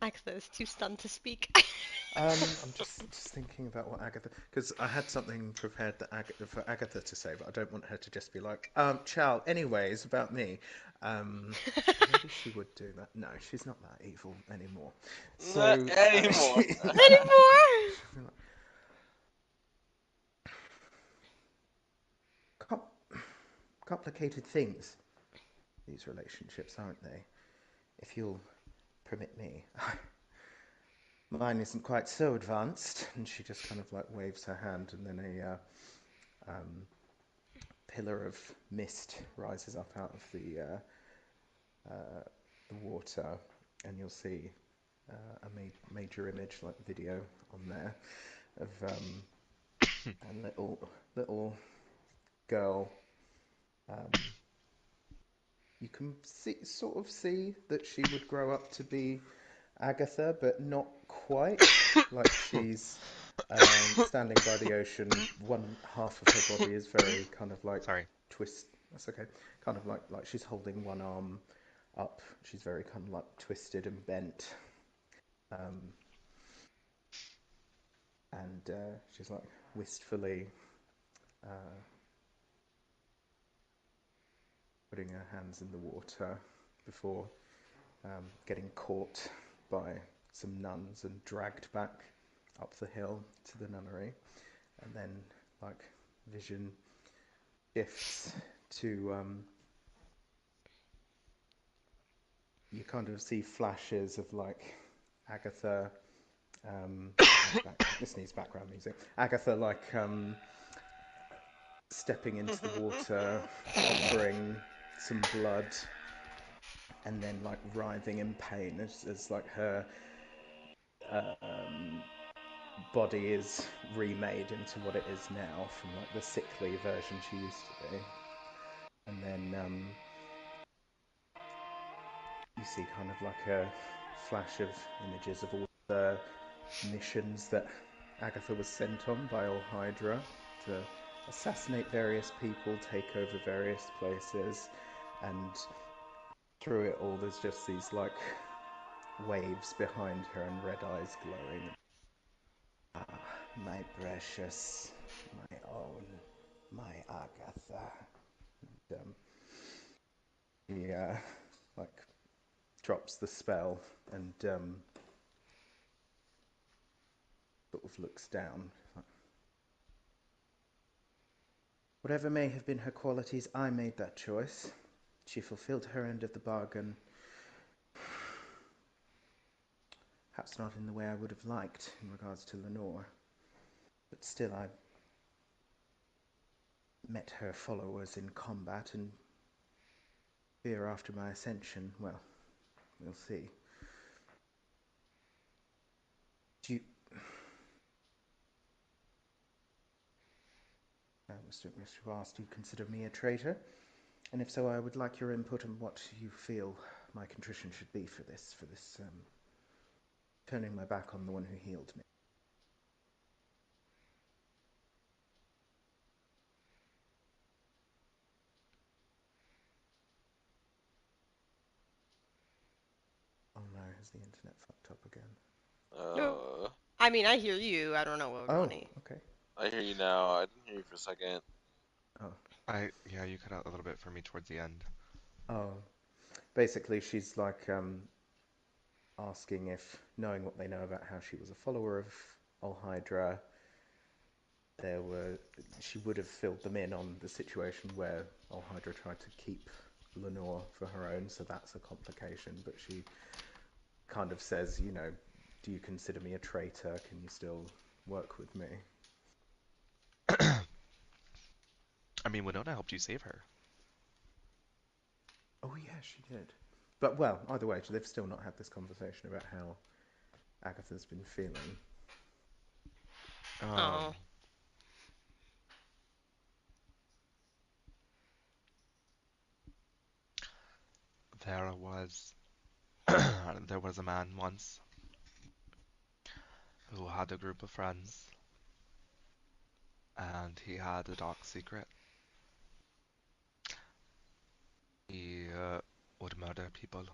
S1: Agatha is too stunned to speak.
S2: I'm just thinking about what Agatha, because I had something prepared that for Agatha to say, but I don't want her to just be like, Chow, anyways, about me. Maybe she would do that. No, she's not that evil anymore.
S6: Not
S2: So,
S6: anymore.
S1: Anymore.
S2: she'd be like, Com complicated things, these relationships, aren't they? If you'll permit me. Mine isn't quite so advanced. And she just kind of like waves her hand, and then um, pillar of mist rises up out of the water, and you'll see a major image, like video, on there of a little girl. You can sort of see that she would grow up to be Agatha, but not quite. Like she's standing by the ocean. One half of her body is very kind of like
S4: Sorry.
S2: twist. That's okay. Kind of like she's holding one arm up. She's very kind of like twisted and bent. Um, and she's like wistfully uh, putting her hands in the water before getting caught by some nuns and dragged back up the hill to the nunnery. And then, like, vision shifts to you kind of see flashes of like Agatha. This needs background music. Agatha, like, stepping into the water, offering some blood, and then like writhing in pain as like her um, body is remade into what it is now from like the sickly version she used to be. And then you see kind of like a flash of images of all the missions that Agatha was sent on by Ol Hydra to assassinate various people, take over various places, and through it all there's just these like waves behind her and red eyes glowing. Ah, my precious, my own, my Agatha. And, he like drops the spell and sort of looks down. Whatever may have been her qualities, I made that choice. She fulfilled her end of the bargain. Perhaps not in the way I would have liked in regards to Lenore, but still I met her followers in combat, and fear after my ascension, well, we'll see. Do you... Mr. Ross, do you consider me a traitor? And if so, I would like your input on what you feel my contrition should be for this turning my back on the one who healed me. Oh no, has the internet fucked up again?
S1: No.
S6: Uh,
S1: I mean, I hear you. I don't know what
S2: Oh,
S1: Ronnie.
S2: okay.
S6: I hear you now. I didn't hear you for a second.
S2: Oh,
S4: Yeah, you cut out a little bit for me towards the end.
S2: oh. Basically, she's like asking if, knowing what they know about how she was a follower of Ol Hydra, she would have filled them in on the situation where Ol Hydra tried to keep Lenore for her own, so that's a complication. But she kind of says, do you consider me a traitor? Can you still work with me?
S4: I mean, Winona helped you save her.
S2: Oh, yeah, she did. But, well, either way, they've still not had this conversation about how Agatha's been feeling.
S1: Oh.
S4: There was there was a man once who had a group of friends, and he had a dark secret. He would murder people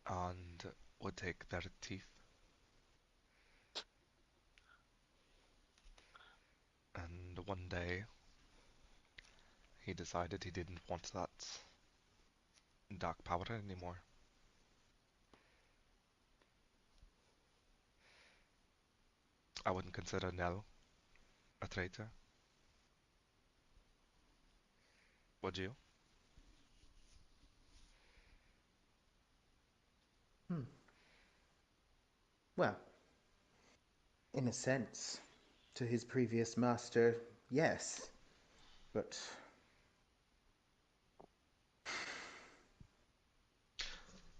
S4: and would take their teeth. And one day, he decided he didn't want that dark power anymore. I wouldn't consider Nell a traitor, would you?
S2: Hmm. Well, in a sense, to his previous master, yes. But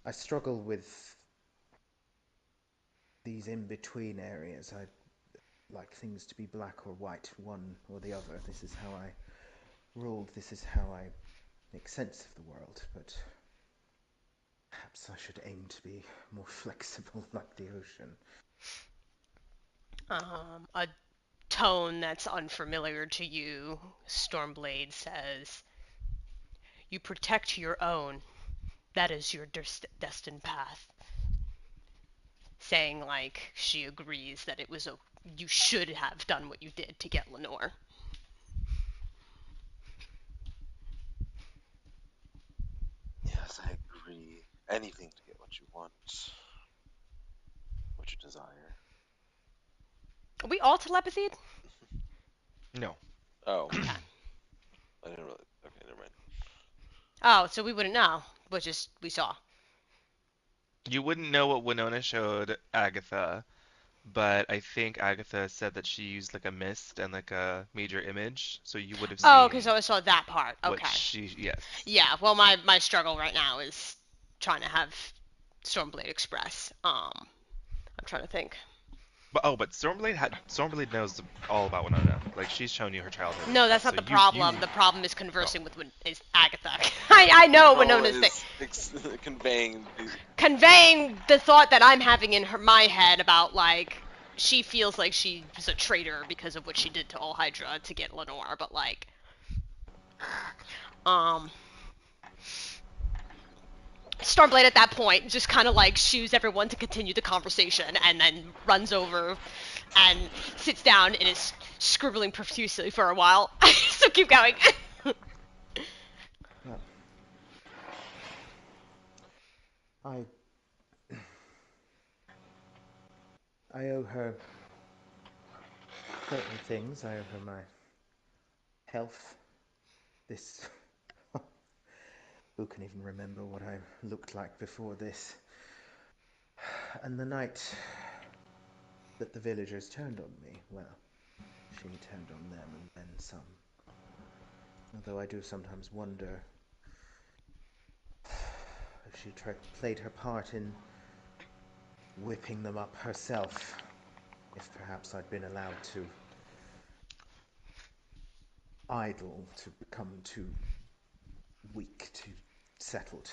S2: I struggle with these in-between areas. I like things to be black or white, one or the other. This is how I ruled. This is how I make sense of the world. But perhaps I should aim to be more flexible like the ocean.
S1: A tone that's unfamiliar to you, Stormblade says, "You protect your own. That is your destined path." Saying like she agrees that it was you should have done what you did to get Lenore.
S6: Yes, I agree. Anything to get what you want, what you desire.
S1: Are we all telepathied?
S4: No.
S6: Oh,
S1: Okay.
S6: I didn't really. Okay, never mind.
S1: Oh, so we wouldn't know. We saw.
S4: You wouldn't know what Winona showed Agatha, but I think Agatha said that she used like a mist and like a major image, so you would have
S1: Oh, okay, so
S4: seen
S1: I saw that part.
S4: what
S1: Okay.
S4: she, yes.
S1: Yeah, well my struggle right now is trying to have Stormblade Express. I'm trying to think.
S4: But Stormblade knows all about Winona. Like she's shown you her childhood and
S1: No, that's
S4: stuff.
S1: not
S4: So
S1: the
S4: you
S1: problem. The problem is
S4: oh.
S1: conversing with is Agatha. I know
S6: Ro
S1: Winona's thing.
S6: is conveying the.
S1: Conveying the thought that I'm having in my head about like she feels like she's a traitor because of what she did to All Hydra to get Lenore, but like um Stormblade at that point just kind of like shoos everyone to continue the conversation and then runs over and sits down and is scribbling profusely for a while. So keep going.
S2: Well, I owe her certain things. I owe her my health. This. Who can even remember what I looked like before this? And the night that the villagers turned on me, well, she turned on them and then some. Although I do sometimes wonder if she played her part in whipping them up herself. If perhaps I'd been allowed to idle, to become too weak, too settled.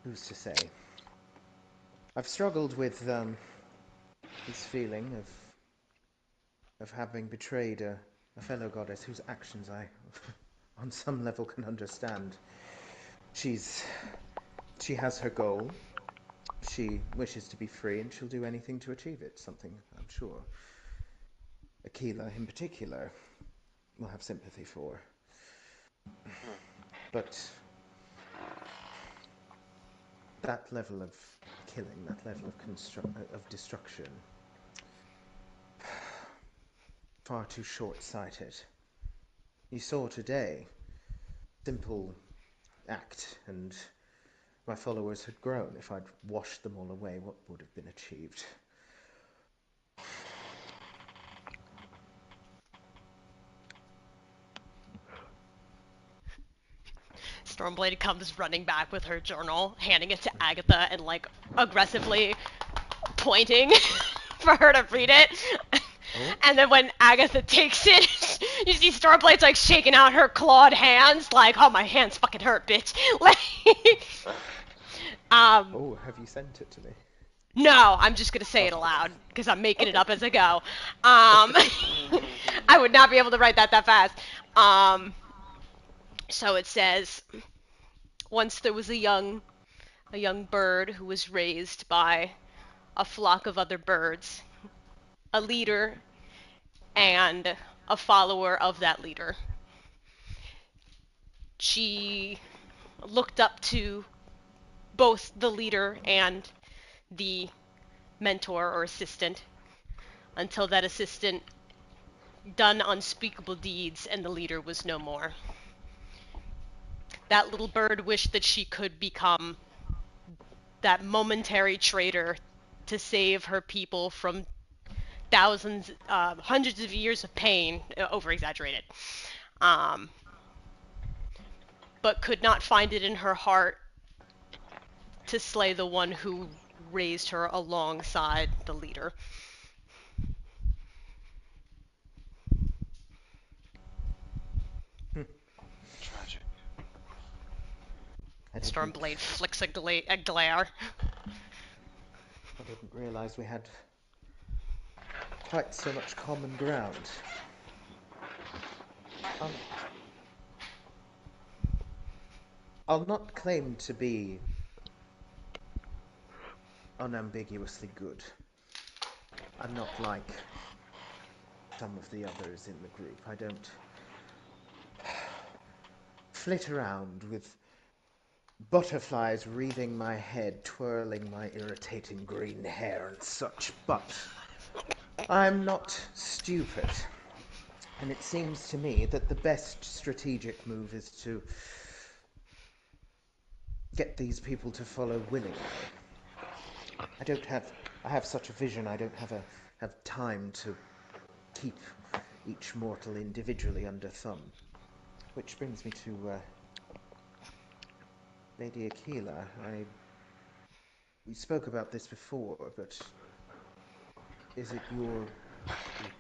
S2: Who's to say? I've struggled with this feeling of having betrayed a fellow goddess whose actions I, on some level, can understand. She has her goal. She wishes to be free, and she'll do anything to achieve it. Something I'm sure Aquila, in particular, will have sympathy for. But that level of killing, that level of destruction, far too short-sighted. You saw today, simple act, and my followers had grown. If I'd washed them all away, what would have been achieved?
S1: Stormblade comes running back with her journal, handing it to Agatha and like aggressively pointing for her to read it.
S2: Oh,
S1: And then when Agatha takes it, you see Starblade's like shaking out her clawed hands, like, "Oh, my hands fucking hurt, bitch." Like, um,
S2: oh, have you sent it to me?
S1: no, I'm just gonna say
S2: Oh,
S1: it aloud
S2: okay.
S1: because I'm making it
S2: Okay.
S1: up as I go. I would not be able to write that fast. Um, so it says, once there was a young bird who was raised by a flock of other birds, a leader and a follower of that leader. She looked up to both the leader and the mentor or assistant until that assistant done unspeakable deeds and the leader was no more. That little bird wished that she could become that momentary traitor to save her people from thousands, hundreds of years of pain, over exaggerated, um, but could not find it in her heart to slay the one who raised her alongside the leader.
S6: Tragic.
S2: I didn't.
S1: Stormblade flicks a glare.
S2: I didn't realize we had quite so much common ground. Um, I'll not claim to be unambiguously good. I'm not like some of the others in the group. I don't flit around with butterflies wreathing my head, twirling my irritating green hair and such, but I'm not stupid. And it seems to me that the best strategic move is to get these people to follow willingly. I don't have I have such a vision. I don't have time to keep each mortal individually under thumb. Which brings me to Lady Aquila. We spoke about this before, but is it your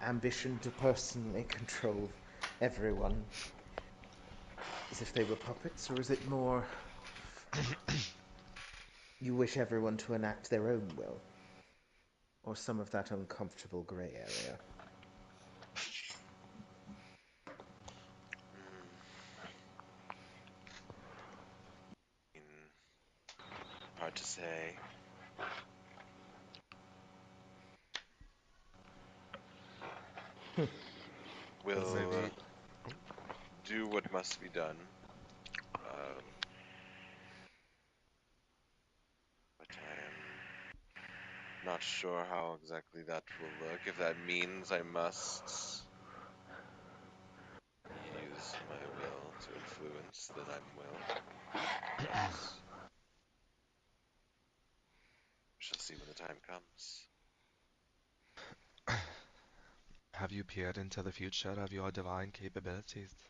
S2: ambition to personally control everyone as if they were puppets, or is it more you wish everyone to enact their own will, or some of that uncomfortable grey area?
S6: Mm, hard to say. We'll
S4: Maybe.
S6: do what must be done. Um, but I am not sure how exactly that will look. If that means I must use my will to influence, then I will. But we shall see when the time comes.
S4: Have you peered into the future of your divine capabilities?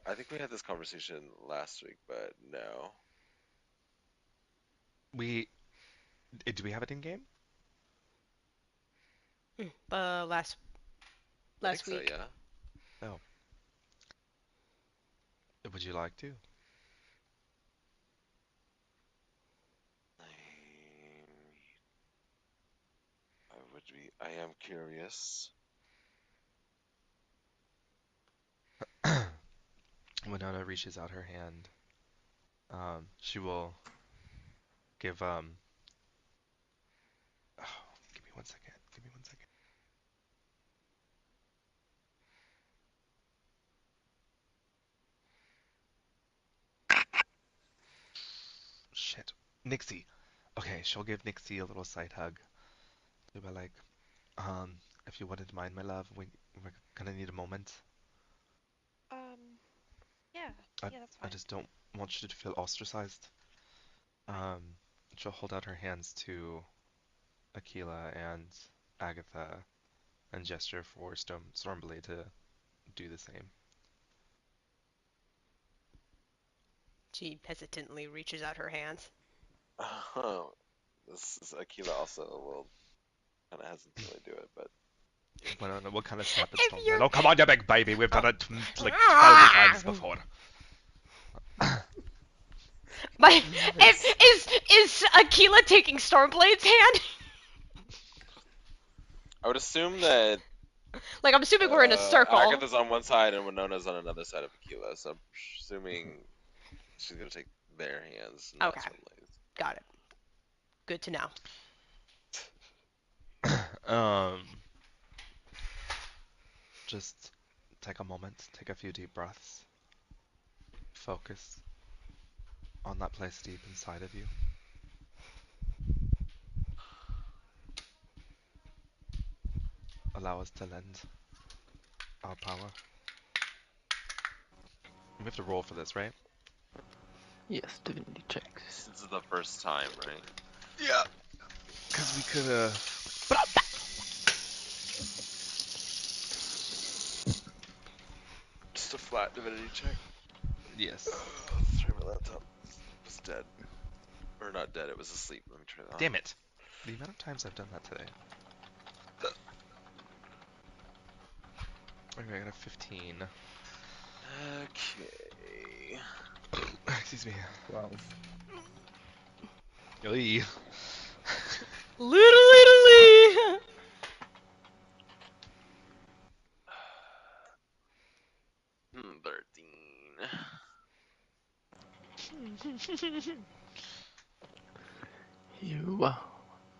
S6: I think we had this conversation last week, but no.
S4: We do we have it in game?
S1: Last
S6: I think so,
S1: week.
S6: yeah.
S4: No. Would you like to?
S6: I am curious.
S4: Winona reaches out her hand. She will give oh, give me 1 second. Give me 1 second. Shit. Nixie. Okay, she'll give Nixie a little side hug. She'll be like, if you wouldn't mind, my love, we're gonna need a moment.
S5: Um, yeah,
S4: I,
S5: yeah, that's
S4: I
S5: fine.
S4: just don't want you to feel ostracized. Um, she'll hold out her hands to Aquila and Agatha and gesture for Stormblade to do the same.
S1: She hesitantly reaches out her hands.
S6: This is Aquila also will kind of hesitantly do it, but
S4: What kind of snap at
S1: If
S4: Stormblade?
S1: you're-
S4: Oh, come on, you big baby. We've done it like 12 times before.
S1: My, is Aquila taking Stormblade's hand?
S6: I would assume that
S1: Like, I'm assuming we're in a circle.
S6: Agatha's on one side and Winona's on another side of Aquila, so I'm assuming she's gonna take their hands, not
S1: Okay.
S6: Stormblade's.
S1: Got it. Good to know.
S4: Just take a moment, take a few deep breaths. Focus on that place deep inside of you. Allow us to lend our power. We have to roll for this, right?
S3: Yes, divinity checks.
S6: This is the first time, right?
S4: Yeah. Because we could
S6: Just a flat divinity check.
S4: Yes.
S6: Let's try my laptop. It was dead. Or not dead, it was asleep. Let me try that.
S4: Damn it. The amount of times I've done that today. Okay, I got a 15.
S6: Okay.
S4: Excuse me.
S2: 12.
S4: Oy.
S1: Little.
S6: 13.
S3: You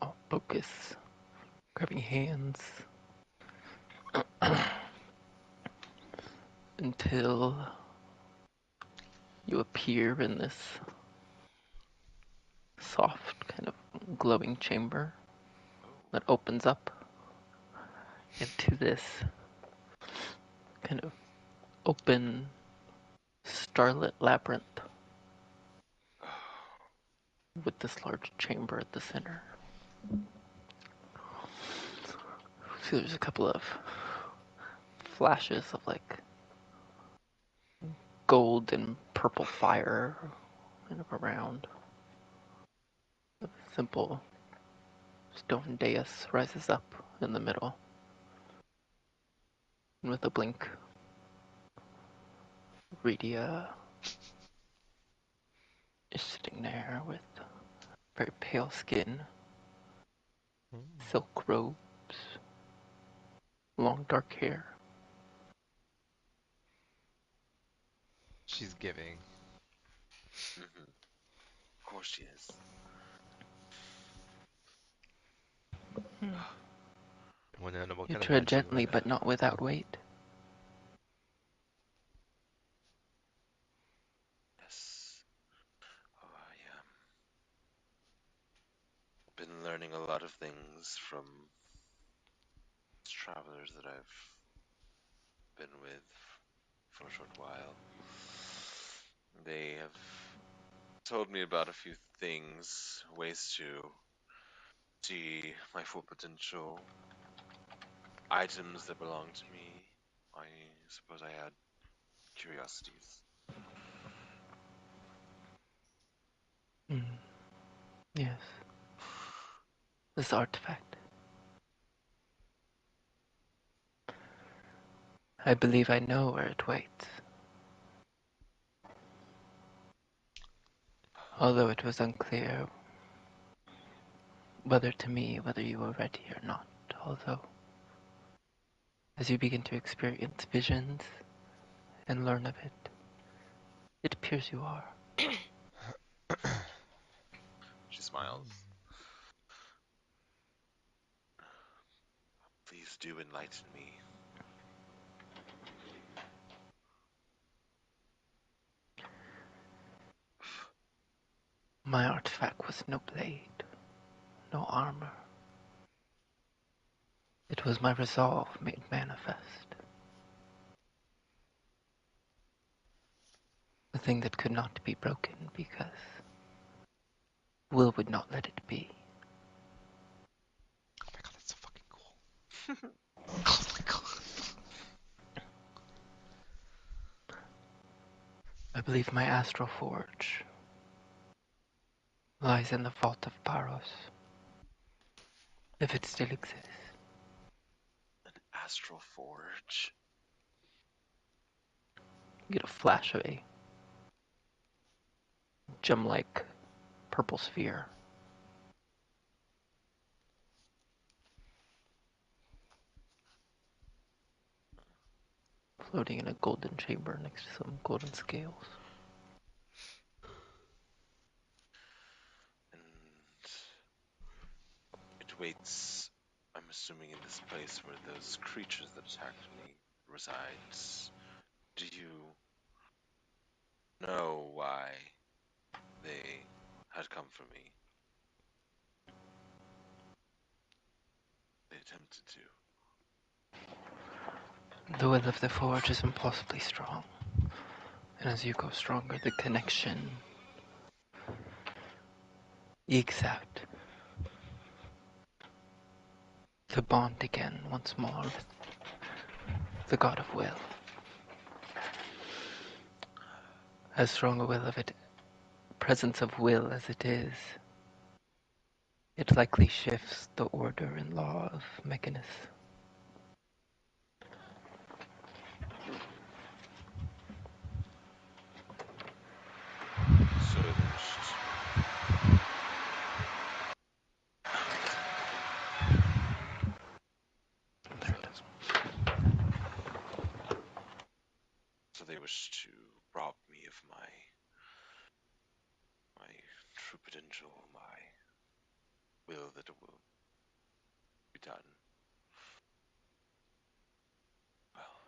S3: all focus, grabbing hands until you appear in this soft, kind of glowing chamber that opens up into this kind of open, starlit labyrinth with this large chamber at the center. So there's a couple of flashes of like gold and purple fire kind of around. A simple stone dais rises up in the middle. And with a blink, Redia is sitting there with very pale skin, silk robes, long dark hair.
S4: She's giving.
S6: Of course she is.
S4: What
S3: You
S4: kind of
S3: tread
S4: magic
S3: gently,
S4: would-
S3: but not without weight.
S6: Yes. Oh, I been learning a lot of things from travelers that I've been with for a short while. They have told me about a few things, ways to see my full potential, items that belong to me. I suppose I had curiosities.
S3: Yes. This artifact. I believe I know where it waits. Although it was unclear whether to me whether you were ready or not. Although, as you begin to experience visions and learn of it, it appears you are.
S6: She smiles. Please do enlighten me.
S3: My artifact was no blade, no armor. It was my resolve made manifest. A thing that could not be broken because Will would not let it be.
S4: Oh my god, that's so fucking cool. Oh my god.
S3: believe my astral forge lies in the vault of Paros, if it still exists.
S6: An astral forge.
S3: You get a flash of a gem-like purple sphere. Floating in a golden chamber next to some golden scales.
S6: And it waits, I'm assuming, in this place where those creatures that attacked me resides. Do you know why they had come for me? They attempted to.
S3: The will of the forge is impossibly strong, and as you go stronger, the connection ekes out. To bond again once more with the god of will. As strong a will of it, presence of will as it is, it likely shifts the order and law of Mechanus.
S6: So they wished.
S3: There it is.
S6: So they wish to rob me of my true potential, my will that it will be done. Well,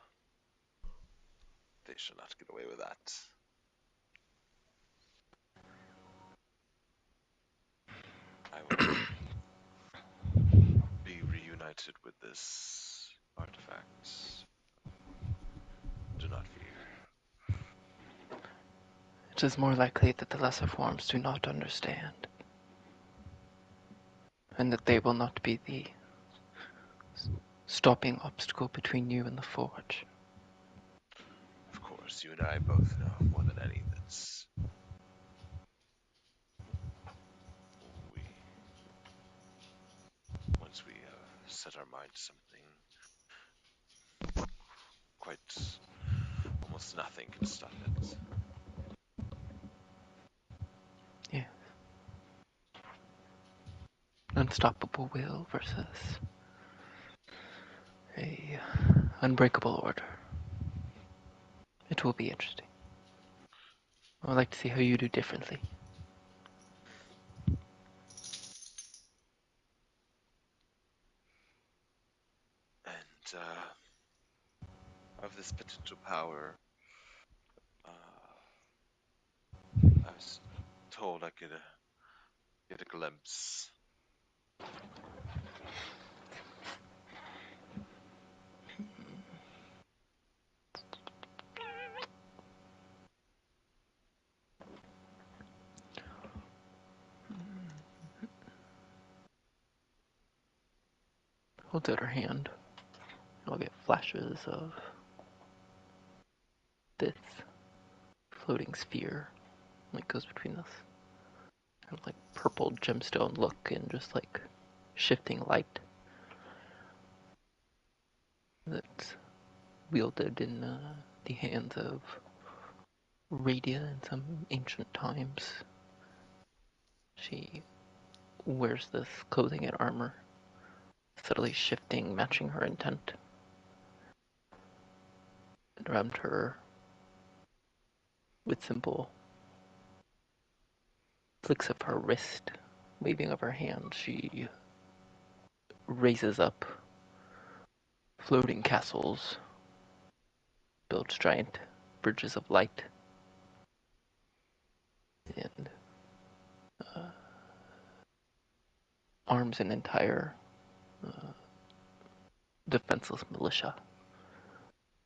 S6: they shall not get away with that. I will be reunited with this artifact. Do not fear.
S3: It is more likely that the lesser forms do not understand, and that they will not be the stopping obstacle between you and the forge.
S6: Of course, you and I both know more than any that's we once we set our mind to something, quite almost nothing can stop it.
S3: Yeah. Unstoppable will versus a unbreakable order. It will be interesting. I would like to see how you do differently.
S6: And of this potential power, I was told I could get a glimpse.
S3: Holds out her hand. I'll get flashes of this floating sphere that goes between us. Kind of like purple gemstone look and just like shifting light that's wielded in the hands of Radia in some ancient times. She wears this clothing and armor, subtly shifting, matching her intent. And around her, with simple flicks of her wrist, waving of her hand, she raises up floating castles, builds giant bridges of light, and arms an entire defenseless militia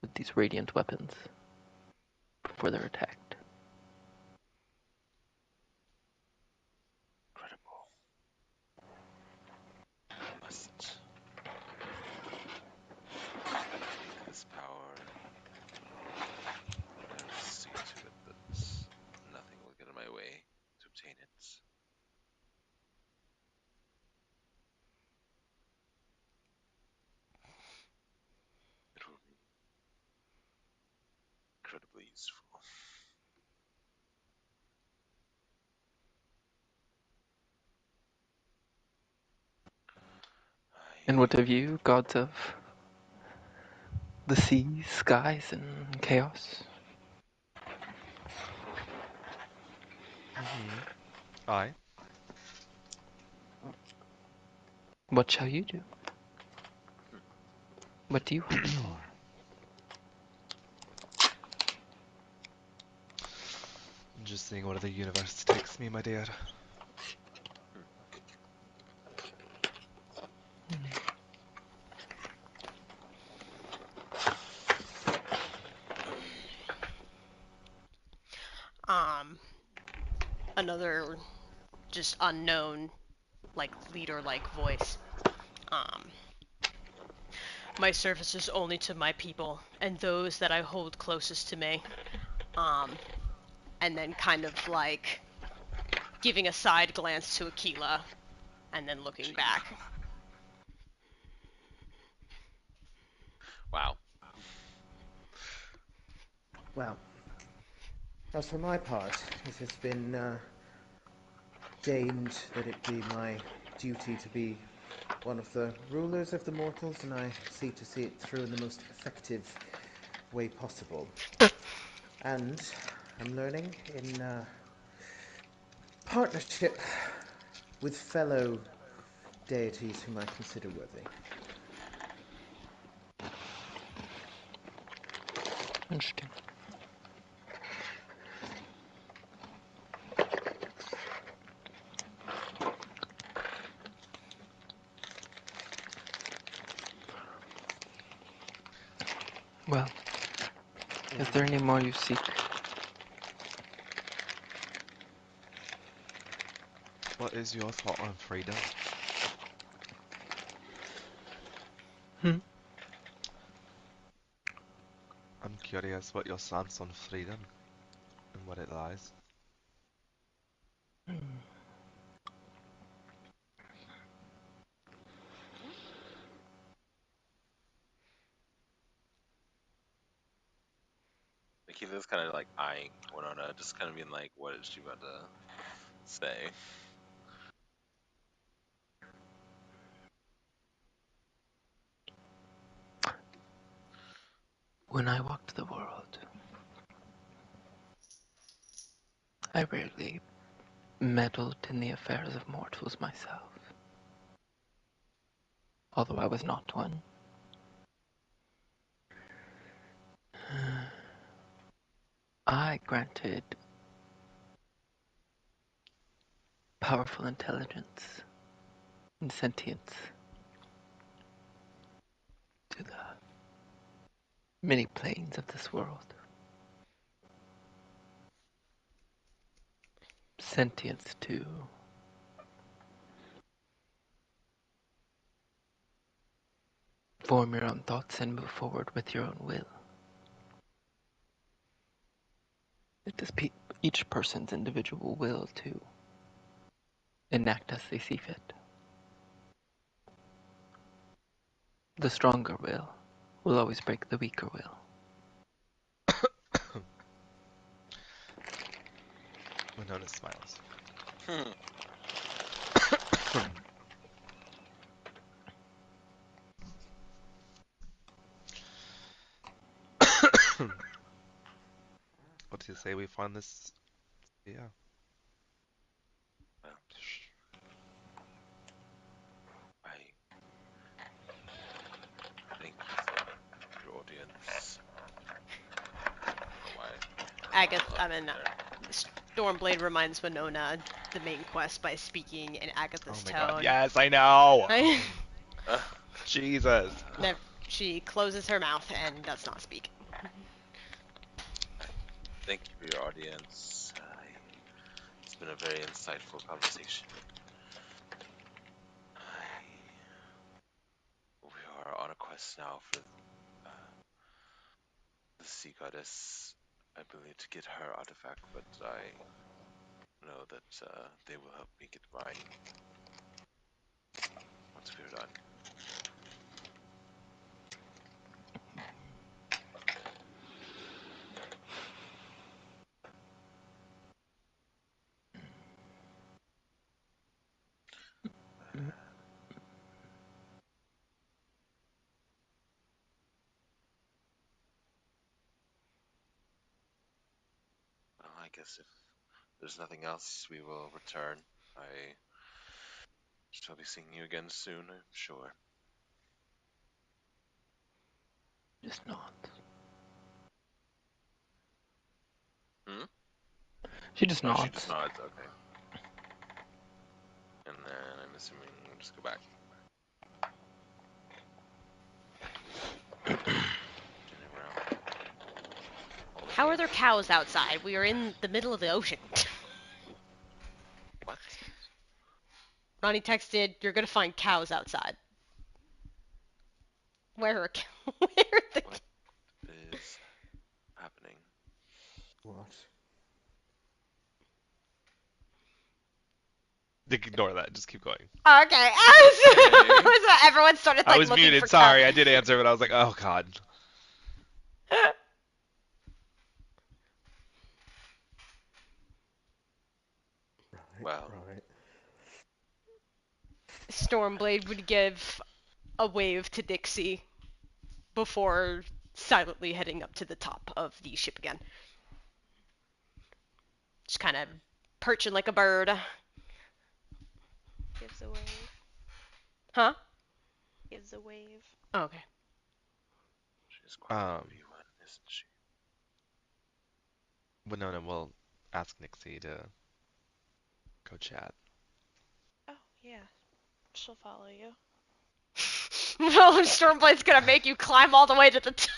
S3: with these radiant weapons before they're attacked.
S6: Incredible. I must take this power and see to it that incredibly useful.
S3: And what of you, gods of the seas, skies, and chaos?
S4: I
S3: What shall you do? What do you hope for?
S4: just seeing where the universe takes me, my dear.
S1: Um, Another just unknown, like leader-like voice. Um, my service is only to my people and those that I hold closest to me. Um, and then kind of like giving a side glance to Aquila, and then looking
S6: Jeez.
S1: back.
S6: Wow.
S2: Well, as for my part, it has been deigned that it be my duty to be one of the rulers of the mortals, and I seek to see it through in the most effective way possible. And I'm learning in partnership with fellow deities whom I consider worthy.
S3: Interesting. Well, is there any more you seek?
S4: What is your thought on freedom?
S3: Hmm?
S4: I'm curious what your stance on freedom and what it lies.
S6: Akila's kind of like eyeing Winona, just kind of being like, what is she about to say?
S3: When I walked the world, I rarely meddled in the affairs of mortals myself, although I was not one. I granted powerful intelligence and sentience to the many planes of this world. Sentience to form your own thoughts and move forward with your own will. It is each person's individual will to enact as they see fit. The stronger will always break the weaker will.
S4: Winona smiles. What do you say we find this? Yeah.
S6: Well, I thank you for your audience. I don't know why I
S1: Agath,
S6: love
S1: I mean,
S6: there.
S1: Stormblade reminds Winona the main quest by speaking in
S4: Oh
S1: Agatha's
S4: my god,
S1: tone.
S4: yes, I know!
S1: Right?
S4: Jesus.
S1: Then she closes her mouth and does not speak.
S6: Thank you for your audience. It's been a very insightful conversation. We are on a quest now for the sea goddess. I believe to get her artifact, but I know that they will help me get mine once we're done. Well, I guess if there's nothing else, we will return. I shall be seeing you again soon, I'm sure.
S3: Just nods.
S6: Hmm?
S3: She just
S6: Oh,
S3: nods.
S6: she just nods, okay. And then I'm assuming we'll just go back. Turning around. Holding
S1: How are
S6: hands.
S1: there cows outside? We are in the middle of the ocean.
S6: What?
S1: Ronnie texted, "You're gonna find cows outside." Where are where are the
S6: What is happening?
S2: What?
S4: Ignore that. Just keep going.
S1: Okay. So everyone started
S4: I
S1: like
S4: was
S1: looking
S4: muted.
S1: for
S4: Sorry,
S1: cows.
S4: I did answer, but I was like, oh god.
S2: Right.
S6: Well,
S2: Right.
S1: Stormblade would give a wave to Dixie before silently heading up to the top of the ship again. Just kind of perching like a bird.
S5: Gives a wave.
S1: Huh?
S5: Gives a wave.
S1: Oh, okay.
S6: she's quite a lovely one, isn't she?
S4: Winona will ask Nixie to go chat.
S5: Oh, yeah. She'll follow you.
S1: Well, Stormblade's gonna make you climb all the way to the top.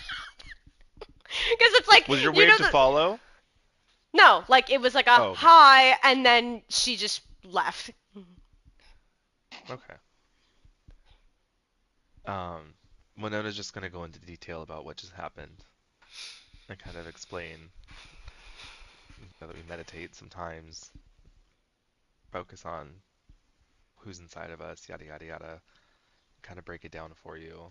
S1: Because it's like,
S4: Was your
S1: you
S4: wave
S1: know
S4: to follow?
S1: No, like it was like a
S4: Oh, okay.
S1: hi, and then she just left.
S4: Okay. Winona's just gonna go into detail about what just happened and kind of explain that we meditate sometimes, focus on who's inside of us, yada yada yada, kind of break it down for you.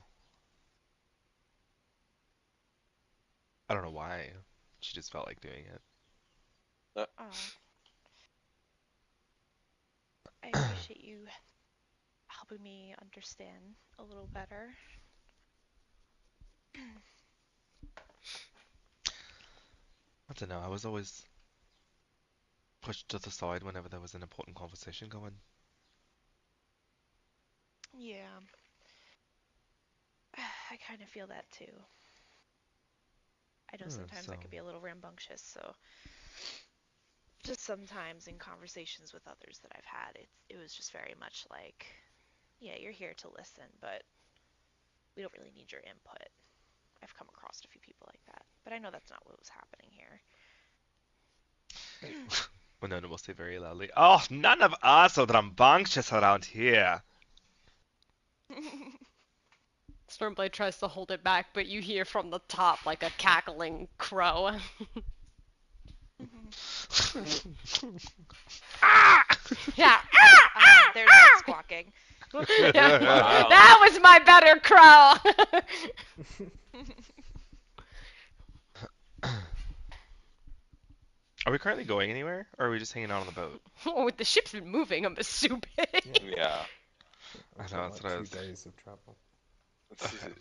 S4: I don't know why. She just felt like doing it.
S5: Oh. I appreciate you helping me understand a little better.
S4: I don't know. I was always pushed to the side whenever there was an important conversation going.
S5: Yeah. I kind of feel that too. I know sometimes I could be a little rambunctious, so just sometimes in conversations with others that I've had, it was just very much like, yeah, you're here to listen, but we don't really need your input. I've come across a few people like that, but I know that's not what was happening here.
S4: Winona will say very loudly, "Oh, none of us are rambunctious around here."
S1: Stormblade tries to hold it back, but you hear from the top like a cackling crow. Yeah.
S5: There's that squawking.
S1: Yeah.
S6: Wow.
S1: That was my better crow.
S4: Are we currently going anywhere, or are we just hanging out on the boat?
S1: Oh, the ship's been moving, I'm assuming.
S6: Yeah.
S4: I
S2: I've
S4: know,
S2: got
S4: that's
S2: like
S4: what I
S2: 2
S4: was-
S2: days of travel.
S4: Okay.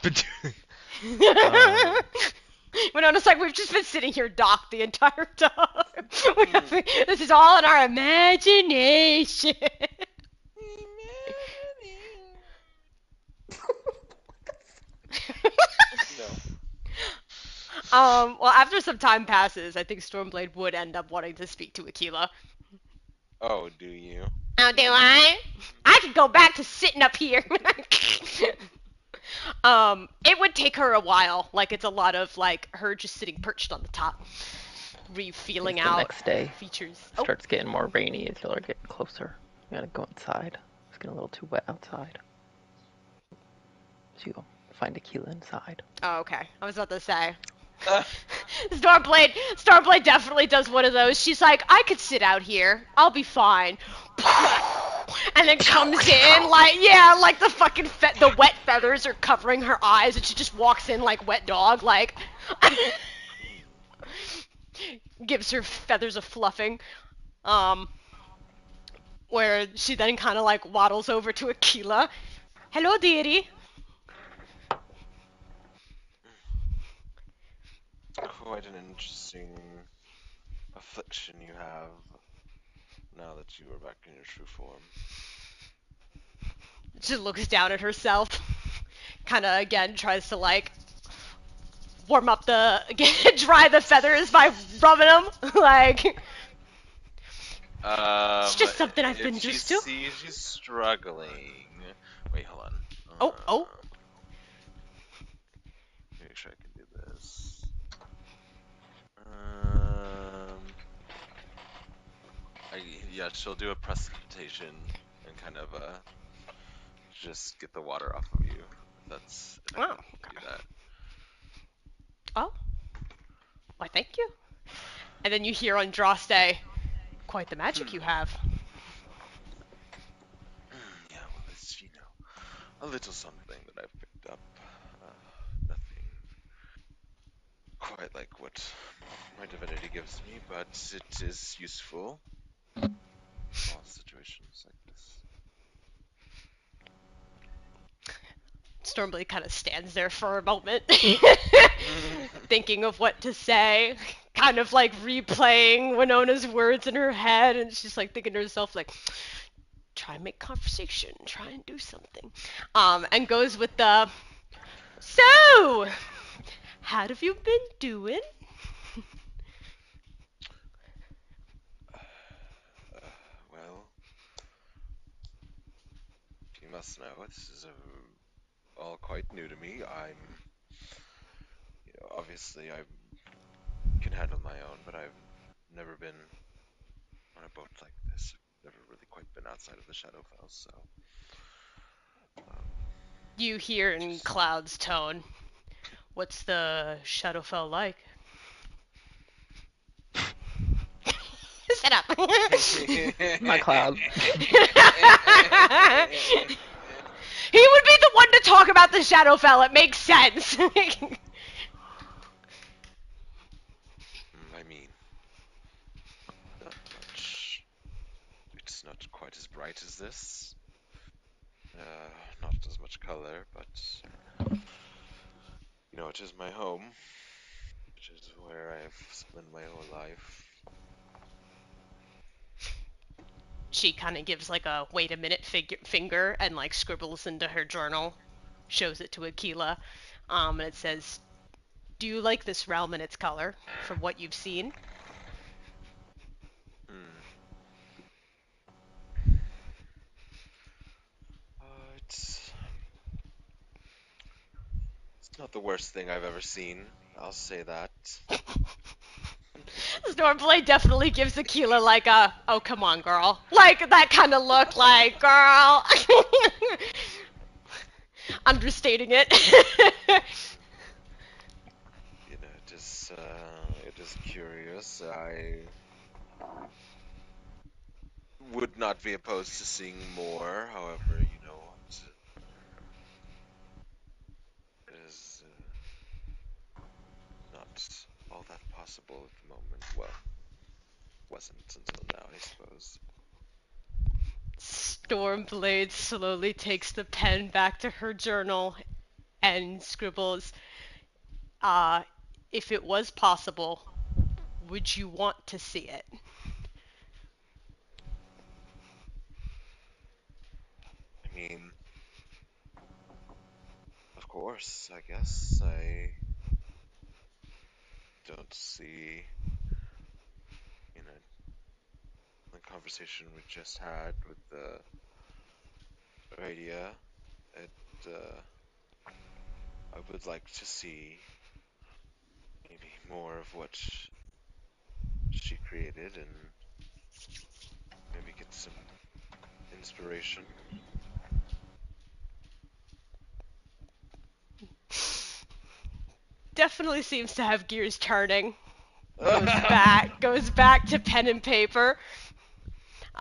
S4: It's been
S1: Winona's like, we've just been sitting here docked the entire time. This is all in our imagination.
S6: No.
S1: Well, after some time passes, I think Stormblade would end up wanting to speak to Aquila.
S6: Oh, do you?
S1: Oh, do I? I could go back to sitting up here. It would take her a while. Like, it's a lot of, like, her just sitting perched on the top, feeling
S3: It's the
S1: out
S3: next day.
S1: features.
S3: It starts getting more rainy as y'all are getting closer. You gotta go inside. It's getting a little too wet outside. So you go find Aquila inside.
S1: Oh, okay. I was about to say. Starblade definitely does one of those. She's like, I could sit out here. I'll be fine. And then comes in like, yeah, like the fucking the wet feathers are covering her eyes, and she just walks in like wet dog, like gives her feathers a fluffing. Um, where she then kind of like waddles over to Aquila. Hello, deity.
S6: Quite an interesting affliction you have now that you are back in your true form.
S1: She looks down at herself, kind of again tries to like warm up dry the feathers by rubbing them. Like, it's just something I've been
S6: If she
S1: used to.
S6: sees you struggling, wait, hold on.
S1: Oh.
S6: Make sure I can do this. Um, yeah, she'll do a precipitation and kind of just get the water off of you. If I
S1: Oh,
S6: can
S1: okay.
S6: do that.
S1: Oh. Why, thank you. And then you hear on Droste, quite the magic you have.
S6: Yeah, well, it's a little something that I've picked up. Nothing quite like what my divinity gives me, but it is useful in all situations like this.
S1: Stormblade kind of stands there for a moment, thinking of what to say, kind of like replaying Winona's words in her head, and she's like thinking to herself, like, try and make conversation, try and do something. And goes with the, so, how have you been doing?
S6: Well, you must know this is all quite new to me. Obviously I can handle my own, but I've never been on a boat like this. I've never really quite been outside of the Shadowfell, so.
S1: You hear in Cloud's tone, what's the Shadowfell like? Shut up.
S3: My Cloud.
S1: He would be the one to talk about the Shadowfell. It makes sense.
S6: I mean, not much. It's not quite as bright as this. Not as much color, but it is my home, which is where I've spent my whole life.
S1: She kind of gives like a wait a minute finger and like scribbles into her journal, shows it to Aquila, and it says, "Do you like this realm and its color from what you've seen?"
S6: Hmm. It's not the worst thing I've ever seen. I'll say that.
S1: Stormblade definitely gives Aquila like a, oh come on girl, like that kind of look, like girl. Understating it.
S6: It is curious. I would not be opposed to seeing more. However, it is not all that possible at the moment. Well, wasn't until now, I suppose.
S1: Stormblade slowly takes the pen back to her journal and scribbles, uh, if it was possible, would you want to see it?
S6: I mean, of course, I guess I don't see, the conversation we just had with the Radia. I would like to see maybe more of what she created and maybe get some inspiration.
S1: Definitely seems to have gears turning. Goes back to pen and paper.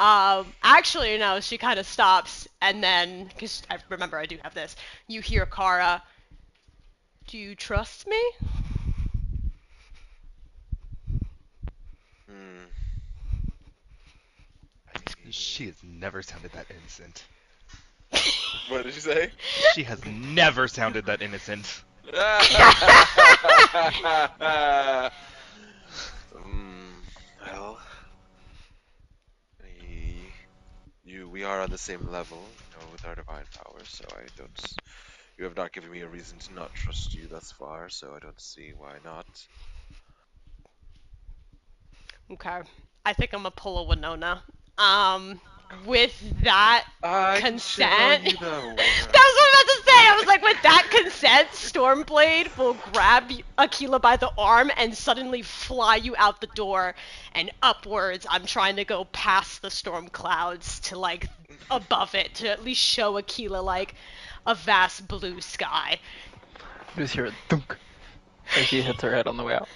S1: Actually, no, she kind of stops, and then, because I remember I do have this, you hear Kara, do you trust me?
S6: Hmm.
S4: She has never sounded that innocent.
S6: What did you say?
S4: She has never sounded that innocent.
S6: Well, we are on the same level, with our divine powers. So I don't. You have not given me a reason to not trust you thus far. So I don't see why not.
S1: Okay. I think I'm gonna pull a Winona. With that
S6: I can show
S1: consent.
S6: you the
S1: That
S6: world.
S1: was what I was about to say. I was like, with that consent, Stormblade will grab Aquila by the arm and suddenly fly you out the door and upwards. I'm trying to go past the storm clouds to like above it to at least show Aquila like a vast blue sky.
S3: You just hear a thunk as she hits her head on the way out.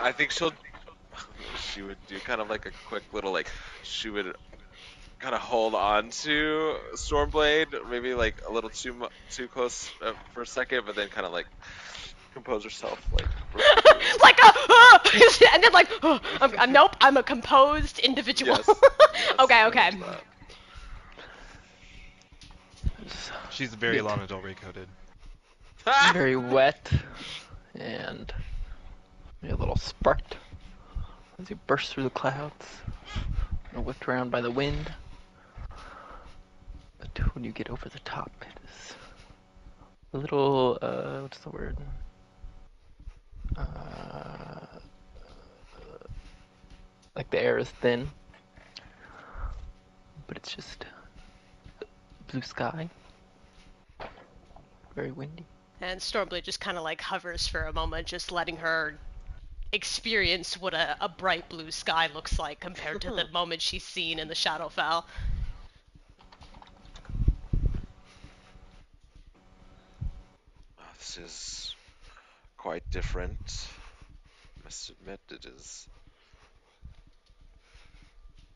S6: I think she would do kind of like a quick little she would kind of hold on to Stormblade, maybe like a little too close for a second, but then kind of like compose herself
S1: Like and then like nope, I'm a composed individual.
S6: Yes. Yes,
S1: Okay,
S6: very
S1: okay.
S6: much that.
S4: She's very
S3: Get
S4: Lana Del Rey coded.
S3: very wet and a little spark as you burst through the clouds and whipped around by the wind. But when you get over the top, it is a little, what's the word? Like the air is thin, but it's just blue sky, very windy.
S1: And Stormblade just kind of like hovers for a moment, just letting her experience what a bright blue sky looks like compared to the moment she's seen in the Shadowfell.
S6: This is quite different. I must admit, it is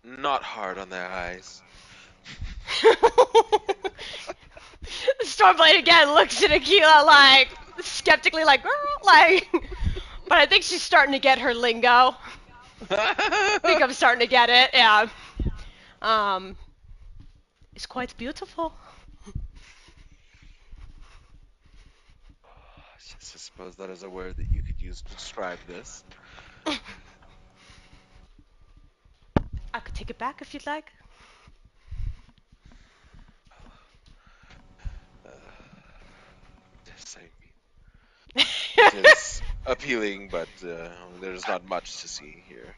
S6: not hard on their eyes.
S1: Stormblade again looks at Aquila like skeptically, like, like. But I think she's starting to get her lingo. I think I'm starting to get it. Yeah. It's quite beautiful.
S6: Yes, I suppose that is a word that you could use to describe this.
S1: I could take it back if you'd like.
S6: Yes, it is appealing, but there's not much to see here.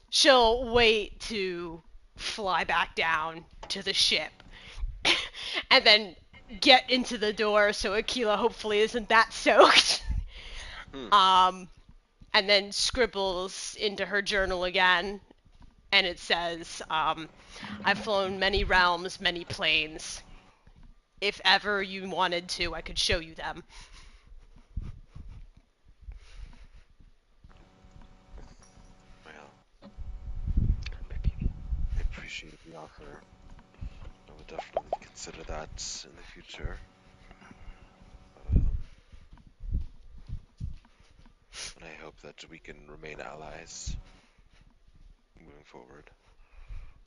S1: She'll wait to fly back down to the ship and then get into the door so Aquila hopefully isn't that soaked. And then scribbles into her journal again, and it says, I've flown many realms, many planes. If ever you wanted to, I could show you them.
S6: Well, I appreciate the offer. I will definitely consider that in the future. And I hope that we can remain allies moving forward.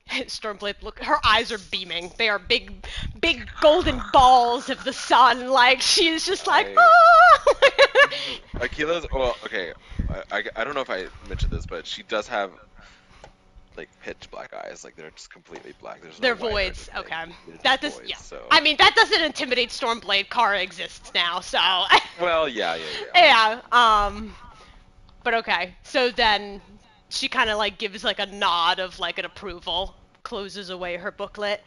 S1: Stormblade, look, her eyes are beaming. They are big, big golden balls of the sun. Like, she is just like, ah!
S6: Aquila's, well, okay, I don't know if I mentioned this, but she does have, like, pitch black eyes. Like, they're just completely black. There's
S1: They're
S6: no white or
S1: voids.
S6: anything.
S1: Okay.
S6: They're
S1: That
S6: just
S1: does,
S6: voids,
S1: yeah.
S6: so.
S1: I mean, that doesn't intimidate Stormblade. Kara exists now, so.
S6: Well, yeah.
S1: Yeah, but okay. So then she kind of like gives like a nod of like an approval, closes away her booklet,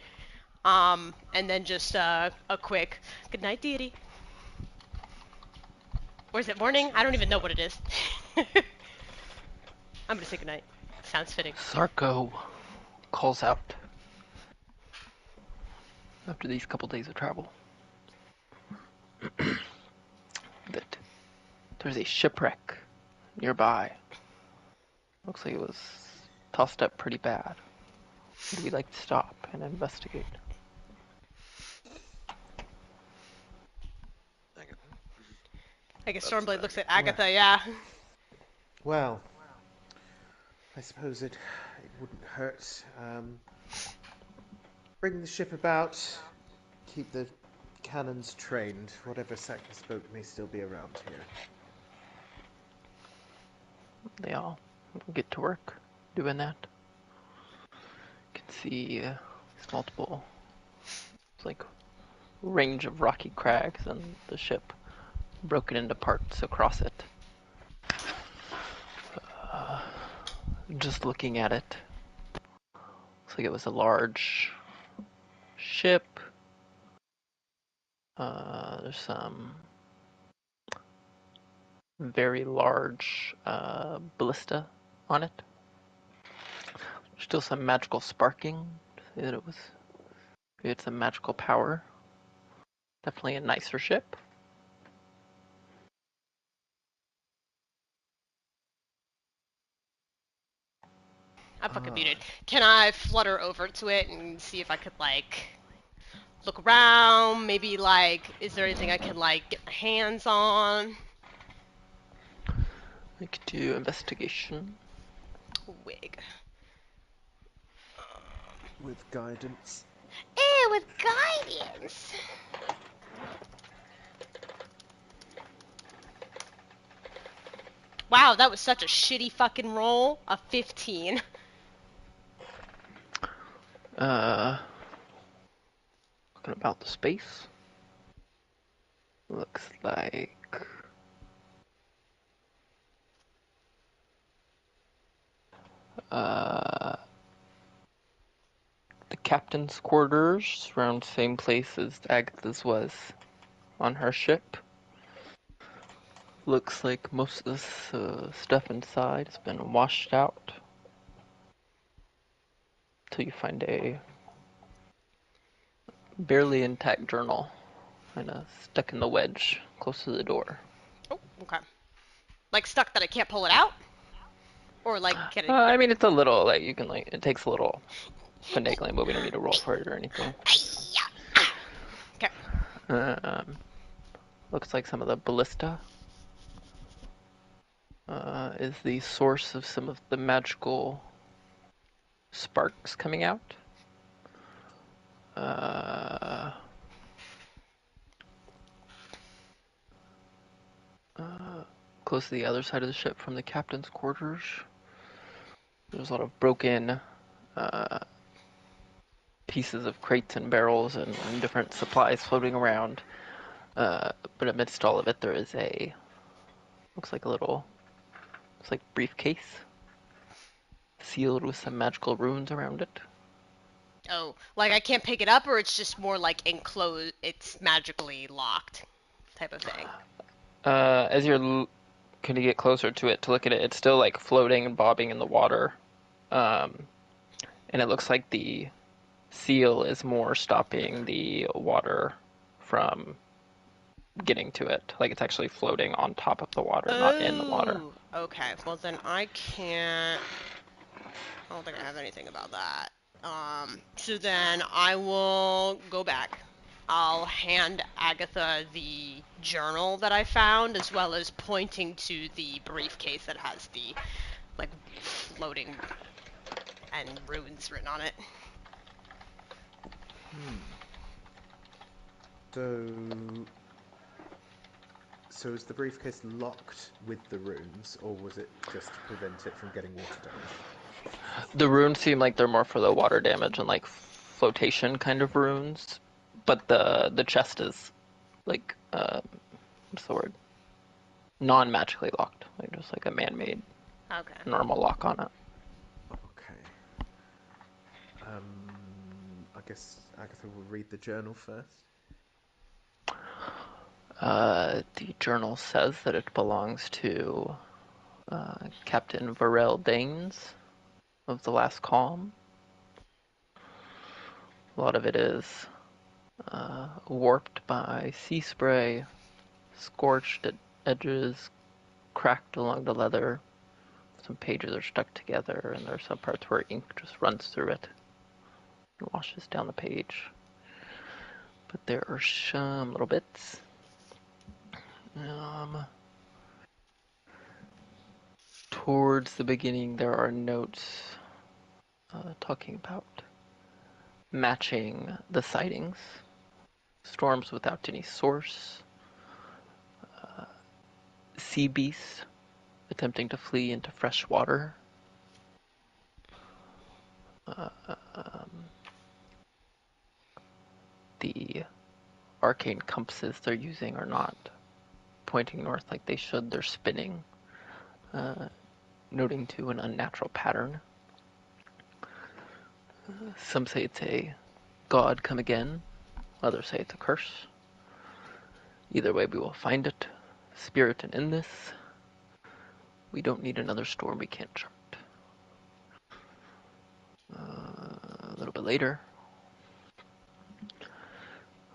S1: and then just a quick good night, deity. Or is it morning? I don't even know what it is. I'm gonna say good night. Sounds fitting.
S3: Sarko calls out after these couple days of travel that there's a shipwreck nearby. Looks like it was tossed up pretty bad. Would we like to stop and investigate?
S1: I guess
S6: That's
S1: Stormblade
S6: fair.
S1: looks at Agatha, yeah.
S2: Well, I suppose it wouldn't hurt. Bring the ship about, keep the cannons trained. Whatever Sackler's boat may still be around here.
S3: They all get to work doing that. You can see these multiple, like, range of rocky crags and the ship broken into parts across it. Just looking at it, looks like it was a large ship. There's some very large ballista on it. Still some magical sparking to say that it had some magical power. Definitely a nicer ship.
S1: I'm fucking muted. Can I flutter over to it and see if I could, like, look around? Maybe, like, is there anything I can, like, get my hands on?
S3: We could do investigation.
S1: Wig.
S2: With guidance.
S1: With guidance. Wow, that was such a shitty fucking roll. A 15.
S3: Looking about the space. Looks like the captain's quarters, around the same place as Agatha's was on her ship. Looks like most of this stuff inside has been washed out. Till you find a barely intact journal, kind of stuck in the wedge close to the door.
S1: Oh, okay. Like stuck that I can't pull it out? Or like can it...
S3: I mean, it's a little, like, you can, like, it takes a little finagling, but we don't need to roll for it or anything.
S1: Okay.
S3: Looks like some of the ballista is the source of some of the magical sparks coming out. Close to the other side of the ship from the captain's quarters, there's a lot of broken pieces of crates and barrels and different supplies floating around. But amidst all of it, there is looks like briefcase sealed with some magical runes around it.
S1: Oh, like I can't pick it up, or it's just more like enclosed, it's magically locked type of thing?
S3: As you're going to get closer to it to look at it, it's still like floating and bobbing in the water. And it looks like the seal is more stopping the water from getting to it. Like it's actually floating on top of the water, not in the water.
S1: Okay. Well, then I can't... I don't think I have anything about that. So then I will go back. I'll hand Agatha the journal that I found, as well as pointing to the briefcase that has the, like, floating and runes written on it.
S2: So is the briefcase locked with the runes, or was it just to prevent it from getting water damage?
S3: The runes seem like they're more for the water damage and like flotation kind of runes, but the chest is like what's the word? Non-magically locked, like just like a man-made normal lock on it.
S2: Okay. I guess Agatha will read the journal first.
S3: The journal says that it belongs to Captain Varel Danes of the Last Calm. A lot of it is warped by sea spray, scorched at edges, cracked along the leather. Some pages are stuck together, and there are some parts where ink just runs through it and washes down the page. But there are some little bits Towards the beginning, there are notes talking about matching the sightings, storms without any source, sea beasts attempting to flee into fresh water, the arcane compasses they're using are not pointing north like they should, they're spinning, noting to an unnatural pattern. Some say it's a god come again, others say it's a curse. Either way, we will find it, spirit, and in this, we don't need another storm we can't chart. A little bit later,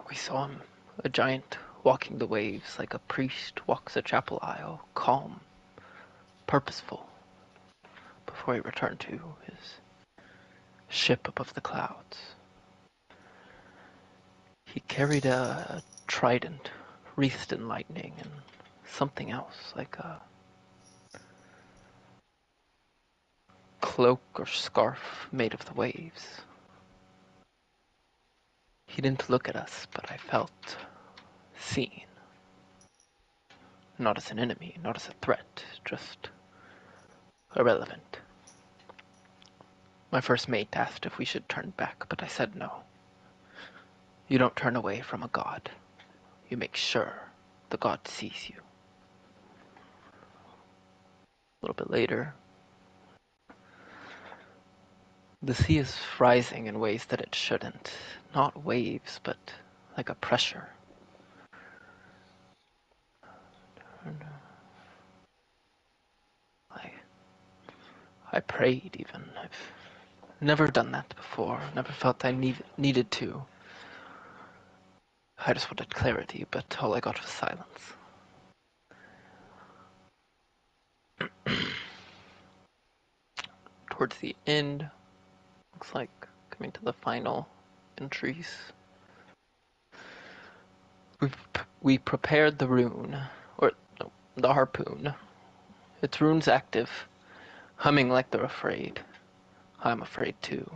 S3: we saw him, a giant walking the waves like a priest walks a chapel aisle, calm, purposeful, before he returned to his ship above the clouds. He carried a trident wreathed in lightning and something else like a cloak or scarf made of the waves. He didn't look at us, but I felt seen. Not as an enemy, not as a threat, just irrelevant. My first mate asked if we should turn back, but I said no. You don't turn away from a god. You make sure the god sees you. A little bit later, the sea is rising in ways that it shouldn't. Not waves, but like a pressure. I prayed even. I've never done that before. Never felt I needed to. I just wanted clarity, but all I got was silence. Towards the end, looks like coming to the final entries. We prepared the rune, or no, the harpoon. Its rune's active, humming like they're afraid. I'm afraid too,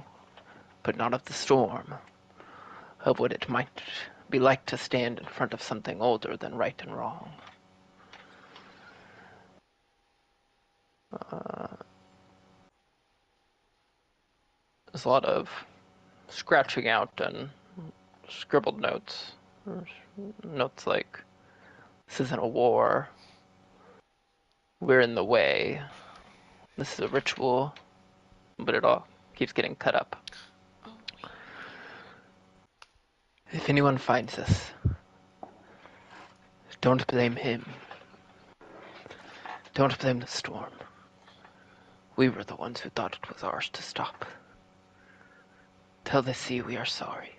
S3: but not of the storm, of what it might be like to stand in front of something older than right and wrong. There's a lot of scratching out and scribbled notes. Notes like, this isn't a war. We're in the way. This is a ritual. But it all keeps getting cut up. If anyone finds us, don't blame him. Don't blame the storm. We were the ones who thought it was ours to stop. Tell the sea we are sorry.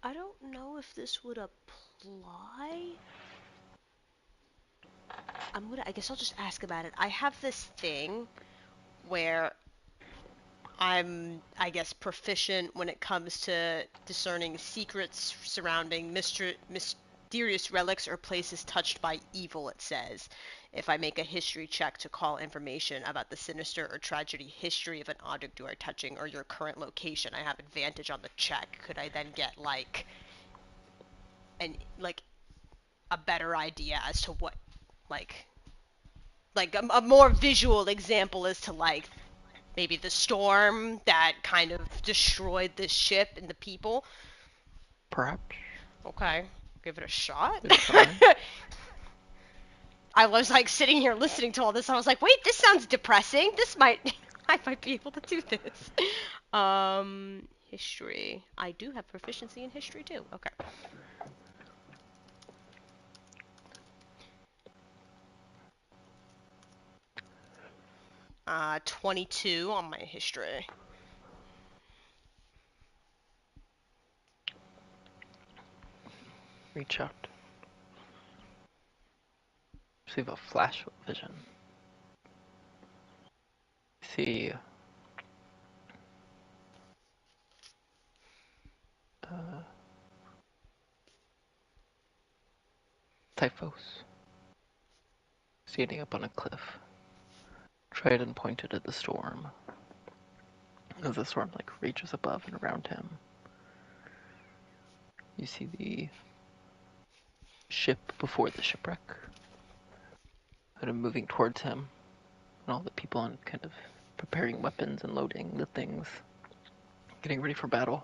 S1: I don't know if this would apply. I guess I'll just ask about it. I have this thing where I guess, proficient when it comes to discerning secrets surrounding mysterious relics or places touched by evil, it says. If I make a history check to call information about the sinister or tragedy history of an object you are touching or your current location, I have advantage on the check. Could I then get, like, a better idea as to what, like a more visual example as to, like, maybe the storm that kind of destroyed the ship and the people?
S3: Perhaps.
S1: Okay, give it a shot.
S3: It's fine.
S1: I was like sitting here listening to all this. I was like, wait, this sounds depressing. I might be able to do this. History. I do have proficiency in history too. Okay. 22 on my history.
S3: Reach out. Receive a flash of vision. See Typhos, standing up on a cliff, Trident pointed at the storm. As the storm rages above and around him, you see the ship before the shipwreck, kind of moving towards him, and all the people on kind of preparing weapons and loading the things, getting ready for battle,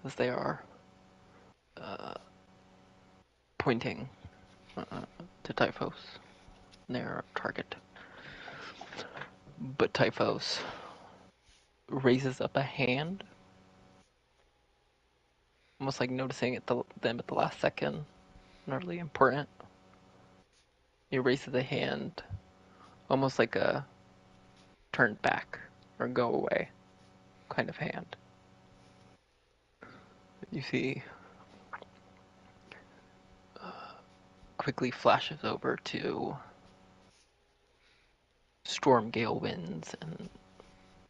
S3: as they are pointing to Typhos, their target. But Typhos raises up a hand, almost like noticing them at the last second, not really important. He raises a hand, almost like a turn back or go away kind of hand. You see quickly flashes over to storm gale winds and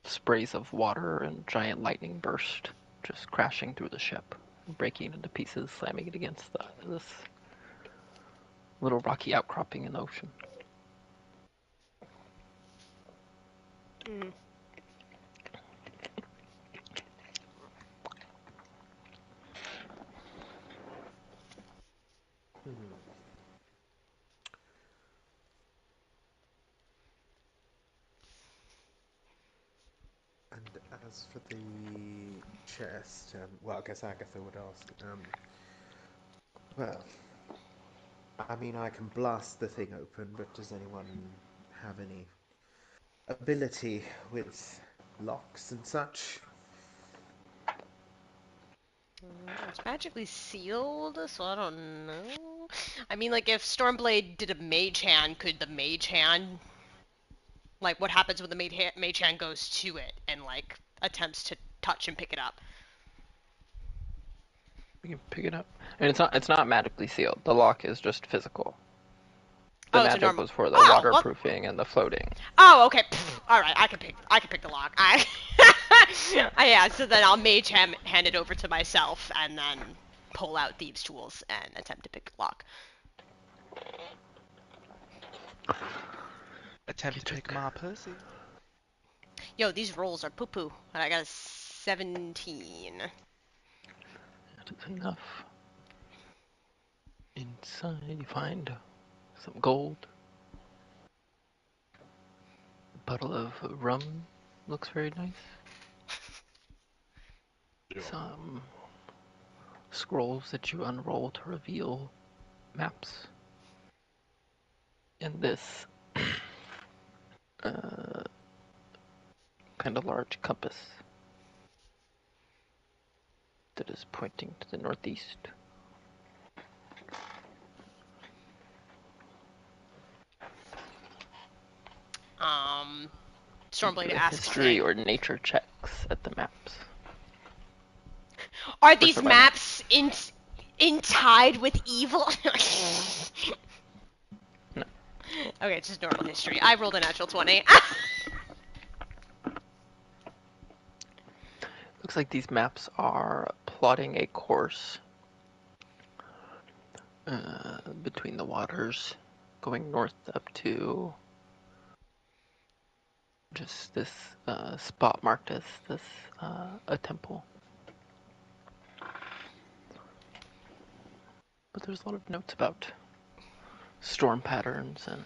S3: sprays of water and giant lightning burst just crashing through the ship, breaking into pieces, slamming it against this little rocky outcropping in the ocean.
S1: Mm.
S2: And as for the chest, well, I guess Agatha would ask. Well, I mean, I can blast the thing open, but does anyone have any ability with locks and such?
S1: It's magically sealed, so I don't know. I mean, if Stormblade did a mage hand, could the mage hand, what happens when the mage hand goes to it and, attempts to touch and pick it up?
S3: You can pick it up. And it's not magically sealed. The lock is just physical. The
S1: It's a
S3: magic
S1: normal.
S3: was for the
S1: Oh, well.
S3: waterproofing and the floating.
S1: Oh, okay. All right, I can pick the lock. Yeah. So then I'll mage hand it over to myself and then pull out thieves' tools and attempt to pick the lock.
S4: Attempt to pick my pussy.
S1: Yo, these rolls are poo poo, and I got a 17.
S3: That is enough. Inside you find some gold. A bottle of rum looks very nice. Some scrolls that you unroll to reveal maps. And this kind of large compass that is pointing to the northeast.
S1: Stormblade
S3: Do a
S1: asks
S3: history
S1: Hank,
S3: or nature checks at the maps.
S1: "Are
S3: For
S1: these
S3: survival.
S1: maps in tied with evil?"
S3: No.
S1: Okay, it's just normal history. I rolled a natural 20.
S3: Looks like these maps are plotting a course between the waters, going north up to just this spot marked as this a temple. But there's a lot of notes about storm patterns and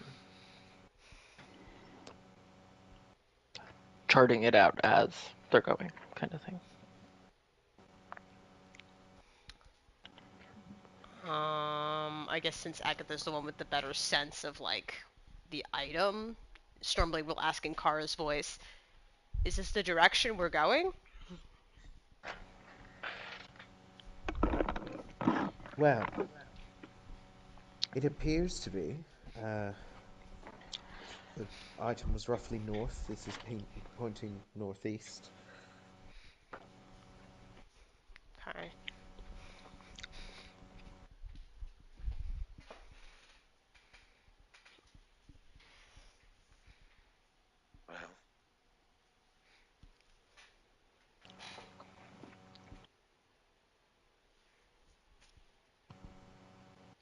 S3: charting it out as they're going, kind of thing.
S1: I guess since Agatha's the one with the better sense of the item, Stormblade will ask in Kara's voice, "Is this the direction we're going?"
S2: Well, it appears to be. The item was roughly north. This is pointing northeast.
S1: Okay.
S6: Well,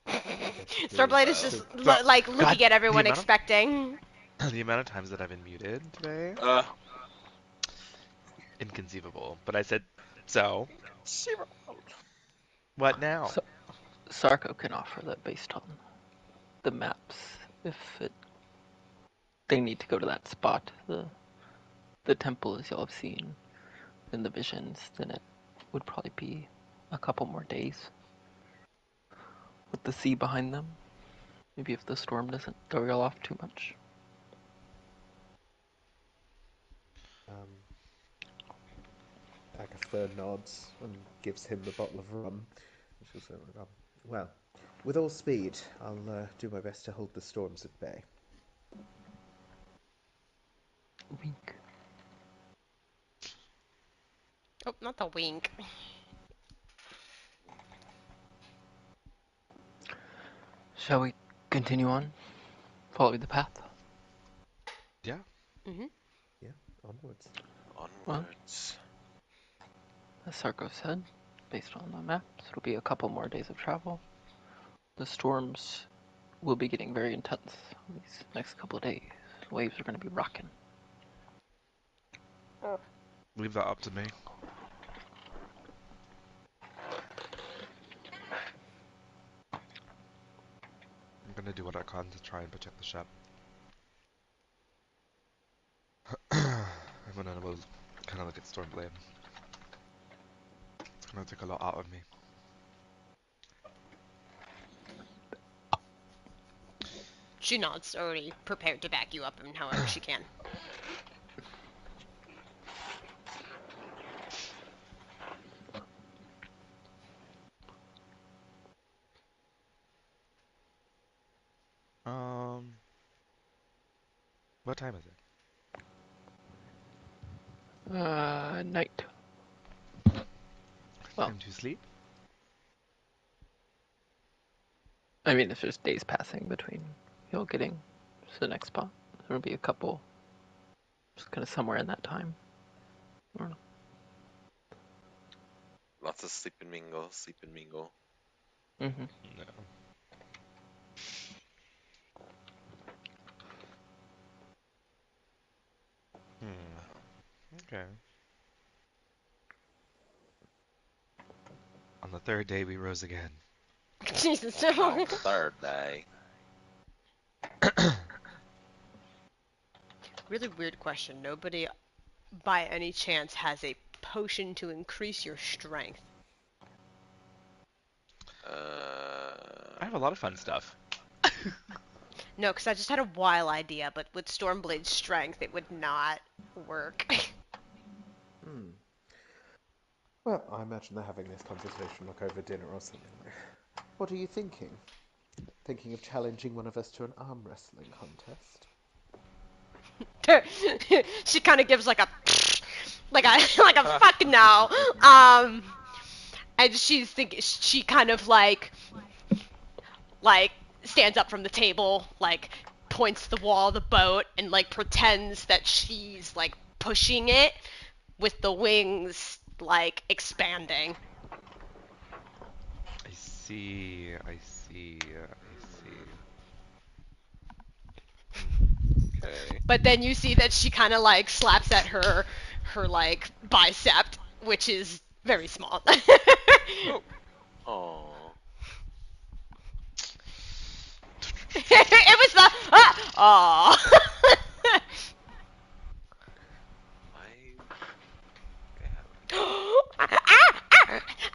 S2: I guess
S1: Stormblade is
S2: So,
S1: just
S4: God,
S1: like looking at
S4: the
S1: everyone
S4: amount
S1: expecting.
S4: of the amount of times that I've been muted today,
S6: Uh,
S4: inconceivable. But I said, so
S6: zero.
S4: what now?
S3: So Sarko can offer that based on the maps. If it, they need to go to that spot, the temple as y'all have seen in the visions, then it would probably be a couple more days with the sea behind them. Maybe if the storm doesn't throw y'all off too much.
S2: um, Agatha nods and gives him the bottle of rum. She'll say, well, with all speed, I'll do my best to hold the storms at bay.
S3: Wink.
S1: Oh, not the wink.
S3: Shall we continue on? Follow the path?
S4: Yeah.
S1: Mhm.
S2: Yeah, onwards.
S6: Onwards.
S3: As Sarko said, based on the maps, it'll be a couple more days of travel. The storms will be getting very intense these next couple of days. Waves are going to be rocking.
S4: Leave that up to me. I'm gonna do what I can to try and protect the ship. I'm gonna kind of look at Stormblade. It's gonna take a lot out of me.
S1: She nods, already prepared to back you up in however she can.
S4: What time is it?
S3: Night. Well,
S4: Time to sleep?
S3: I mean, if there's days passing between y'all getting to the next spot, there'll be a couple, just kind of somewhere in that time. I don't know.
S6: Lots of sleep and mingle, sleep and mingle.
S3: Mm-hmm.
S4: No. Okay. On the third day, we rose again.
S1: Jesus.
S6: On the third day.
S1: Really weird question. Nobody, by any chance, has a potion to increase your strength.
S4: I have a lot of fun stuff.
S1: No, because I just had a wild idea, but with Stormblade's strength, it would not work.
S2: Well, I imagine they're having this conversation like over dinner or something. What are you thinking? Thinking of challenging one of us to an arm wrestling contest?
S1: She kind of gives like a like a like a fuck no. And she kind of like stands up from the table, like points to the wall of the boat, and like pretends that she's like pushing it with the wings like expanding.
S4: I see, I see, I see. Okay.
S1: But then you see that she kind of like slaps at her like bicep, which is very small.
S6: Oh.
S1: It was the aw.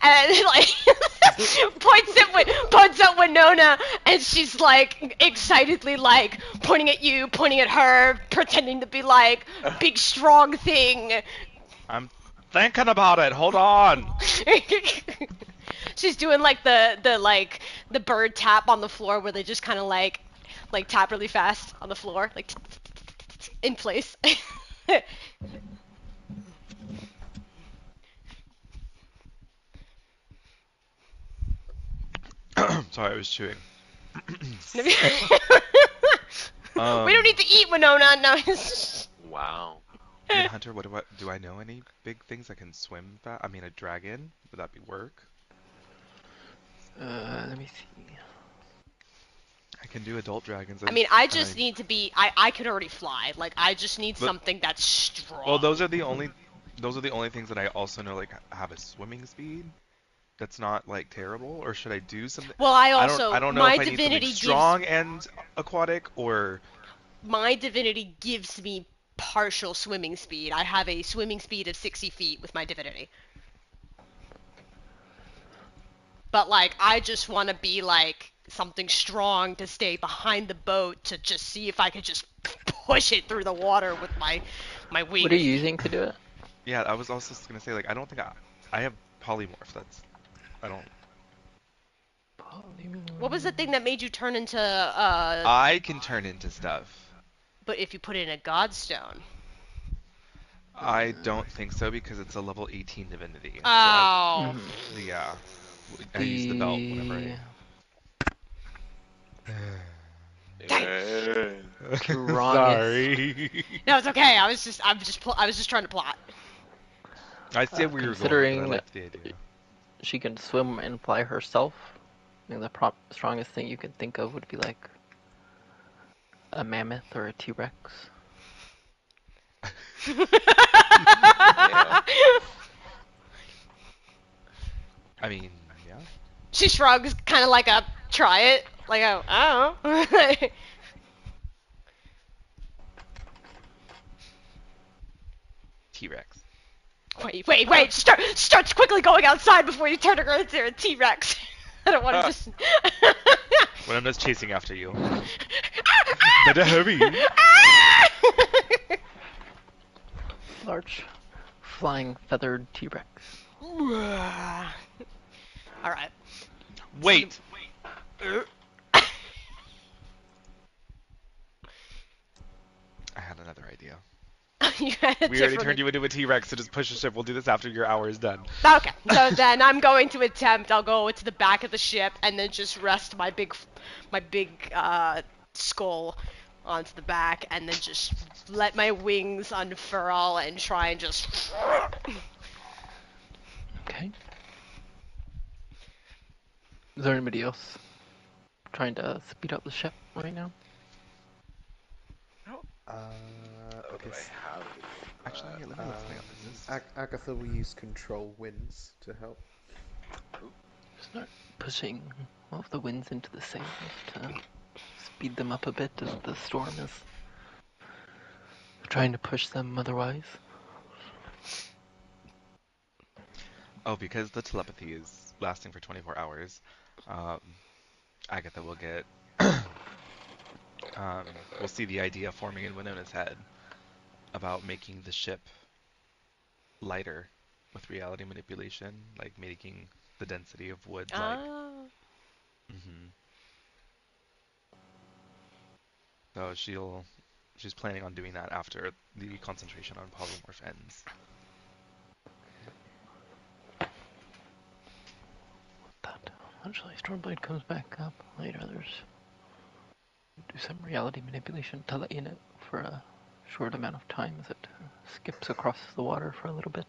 S1: And like points at Winona, and she's like excitedly like pointing at you, pointing at her, pretending to be like big strong thing.
S4: I'm thinking about it. Hold on.
S1: She's doing like the bird tap on the floor where they just kind of like tap really fast on the floor, like in place.
S4: Sorry, I was chewing.
S1: We don't need to eat, Winona. No.
S6: Wow.
S4: I mean, Hunter, what do I know any big things I can swim fast? I mean, a dragon? Would that be work?
S3: Let me see.
S4: I can do adult dragons.
S1: I mean, I just need to be. I could already fly. Like, I just need
S4: But-
S1: something that's strong.
S4: Well, those are the only things that I also know like have a swimming speed. That's not like terrible, or should I do something?
S1: Well,
S4: I don't know
S1: my
S4: if I need something
S1: divinity
S4: strong and aquatic or
S1: my divinity gives me partial swimming speed. I have a swimming speed of 60 feet with my divinity. But, like, I just want to be, like, something strong to stay behind the boat to just see if I could just push it through the water with my wings.
S3: What are you using to do it?
S4: yeah. I was also gonna say like I don't think I have polymorph. I don't.
S1: What was the thing that made you turn into,
S4: I can turn into stuff.
S1: but if you put it in a godstone?
S4: I don't think so because it's a level 18 divinity.
S1: Oh.
S4: Yeah. I use the belt whenever I. Sorry.
S1: No, it's okay. I was just trying to plot.
S4: I see where you're going.
S3: Considering
S4: But I like the idea.
S3: she can swim and fly herself, I think the strongest thing you could think of would be like a mammoth or a T-Rex.
S6: Yeah.
S4: I mean, yeah.
S1: She shrugs, kind of like a try it, like a I don't know.
S4: T-Rex.
S1: Wait! Start quickly going outside before you turn around into a T-Rex. I don't want to just.
S4: When I'm just chasing after you. Better hurry.
S3: Large, flying feathered T-Rex.
S1: All right.
S4: Wait. I had another idea. We already turned you into a T-Rex, so just push the ship. We'll do this after your hour is done.
S1: Okay, so then I'm going to attempt. I'll go to the back of the ship and then just rest my big skull onto the back, and then just let my wings unfurl and try and just.
S3: Okay. Is there anybody else trying to speed up the ship right now?
S2: Okay.
S6: I have?
S4: Actually, let me look something up. Is this...
S2: Agatha will use control winds to help.
S3: Start pushing all of the winds into the sails to speed them up a bit as the storm is trying to push them otherwise.
S4: Oh, because the telepathy is lasting for 24 hours, Agatha will get... we'll see the idea forming in Winona's head about making the ship lighter with reality manipulation, like making the density of wood like... So she's planning on doing that after the concentration on polymorph ends.
S3: That eventually Stormblade comes back up later. There's do some reality manipulation to let you know for a short amount of time as it skips across the water for a little bit.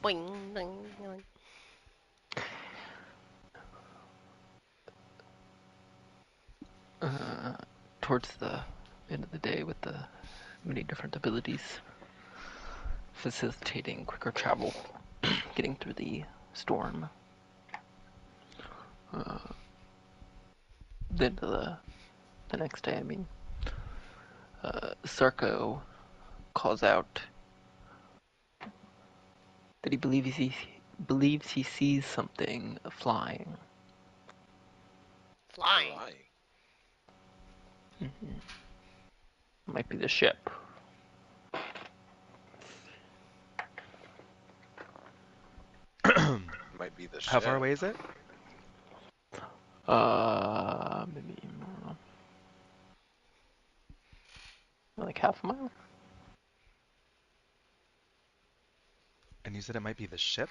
S1: Boing, boing, boing.
S3: Towards the end of the day, with the many different abilities facilitating quicker travel, getting through the storm. Then the next day, Sarko calls out that he believes he sees something flying.
S1: Flying.
S3: Might be the ship.
S6: Might be the ship.
S4: How far away is it?
S3: Maybe like half a mile.
S4: And you said it might be the ship?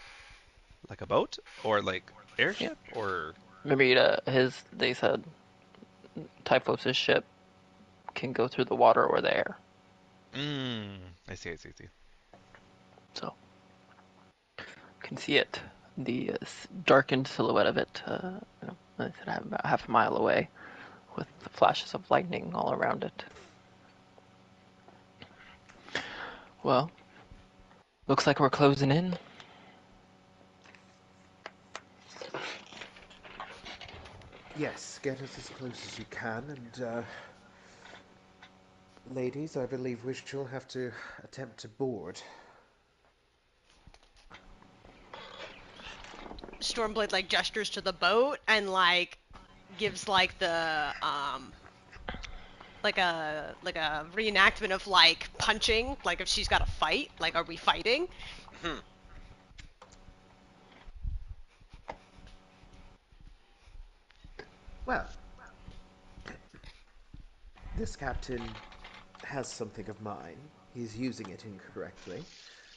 S4: Like a boat? Or like airship? Or...
S3: Maybe they said Typhos' ship can go through the water or the air.
S4: I see.
S3: So, can see it the darkened silhouette of it, I said about half a mile away, with the flashes of lightning all around it. Well, looks like we're closing in.
S2: Yes, get us as close as you can, and ladies, I believe we shall have to attempt to board.
S1: Stormblade like gestures to the boat and like gives like the like a reenactment of like punching, like if she's got a fight, like are we fighting?
S6: Hmm.
S2: Well, this captain has something of mine. He's using it incorrectly.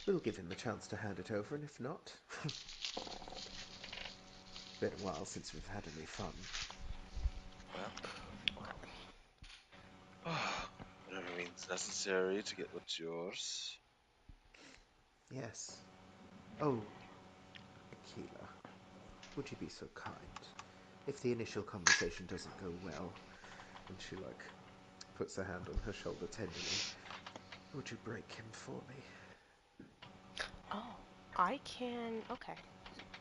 S2: We'll give him a chance to hand it over, and if not... Been a while since we've had any fun.
S6: Well, whatever means necessary to get what's yours.
S2: Yes. Oh, Aquila, would you be so kind? If the initial conversation doesn't go well, and she, like, puts her hand on her shoulder tenderly, would you break him for me?
S1: Oh, I can. Okay.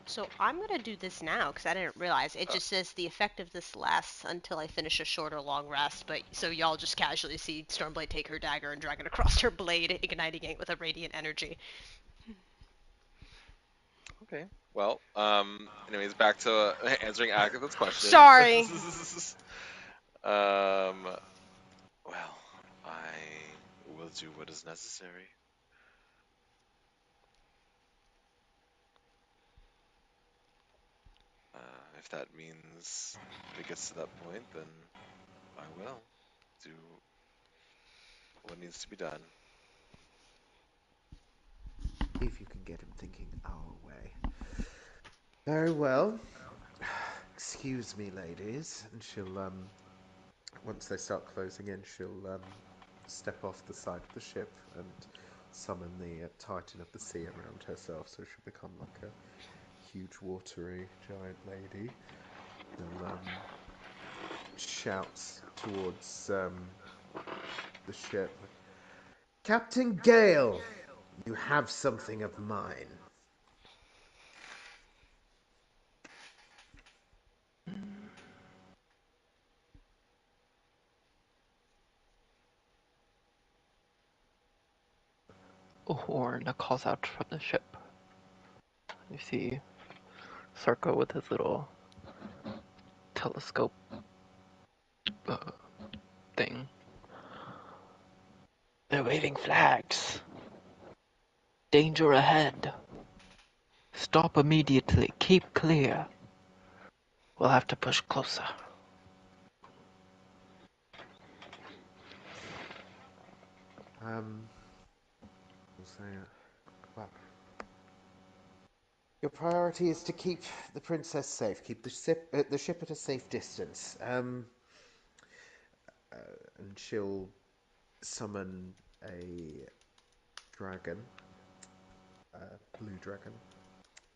S1: So I'm gonna do this now because I didn't realize it just says the effect of this lasts until I finish a short or long rest. But so y'all just casually see Stormblade take her dagger and drag it across her blade, igniting it with a radiant energy.
S6: Okay. Well, anyways, back to answering Agatha's question.
S1: Sorry.
S6: Well, I will do what is necessary. If that means it gets to that point, then I will do what needs to be done.
S2: If you can get him thinking our way. Very well. Excuse me, ladies. And she'll, once they start closing in, she'll, step off the side of the ship and summon the Titan of the Sea around herself, so she'll become like a huge, watery, giant lady. And, shouts towards, the ship. Captain Gale, you have something of mine.
S3: A horn that calls out from the ship. You see Sarko with his little telescope uh, thing. They're waving flags. Danger ahead. Stop immediately. Keep clear. We'll have to push closer.
S2: We'll say, well, your priority is to keep the princess safe. Keep the ship at a safe distance. And she'll summon a dragon, a blue dragon,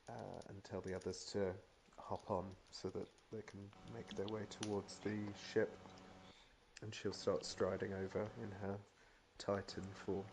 S2: and tell the others to hop on so that they can make their way towards the ship. And she'll start striding over in her Titan form.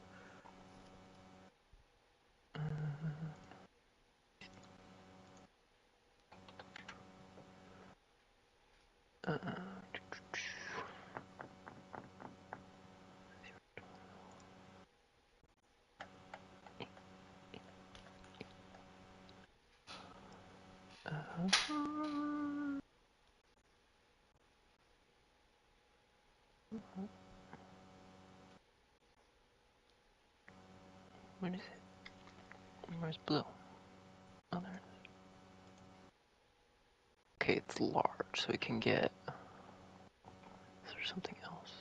S3: Where is it? Where's blue? Oh, there it is. Okay, it's large, so we can get... Is there something else?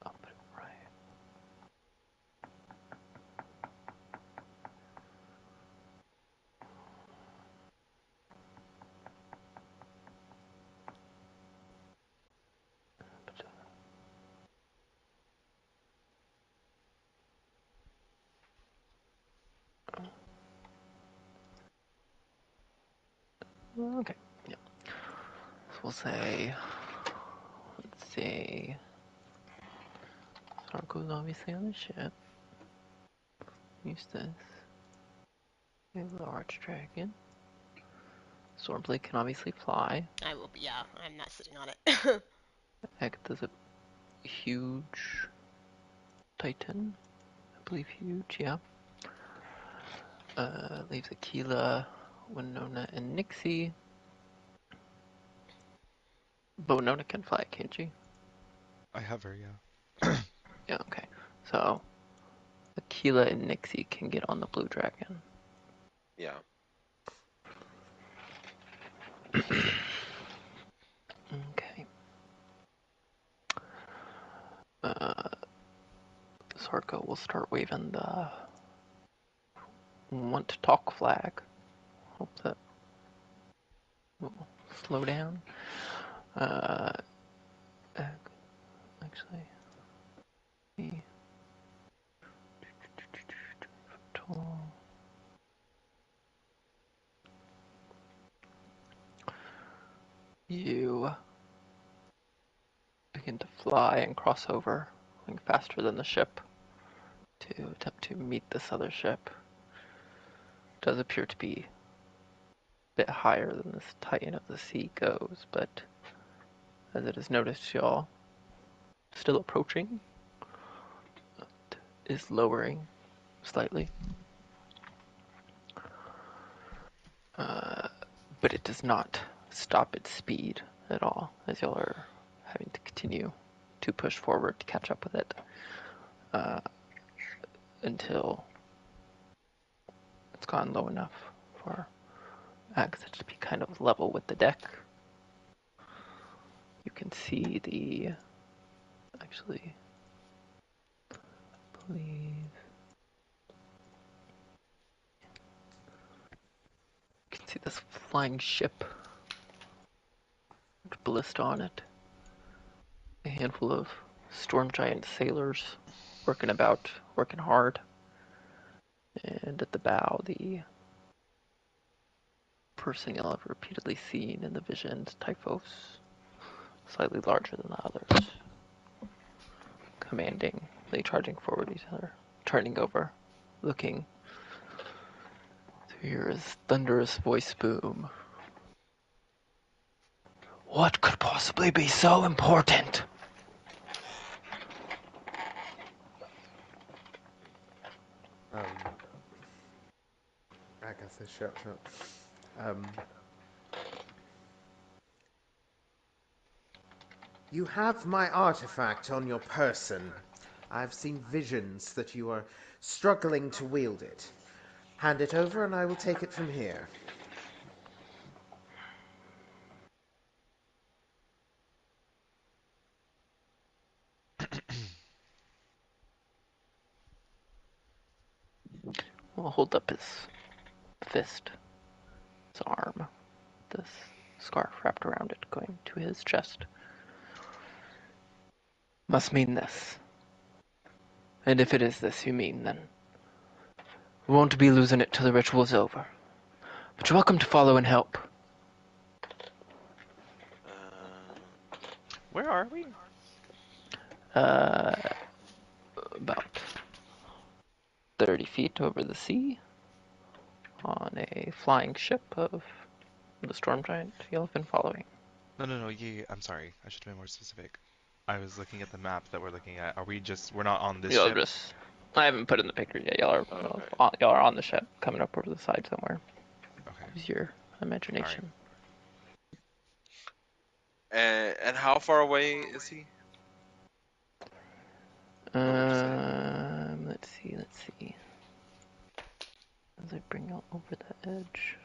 S3: I'll put it right. Okay. Yeah. So we'll say, let's see. Sarko's obviously on the ship. Use this. A large dragon. Stormblade can obviously fly.
S1: I will be. Yeah, I'm not sitting on it.
S3: Agatha's a huge Titan. I believe huge, yeah. Leaves Aquila, Winona, and Nixie. But Winona can fly, can't she?
S4: I have her, yeah.
S3: Yeah, okay. So, Aquila and Nixie can get on the blue dragon.
S6: Yeah.
S3: Okay. Sarko will start waving the want to talk flag. Hope that will slow down. Actually, you begin to fly and cross over, going faster than the ship to attempt to meet this other ship. It does appear to be a bit higher than this Titan of the Sea goes, but as it is noticed, y'all still approaching, it is lowering slightly. But it does not stop its speed at all, as y'all are having to continue to push forward to catch up with it until it's gone low enough for Agatha to be kind of level with the deck. You can see the, actually, I believe, you can see this flying ship with ballista on it. A handful of storm giant sailors working about, working hard. And at the bow, the person you'll have repeatedly seen in the visions, Typhos, slightly larger than the others, commanding, they charging forward each other, turning over, looking to hear his thunderous voice boom. What could possibly be so important?
S2: Agatha shut up. You have my artifact on your person. I've seen visions that you are struggling to wield it. Hand it over and I will take it from here.
S3: We'll hold up his fist, his arm, this scarf wrapped around it, going to his chest. Must mean this. And if it is this you mean, then we won't be losing it till the ritual's over. But you're welcome to follow and help.
S4: Where are we?
S3: About 30 feet over the sea on a flying ship of the storm giant you'll have been following.
S4: No, yeah, I'm sorry. I should have been more specific. I was looking at the map that we're looking at. We're not on this ship?
S3: I haven't put in the picture yet. Y'all are on the ship, coming up over the side somewhere.
S4: Okay.
S3: Use your imagination.
S6: And how far away is he?
S3: Let's see. As I bring out over the edge.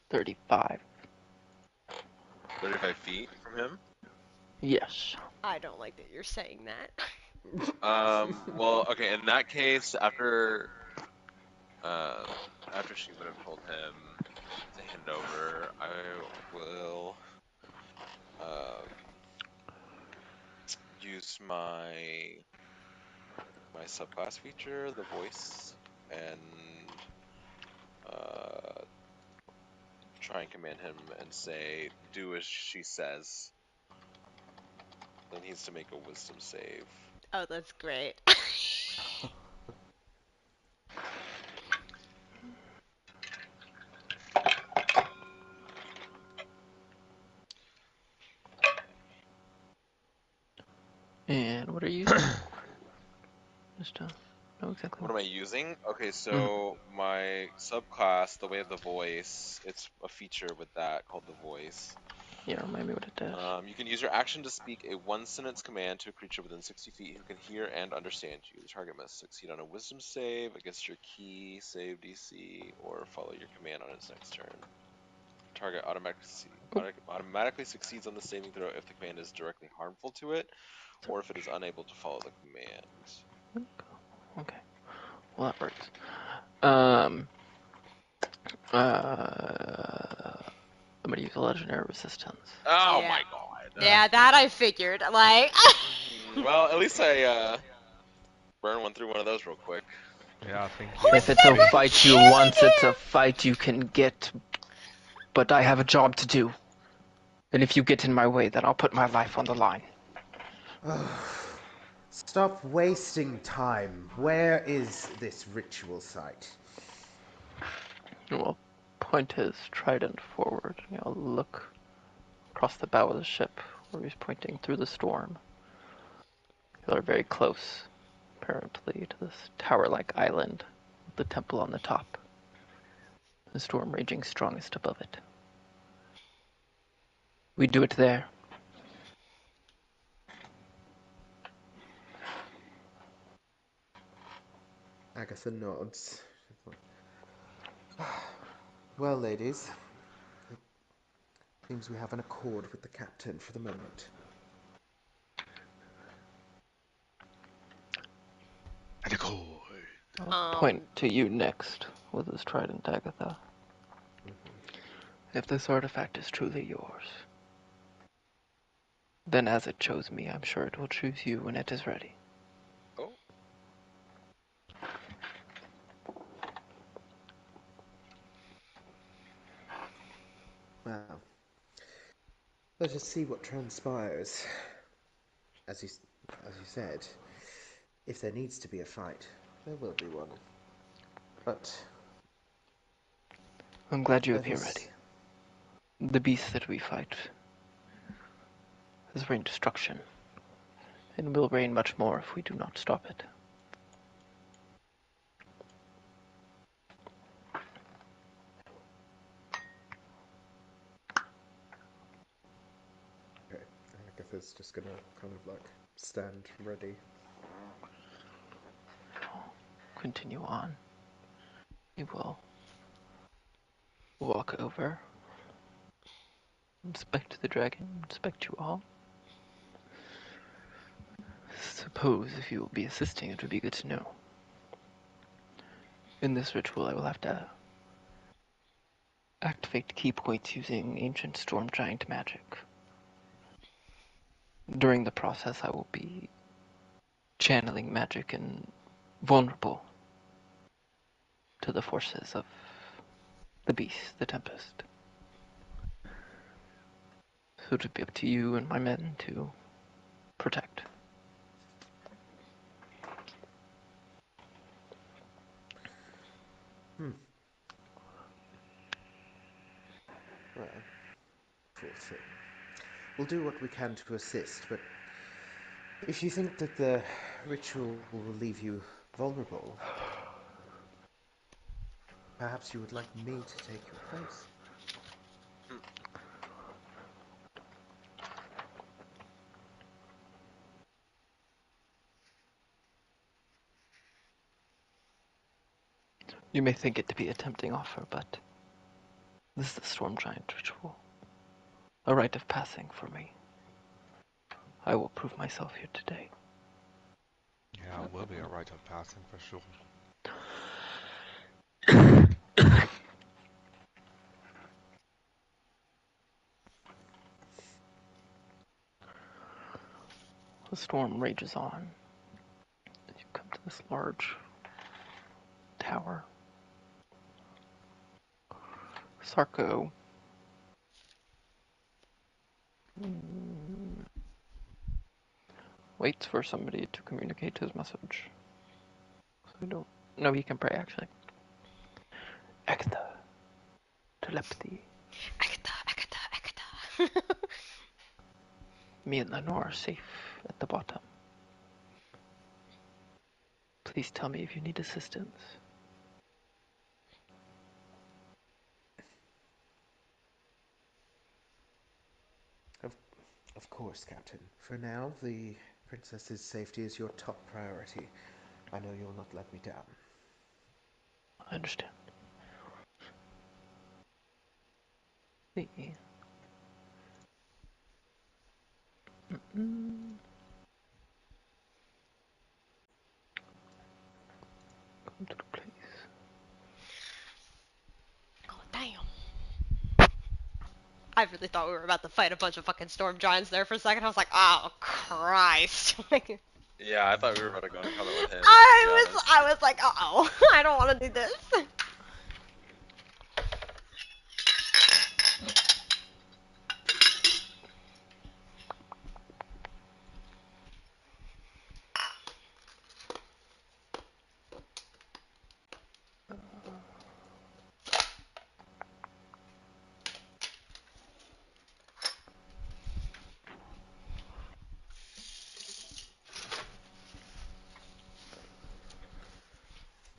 S3: 35.
S6: 35 feet from him?
S3: Yes.
S1: I don't like that you're saying that.
S6: Well, okay, in that case, after she would have told him to hand over, I will use my subclass feature, the voice, and try and command him and say, "Do as she says." Then he needs to make a wisdom save.
S1: Oh, that's great.
S3: And what are you using? Just to know exactly
S6: What am I using? Okay, so my subclass, the way of the voice, it's a feature with that called the voice.
S3: Yeah, remind me what it does.
S6: You can use your action to speak a one-sentence command to a creature within 60 feet who can hear and understand you. The target must succeed on a wisdom save against your key save DC or follow your command on its next turn. Target automatically succeeds on the saving throw if the command is directly harmful to it, or if it is unable to follow the command.
S3: Okay. Well, that works. I'm gonna use a legendary resistance.
S6: Oh
S1: Yeah.
S6: my god.
S1: Yeah, that I figured. Like,
S6: Well, at least I burn one through one of those real quick.
S4: Yeah, thank you.
S3: If it's a fight you want, it's a fight you can get. But I have a job to do. And if you get in my way, then I'll put my life on the line.
S2: Stop wasting time. Where is this ritual site?
S3: And we'll point his trident forward. And I'll look across the bow of the ship where he's pointing through the storm. They're very close, apparently, to this tower-like island with the temple on the top. The storm raging strongest above it. We do it there.
S2: Agatha nods. Well, ladies, it seems we have an accord with the captain for the moment.
S4: And a cord.
S3: I'll point to you next with his trident, Agatha. If this artifact is truly yours, then as it chose me, I'm sure it will choose you when it is ready.
S6: Oh.
S2: Well, let us see what transpires. As you said, if there needs to be a fight, there will be one. But
S3: I'm glad you
S2: let
S3: appear
S2: us...
S3: ready. The beast that we fight has rained destruction, and will rain much more if we do not stop it.
S2: Okay, Agatha's just gonna kind of like stand ready.
S3: Continue on. We will walk over, inspect the dragon, inspect you all. Suppose if you will be assisting, it would be good to know. In this ritual, I will have to activate key points using ancient storm giant magic. During the process, I will be channeling magic and vulnerable to the forces of the beast, the tempest. So it would be up to you and my men to protect.
S2: Well, poor thing. We'll do what we can to assist, but if you think that the ritual will leave you vulnerable, perhaps you would like me to take your place.
S3: You may think it to be a tempting offer, but this is the storm giant ritual. A rite of passing for me. I will prove myself here today.
S4: Yeah, it will be a rite of passing for sure.
S3: The storm rages on. As you come to this large tower. Sarko waits for somebody to communicate his message. So I don't know he can pray actually. Agatha. Telepathy.
S1: Agatha, Agatha, Agatha.
S3: Me and Lenore are safe at the bottom. Please tell me if you need assistance.
S2: Of course, Captain. For now, the princess's safety is your top priority. I know you'll not let me down.
S3: I understand. See. Come to the place.
S1: Oh, damn. I really thought we were about to fight a bunch of fucking storm giants there for a second. I was like, oh, Christ. Like,
S6: Yeah, I thought we were about to go encounter with him. To be
S1: I
S6: honest.
S1: was like, uh-oh. I don't want to do this.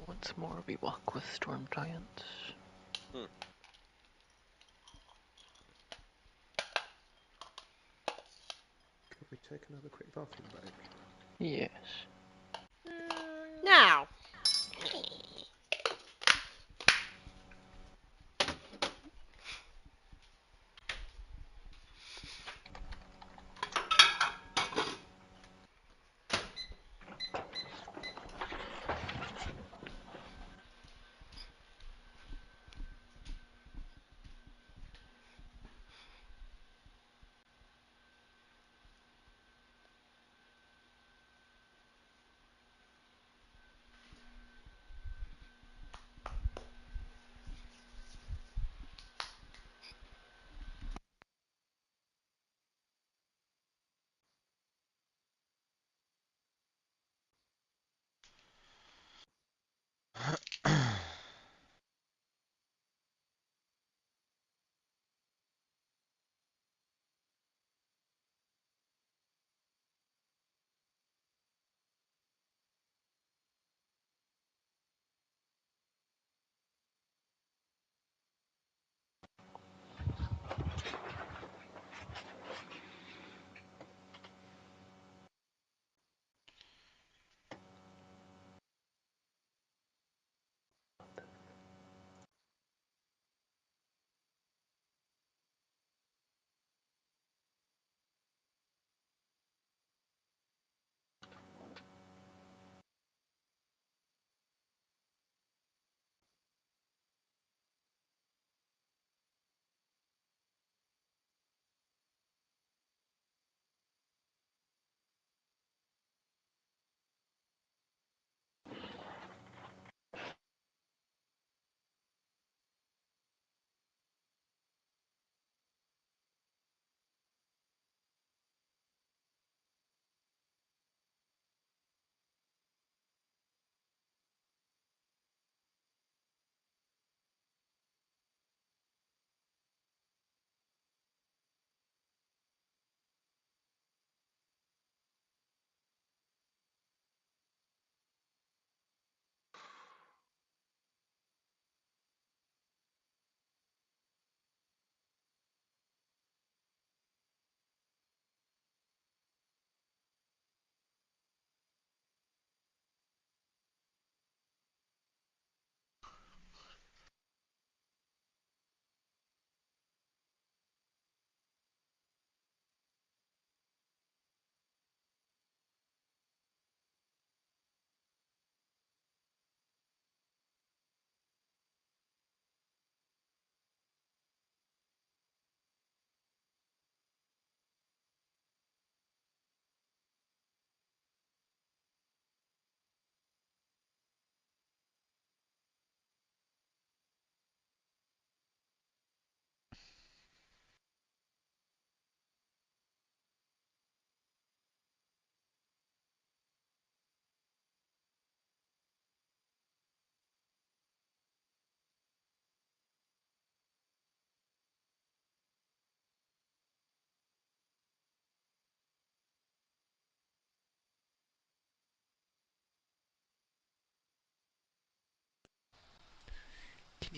S3: Once more we walk with storm giants.
S2: Could we take another quick bathroom break?
S3: Yes.
S1: Now.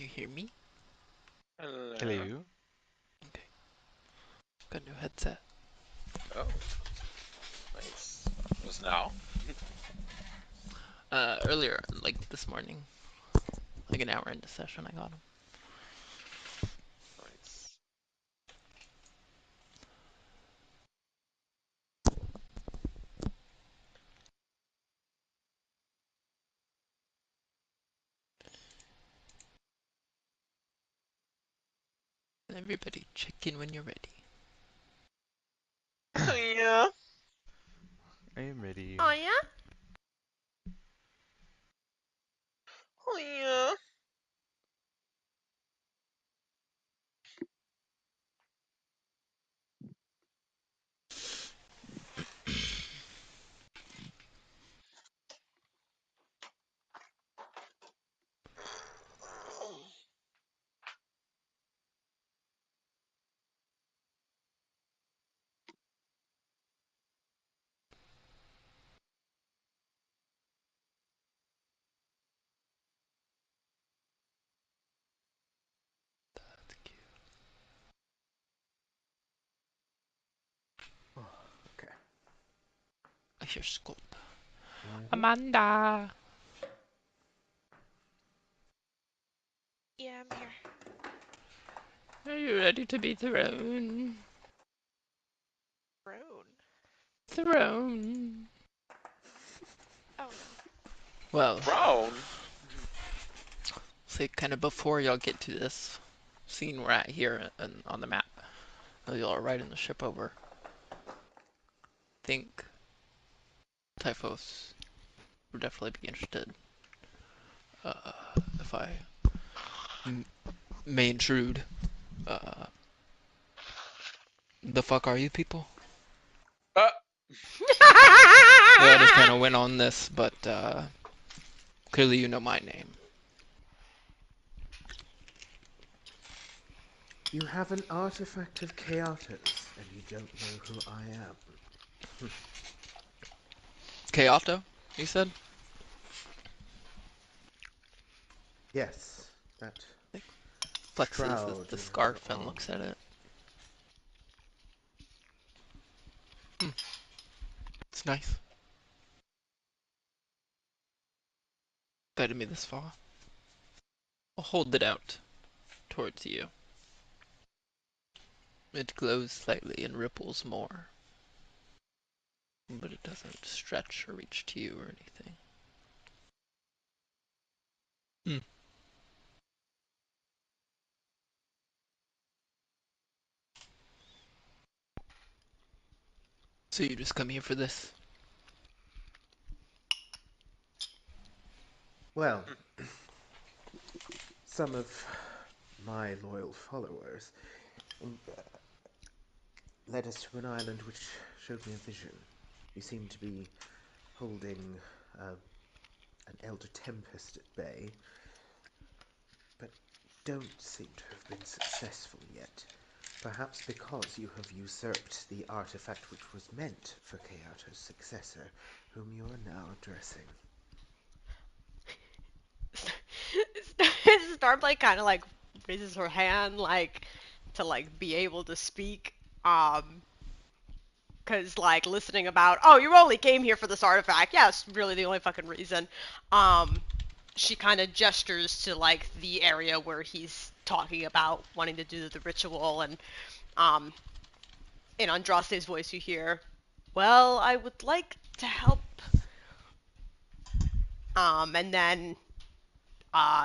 S3: You hear me?
S6: Hello.
S4: Hello.
S3: Okay. Got a new headset.
S6: Oh, nice. Just now?
S3: Earlier, like this morning, like an hour into session, I got them.
S6: Nice.
S3: Everybody, check in when you're ready.
S6: Oh, yeah.
S4: I am ready.
S1: Oh yeah?
S6: Oh, yeah.
S3: That's cute.
S2: Oh, okay.
S3: I hear Scott.
S2: Mhm.
S3: Amanda!
S5: Yeah, I'm here.
S3: Are you ready to be thrown?
S5: Roan.
S3: Thrown.
S5: Oh no.
S3: Well,
S6: Brown?
S3: say kind of before y'all get to this scene we're at here on the map, y'all are riding the ship over. Think Typhos would definitely be interested. Uh, if I may intrude, uh, the fuck are you people? Yeah, I just kind of went on this, but clearly you know my name.
S2: You have an artifact of Chaotos, and you don't know who I am.
S3: Kayato, you said?
S2: Yes, that
S3: Flexes
S2: shroud
S3: the
S2: in your
S3: scarf and
S2: arm.
S3: looks at it. It's nice. Guided me this far. I'll hold it out towards you. It glows slightly and ripples more, but it doesn't stretch or reach to you or anything. So you just come here for this?
S2: Well, some of my loyal followers led us to an island which showed me a vision. You seem to be holding an Elder Tempest at bay, but don't seem to have been successful yet. Perhaps because you have usurped the artifact which was meant for Kayato's successor, whom you are now addressing.
S1: Starblight kind of like raises her hand like to like be able to speak. Cause like listening about, oh, you only came here for this artifact. Yeah, it's really the only fucking reason. She kind of gestures to like the area where he's talking about wanting to do the ritual, and um, in Andraste's voice you hear, well, I would like to help. And then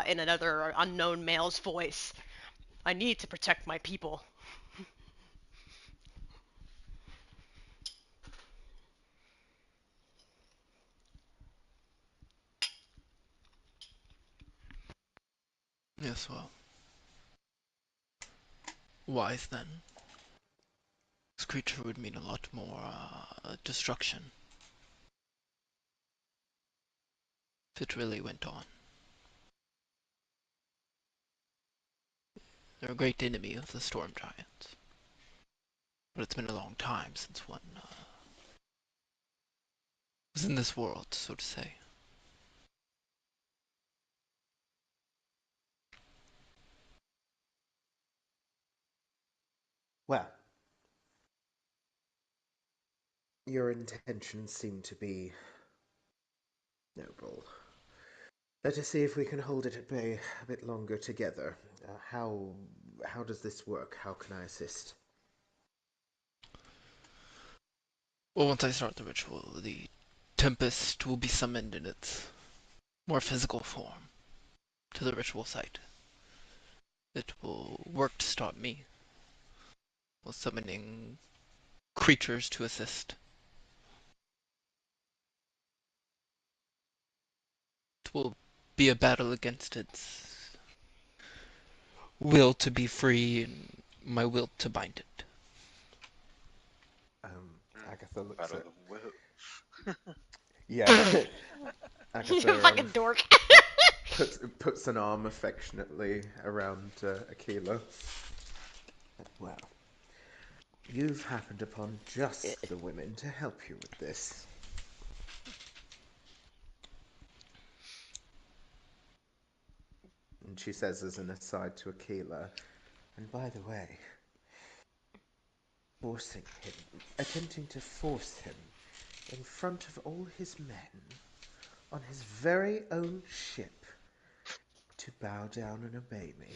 S1: in another unknown male's voice, I need to protect my people.
S3: Yes, well. Wise then. This creature would mean a lot more destruction if it really went on. They're a great enemy of the storm giants. But it's been a long time since one was in this world, so to say.
S2: Well, your intentions seem to be noble. Let us see if we can hold it at bay a bit longer together. How does this work? How can I assist?
S3: Well, once I start the ritual, the Tempest will be summoned in its more physical form to the ritual site. It will work to stop me, while summoning creatures to assist. It will be a battle against its will to be free and my will to bind it.
S2: Agatha looks
S6: Battle
S2: at.
S6: of the Will.
S2: Yeah.
S1: You
S2: Agatha
S1: fucking dork.
S2: puts an arm affectionately around Aquila. Well, you've happened upon just the women to help you with this. And she says as an aside to Aquila, and by the way, forcing him, attempting to force him in front of all his men on his very own ship to bow down and obey me.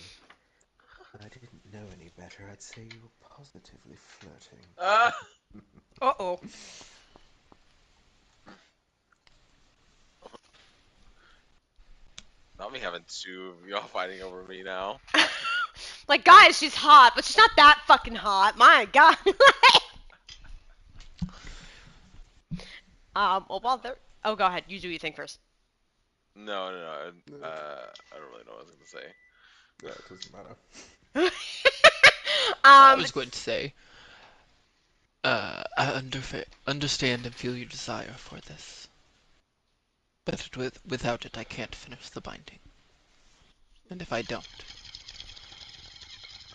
S2: If I didn't know any better, I'd say you were positively flirting.
S6: Ah!
S1: Uh-oh.
S6: Not me having two of y'all fighting over me now.
S1: Like, guys, she's hot, but she's not that fucking hot. My God. Well, while they're... Oh, go ahead. You do your thing first.
S6: No, no, no. I don't really know what I was gonna say.
S2: Yeah, it doesn't matter.
S3: I
S1: um,
S3: was going to say, I understand and feel your desire for this, but without it I can't finish the binding. And if I don't,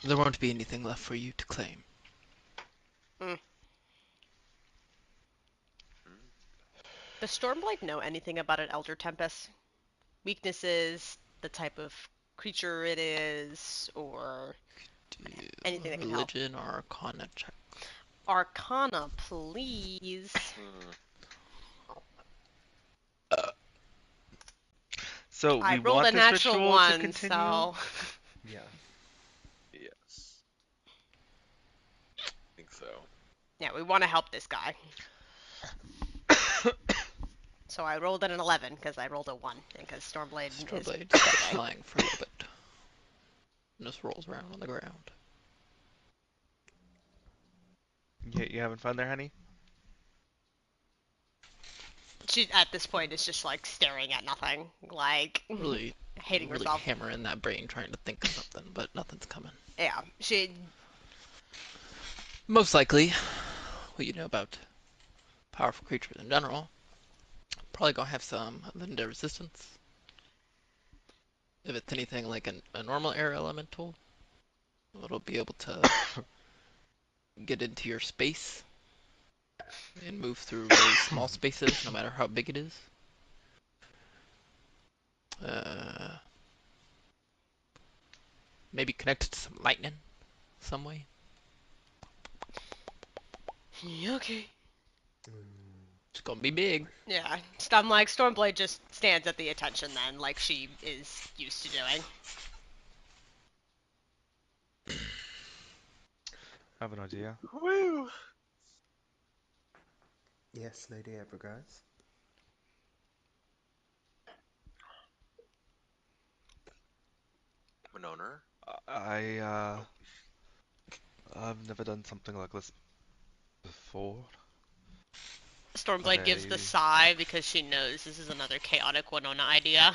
S3: there won't be anything left for you to claim.
S1: mm.
S6: Hmm.
S1: Does Stormblight know anything about an Elder Tempest? Weaknesses, the type of creature it is, or
S3: Do
S1: anything
S3: a
S1: that can help?
S3: religion or arcana check.
S1: Arcana, please.
S6: Hmm.
S4: So
S1: I
S4: we
S1: rolled
S4: want
S1: a
S4: this
S1: natural
S4: ritual to
S1: one,
S4: continue?
S1: so...
S2: Yeah.
S6: Yes. I think so.
S1: Yeah, we want to help this guy. So I rolled an 11 because I rolled a 1 and because Stormblade is
S3: Starblade
S1: bad
S3: stops
S1: today.
S3: flying for a little bit and just rolls around on the ground.
S4: You having fun there, honey?
S1: She at this point is just like staring at nothing, like
S3: Really,
S1: hating
S3: really
S1: herself.
S3: hammering that brain trying to think of something, but nothing's coming.
S1: Yeah, she.
S3: Most likely, what you know about powerful creatures in general, probably gonna have some legendary resistance. If it's anything like a normal air elemental, it'll be able to get into your space and move through very small spaces, no matter how big it is. Uh, Maybe connected to some lightning, some way.
S1: Yeah, okay.
S3: It's gonna be big.
S1: Yeah, I'm like Stormblade just stands at the attention then, like she is used to doing.
S4: I have an idea.
S6: Woo!
S2: Yes, Lady Everguys.
S6: Winona.
S4: I I've never done something like this before, but
S1: Stormblade gives the sigh because she knows this is another chaotic Winona idea.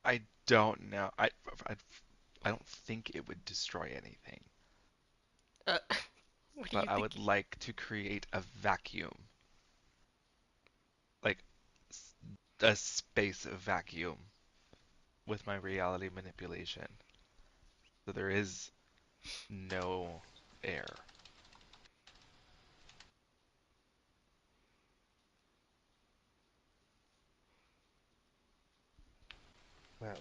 S4: I don't know. I I don't think it would destroy anything,
S1: Uh, what do
S4: but
S1: you
S4: I
S1: think?
S4: would like to create a vacuum, like a space vacuum with my reality manipulation. So there is no air.
S2: Well,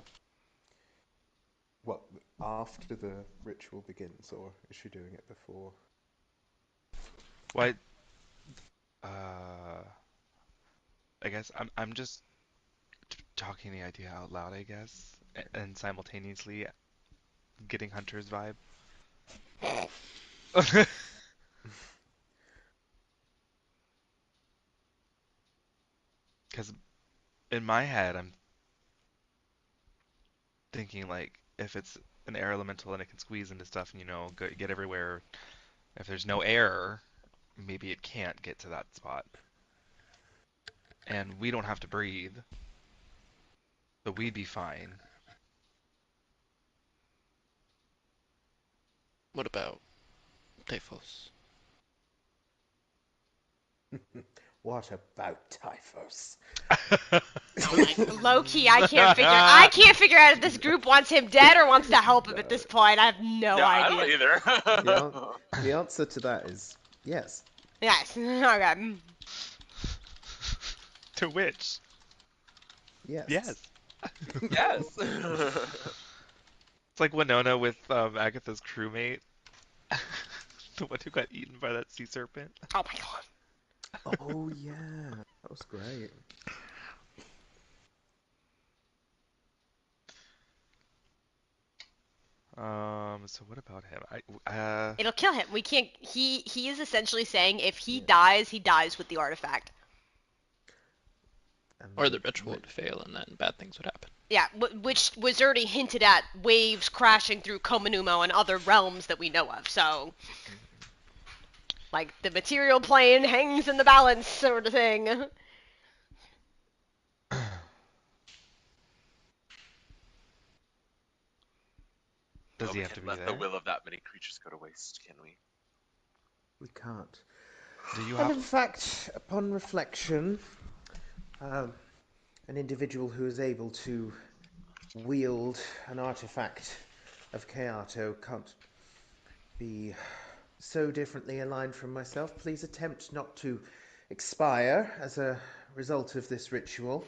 S2: what, after the ritual begins, or is she doing it before?
S4: What? Uh, I guess I'm just talking the idea out loud, I guess, and simultaneously getting Hunter's vibe. Because in my head, I'm thinking like if it's an air elemental and it can squeeze into stuff and get everywhere. If there's no air, maybe it can't get to that spot, and we don't have to breathe, so we'd be fine.
S3: What about Typhos?
S2: What about Typhus?
S1: Low key, I can't figure out if this group wants him dead or wants to help him at this point. I have no
S6: Yeah, I
S1: idea.
S6: don't either.
S2: The answer to that is yes.
S1: Yes. Okay.
S4: To which,
S2: Yes.
S4: yes,
S6: Yes.
S4: it's like Winona with Agatha's crewmate, the one who got eaten by that sea serpent.
S1: Oh my god.
S2: Oh yeah, that was great.
S4: So what about him?
S1: It'll kill him. We can't. He is essentially saying if he
S2: Yeah.
S1: dies, he dies with the artifact.
S2: And
S3: Or the ritual would fail and then bad things would happen.
S1: Yeah, which was already hinted at waves crashing through Komanumo and other realms that we know of. So, like, the material plane hangs in the balance sort of thing.
S4: Does
S6: Well,
S4: he
S6: we
S4: have to
S6: can't
S4: be
S6: let the
S4: there?
S6: will of that many creatures go to waste, can we?
S2: we can't.
S4: Do you
S2: And
S4: have?
S2: in fact, upon reflection, um, an individual who is able to wield an artifact of Kayato can't be so differently aligned from myself. Please attempt not to expire as a result of this ritual.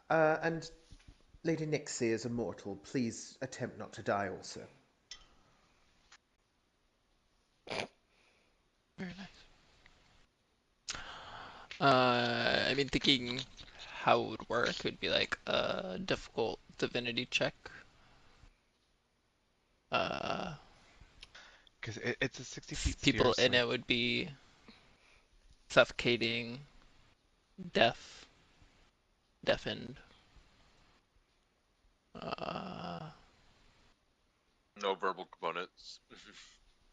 S2: And Lady Nixie is immortal. Please attempt not to die also.
S3: Very nice. I mean, thinking how it would work would be like a difficult divinity check. Uh,
S4: Because it's a 60 feet sphere,
S3: People in
S4: so
S3: it would be suffocating, deaf, deafened. Uh,
S6: No verbal components.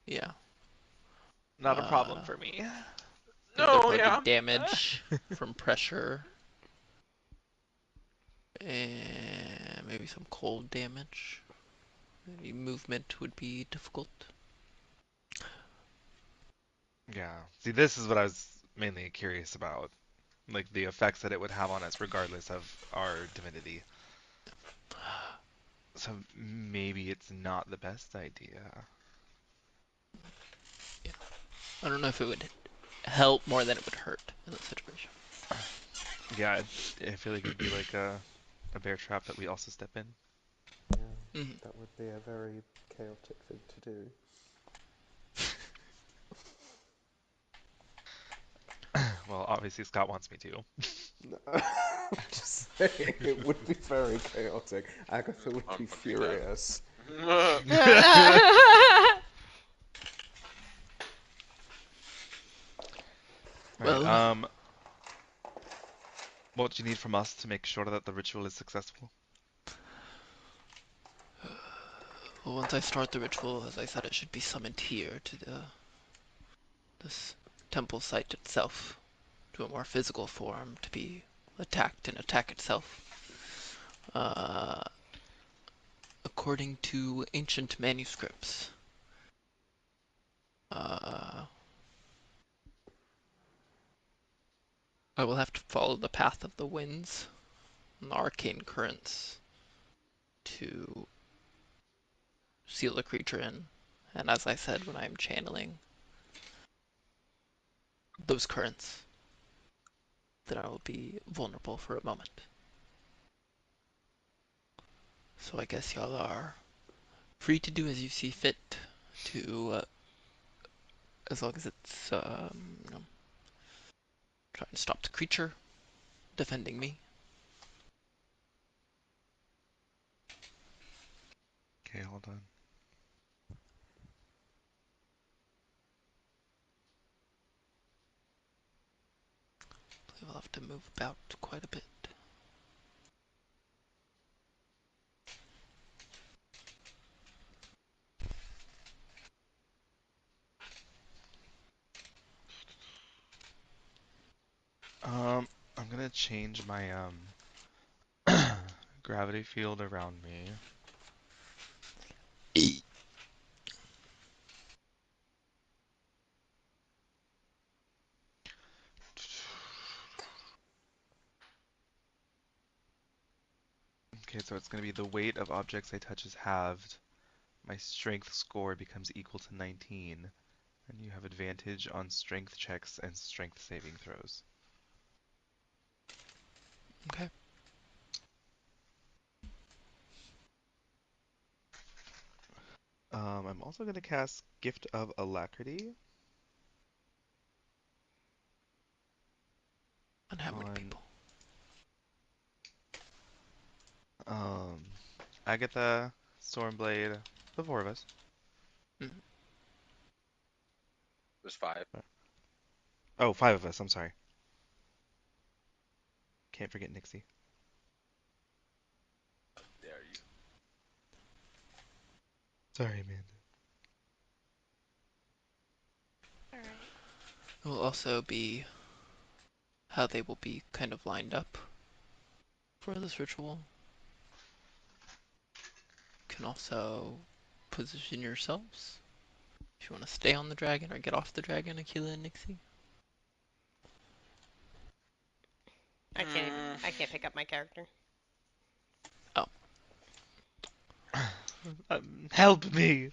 S3: yeah.
S4: not a problem
S3: Uh,
S4: for me.
S3: There'd
S6: No,
S3: probably be
S6: yeah.
S3: damage from pressure and maybe some cold damage. Maybe movement would be difficult.
S4: Yeah. See, this is what I was mainly curious about, like the effects that it would have on us, regardless of our divinity. So maybe it's not the best idea.
S3: Yeah. I don't know if it would help more than it would hurt in this situation.
S4: Yeah, I feel like it'd be like a bear trap that we also step in.
S2: Yeah,
S3: Mhm.
S2: that would be a very chaotic thing to do.
S4: Well, obviously Scott wants me to.
S2: No, just saying, it would be very chaotic. Agatha would be
S6: Don't do that.
S2: furious.
S4: All right.
S3: Well,
S4: What do you need from us to make sure that the ritual is successful?
S3: once I start the ritual, as I said, it should be summoned here to this temple site itself, to a more physical form, to be attacked and attack itself. Uh, According to ancient manuscripts, uh, I will have to follow the path of the winds and the arcane currents to seal the creature in. And as I said, when I am channeling those currents, then I will be vulnerable for a moment. So I guess y'all are free to do as you see fit to, as long as it's, you know, trying to stop the creature defending me.
S4: Okay, hold on.
S3: I believe I'll have to move about quite a bit.
S4: I'm gonna change my gravity field around me. Okay, so it's gonna be the weight of objects I touch is halved. My strength score becomes equal to 19, and you have advantage on strength checks and strength saving throws.
S3: Okay.
S4: I'm also gonna cast Gift of Alacrity
S3: And how many
S4: on
S3: people?
S4: um Agatha, Stormblade, the four of us.
S3: Mm,
S6: There's 5.
S4: Oh, five of us. I'm sorry. Can't forget Nixie.
S6: Dare you?
S4: Sorry, Amanda.
S5: All right.
S3: It will also be how they will be kind of lined up for this ritual. You can also position yourselves if you want to stay on the dragon or get off the dragon, Aquila and Nixie.
S1: I can't pick up my character.
S3: Oh,
S4: Help me!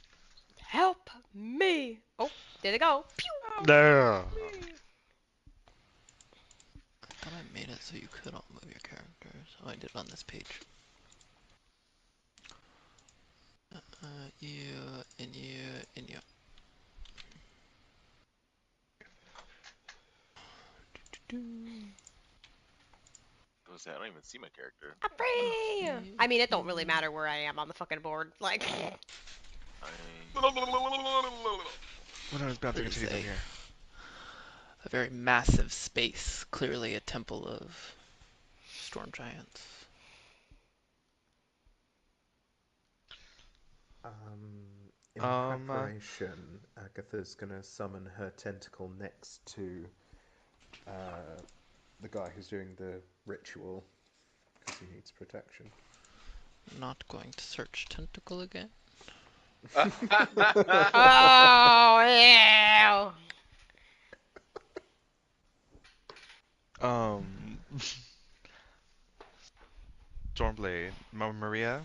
S1: Help me! Oh, there they go. Pew!
S4: No.
S3: I thought I made it so you could all move your characters. Oh, I did it on this page. You and you and you.
S6: I don't even see my character.
S1: I'm free! I mean, it don't really matter where I am on the fucking board. Like,
S6: I.
S4: When I was bouncing
S3: This
S4: into
S3: is
S4: from here.
S3: a very massive space, clearly a temple of storm giants.
S2: In preparation, Agatha's gonna summon her tentacle next to the guy who's doing the ritual because he needs protection.
S3: Not going to search tentacle again.
S1: oh, yeah!
S4: Um, Stormblade, Maria.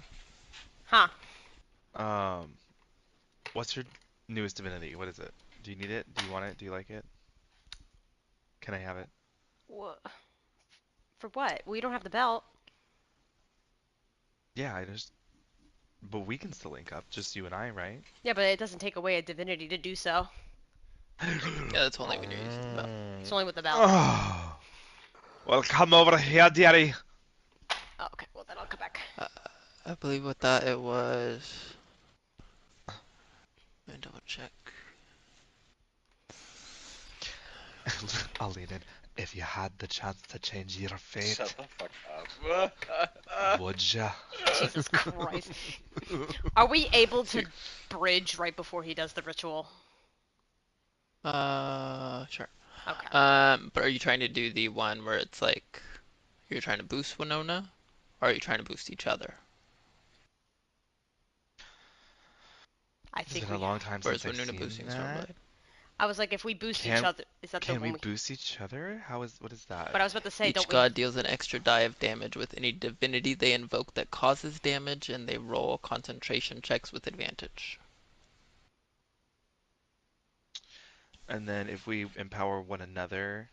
S1: Huh.
S4: Um, what's your newest divinity? What is it? Do you need it? Do you want it? Do you like it? Can I have it?
S1: What? For what? We don't have the belt.
S4: Yeah, I just. But we can still link up, just you and I, right?
S1: Yeah, but it doesn't take away a divinity to do so.
S3: Yeah, that's only when you're using the belt.
S1: It's only with the belt.
S4: Oh, well, come over here, dearie.
S1: Oh, okay, well then I'll come back.
S3: I believe with that it was. Let me double check.
S4: I'll lean in. If you had the chance to change your fate,
S6: Shut the fuck up.
S4: would ya?
S1: Jesus Christ. Are we able to bridge right before he does the ritual?
S3: Sure.
S1: Okay.
S3: But are you trying to do the one where it's like you're trying to boost Winona, or are you trying to boost each other?
S1: I
S4: It's
S1: think
S4: been a
S1: we.
S4: long time
S3: Or is
S4: since I've
S3: Winona
S4: seen
S3: boosting
S4: that.
S3: Stormblade?
S1: I was like, if we boost each
S4: Can
S1: other, is that the
S4: can we
S1: one we?
S4: boost each other? What is that?
S1: But I was about to say,
S3: Each
S1: don't we?
S3: god deals an extra die of damage with any divinity they invoke that causes damage, and they roll concentration checks with advantage.
S4: And then if we empower one another,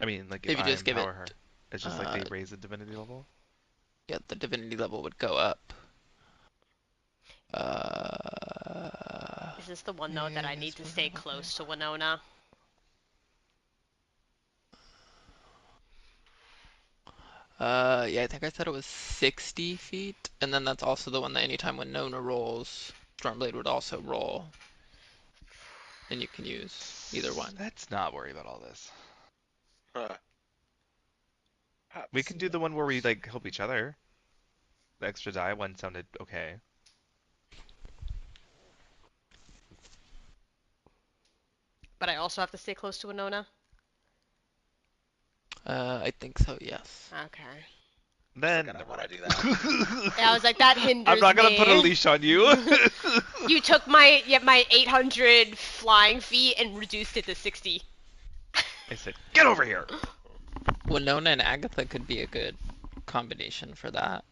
S4: I mean, like if
S3: If you
S4: I
S3: just give it,
S4: empower her, it's just like they raise the divinity level.
S3: Yeah, the divinity level would go up. Uh,
S1: Is this the one though that I
S3: is
S1: need to
S3: what
S1: stay
S3: I'm looking
S1: close to Winona?
S3: Yeah, I think I said it was 60 feet, and then that's also the one that anytime when Nona rolls, Stormblade would also roll, and you can use either one.
S4: Let's not worry about all this. We
S6: Perhaps
S4: can do the one where we like help each other. The extra die one sounded okay.
S1: But I also have to stay close to Winona?
S3: I think so, yes.
S1: Okay.
S4: Then
S6: Forget I
S4: never
S6: wanna
S4: mind.
S6: do that.
S1: Yeah, I was like, that hinders
S4: I'm not gonna put a
S1: me.
S4: leash on you.
S1: You took my 800 flying feet and reduced it to 60.
S4: I said, get over here.
S3: Winona and Agatha could be a good combination for that.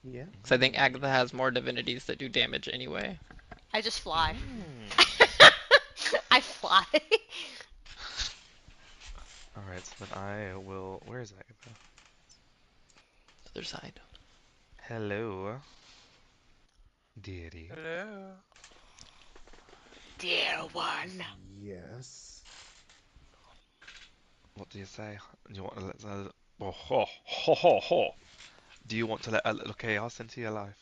S2: Yeah.
S3: Because I think Agatha has more divinities that do damage anyway.
S1: I just fly.
S4: Mm.
S1: I fly.
S4: All right, so then I will. Where is Agatha?
S3: Other side.
S4: Hello, deity.
S6: Hello.
S1: Dear one.
S2: Yes.
S4: What do you say? Do you want to let oh, ho, ho, ho, ho. Do you want to let a little chaos into your life?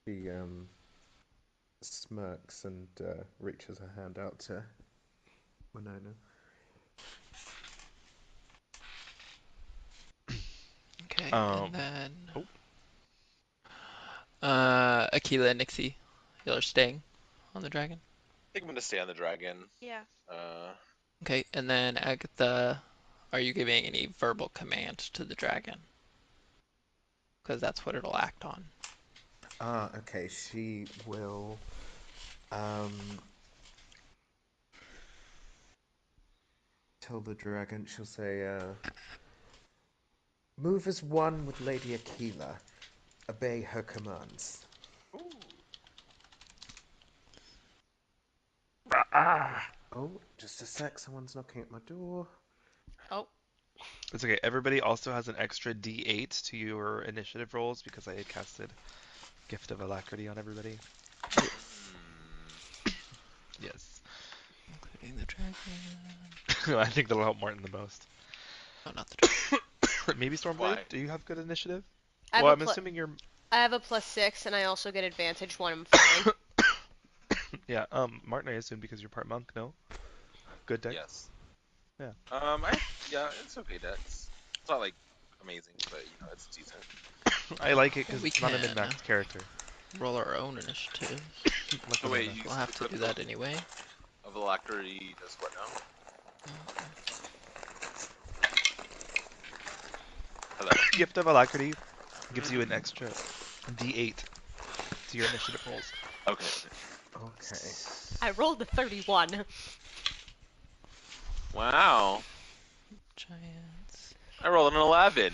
S2: She smirks and reaches her hand out to Winona.
S3: Okay,
S4: Um.
S3: and then
S4: Oh,
S3: Aquila and Nixie, y'all are staying on the dragon.
S6: I think I'm gonna stay on the dragon.
S5: Yeah.
S3: Okay, and then Agatha, are you giving any verbal command to the dragon? Because that's what it'll act on.
S2: Ah, okay. She will tell the dragon. She'll say, "Move as one with Lady Aquila. Obey her commands."
S6: Ooh.
S4: ah.
S2: Oh, just a sec. Someone's knocking at my door.
S1: Oh,
S4: It's okay. Everybody also has an extra D8 to your initiative rolls because I had casted Gift of Alacrity on everybody.
S3: Yes.
S4: Yes.
S3: Including the dragon.
S4: I think that'll help Martin the most.
S3: Oh, not the dragon.
S4: Maybe Stormblade?
S6: Why?
S4: Do you have good initiative?
S1: I have
S4: Well,
S1: a
S4: I'm assuming you're.
S1: I have a +6, and I also get advantage when I'm flying.
S4: Yeah, Martin, I assume because you're part monk, no? Good dex?
S6: Yes.
S4: Yeah.
S6: Yeah, it's okay, Dex. It's not like amazing, but you know, it's decent.
S4: I like it
S3: Well,
S4: because
S3: we
S4: it's not a
S3: can
S4: min-maxed character.
S3: roll our own initiative.
S4: Like
S6: So wait,
S4: Winona.
S6: you
S3: We'll
S6: said
S3: have to do that anyway.
S6: of alacrity does what now? Hello.
S4: Gift of Alacrity gives you an extra D8 to your initiative rolls.
S6: Okay, okay.
S2: Okay.
S1: I rolled a 31.
S6: Wow.
S3: Giants.
S6: I rolled an 11.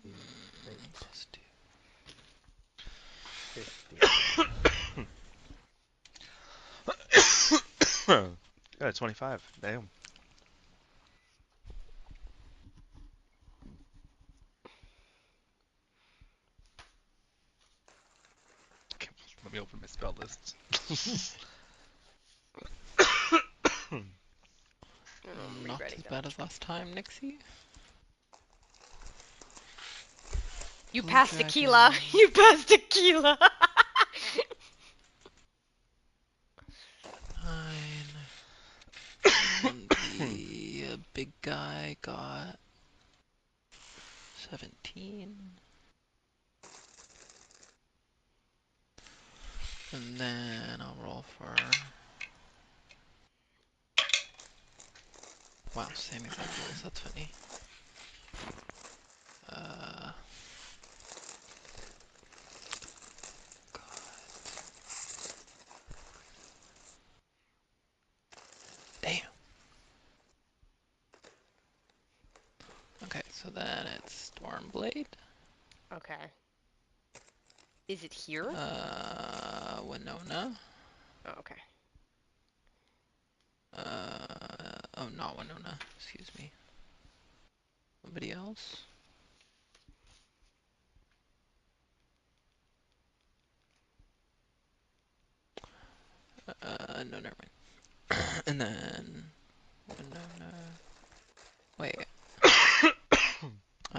S2: Plus 8,
S3: Plus
S2: 15.
S4: Got a 25. Damn. Okay, let me open my spell list.
S1: I'm
S3: Not
S1: rewriting
S3: as
S1: them.
S3: bad as last time, Nixie.
S1: You
S3: Blue
S1: passed
S3: dragon.
S1: tequila. You passed tequila.
S3: 9. And the big guy got 17. And then I'll roll for. Wow, same exact rolls. That's funny. Uh, damn. Okay, so then it's Stormblade.
S1: Okay. Is it here?
S3: Winona.
S1: Oh, okay.
S3: Oh, not Winona. Excuse me. Somebody else? No, never mind. And then Winona. Wait, I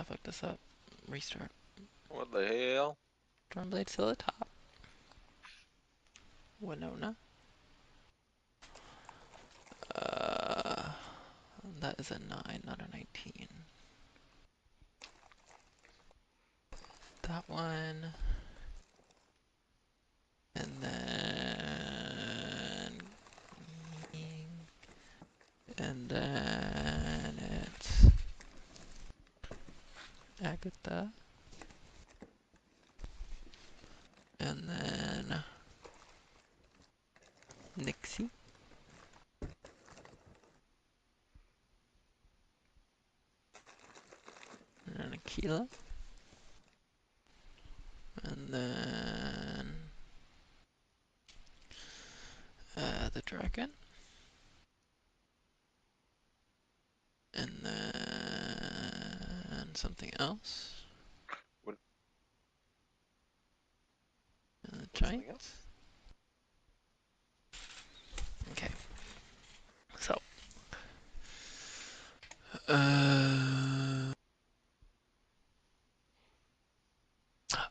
S3: fucked this up. Restart.
S6: What the hell?
S3: Stormblade's still at the top. Winona. Uh, that is a 9, not a 19. That one. And then... And then it's Agatha. And then Nixie. And then Aquila. And then the dragon. And then something else.
S6: What?
S3: And the
S6: Something
S3: giant.
S6: else?
S3: Okay. So.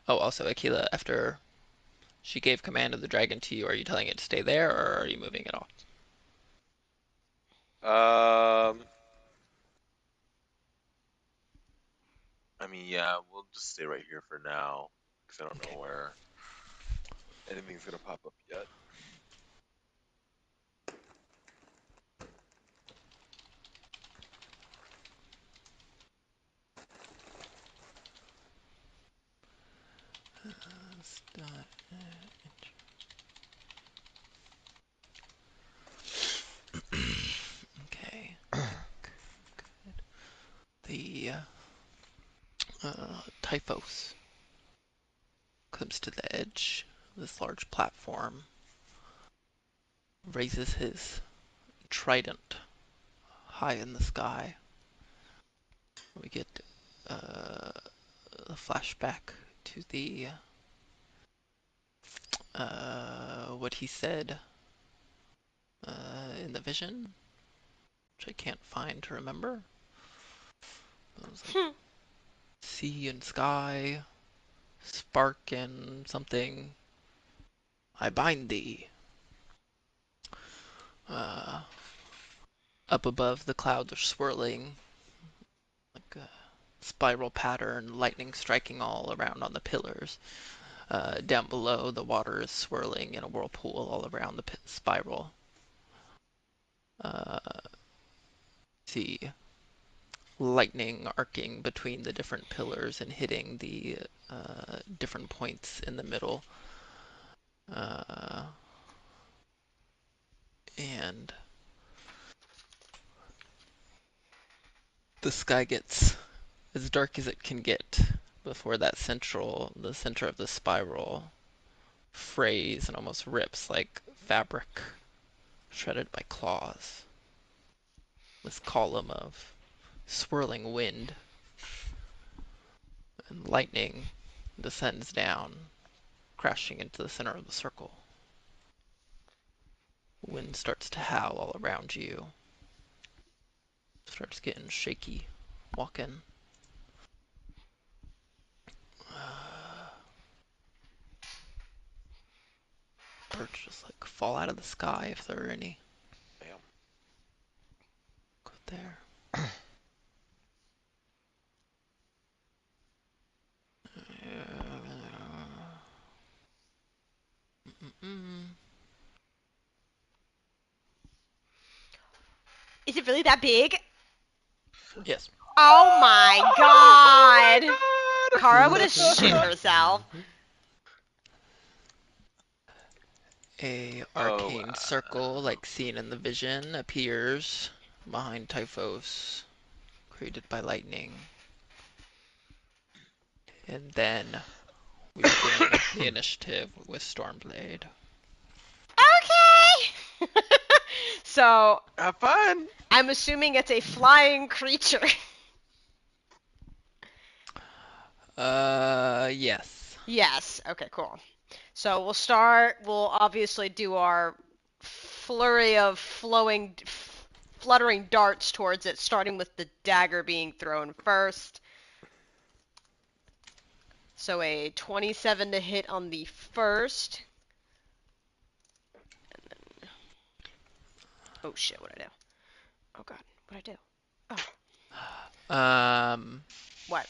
S3: Oh, also, Aquila, after she gave command of the dragon to you, are you telling it to stay there, or are you moving it off?
S6: I mean, yeah, we'll just stay right here for now, because I don't
S3: Okay.
S6: know where anything's gonna pop up yet.
S3: Okay. Good. The Typhos comes to the edge of this large platform, raises his trident high in the sky. We get a flashback to the what he said in the vision, which I can't find to remember. It was like sea and sky, spark and something. I bind thee. Uh, Up above, the clouds are swirling like a spiral pattern, lightning striking all around on the pillars. Down below, the water is swirling in a whirlpool all around the spiral. Uh, see lightning arcing between the different pillars and hitting the different points in the middle. And the sky gets as dark as it can get before the center of the spiral frays and almost rips like fabric shredded by claws. This column of swirling wind and lightning descends down, crashing into the center of the circle. Wind starts to howl all around you. Starts getting shaky, walking. Birds just like fall out of the sky if there are any.
S6: Bam.
S3: Go there.
S1: Is it really that big?
S3: Yes.
S1: Oh my god!
S6: God!
S1: Kara would have shit herself.
S3: A
S6: Oh,
S3: arcane circle, like seen in the vision, appears behind Typhos, created by lightning. And then We begin the initiative with Stormblade.
S1: Okay. So
S6: Have fun.
S1: I'm assuming it's a flying creature.
S3: Yes.
S1: Yes. Okay, cool. So we'll start. We'll obviously do our flurry of fluttering darts towards it, starting with the dagger being thrown first. So a 27 to hit on the first. And then... Oh shit, what'd I do? Oh god, what'd I do? What?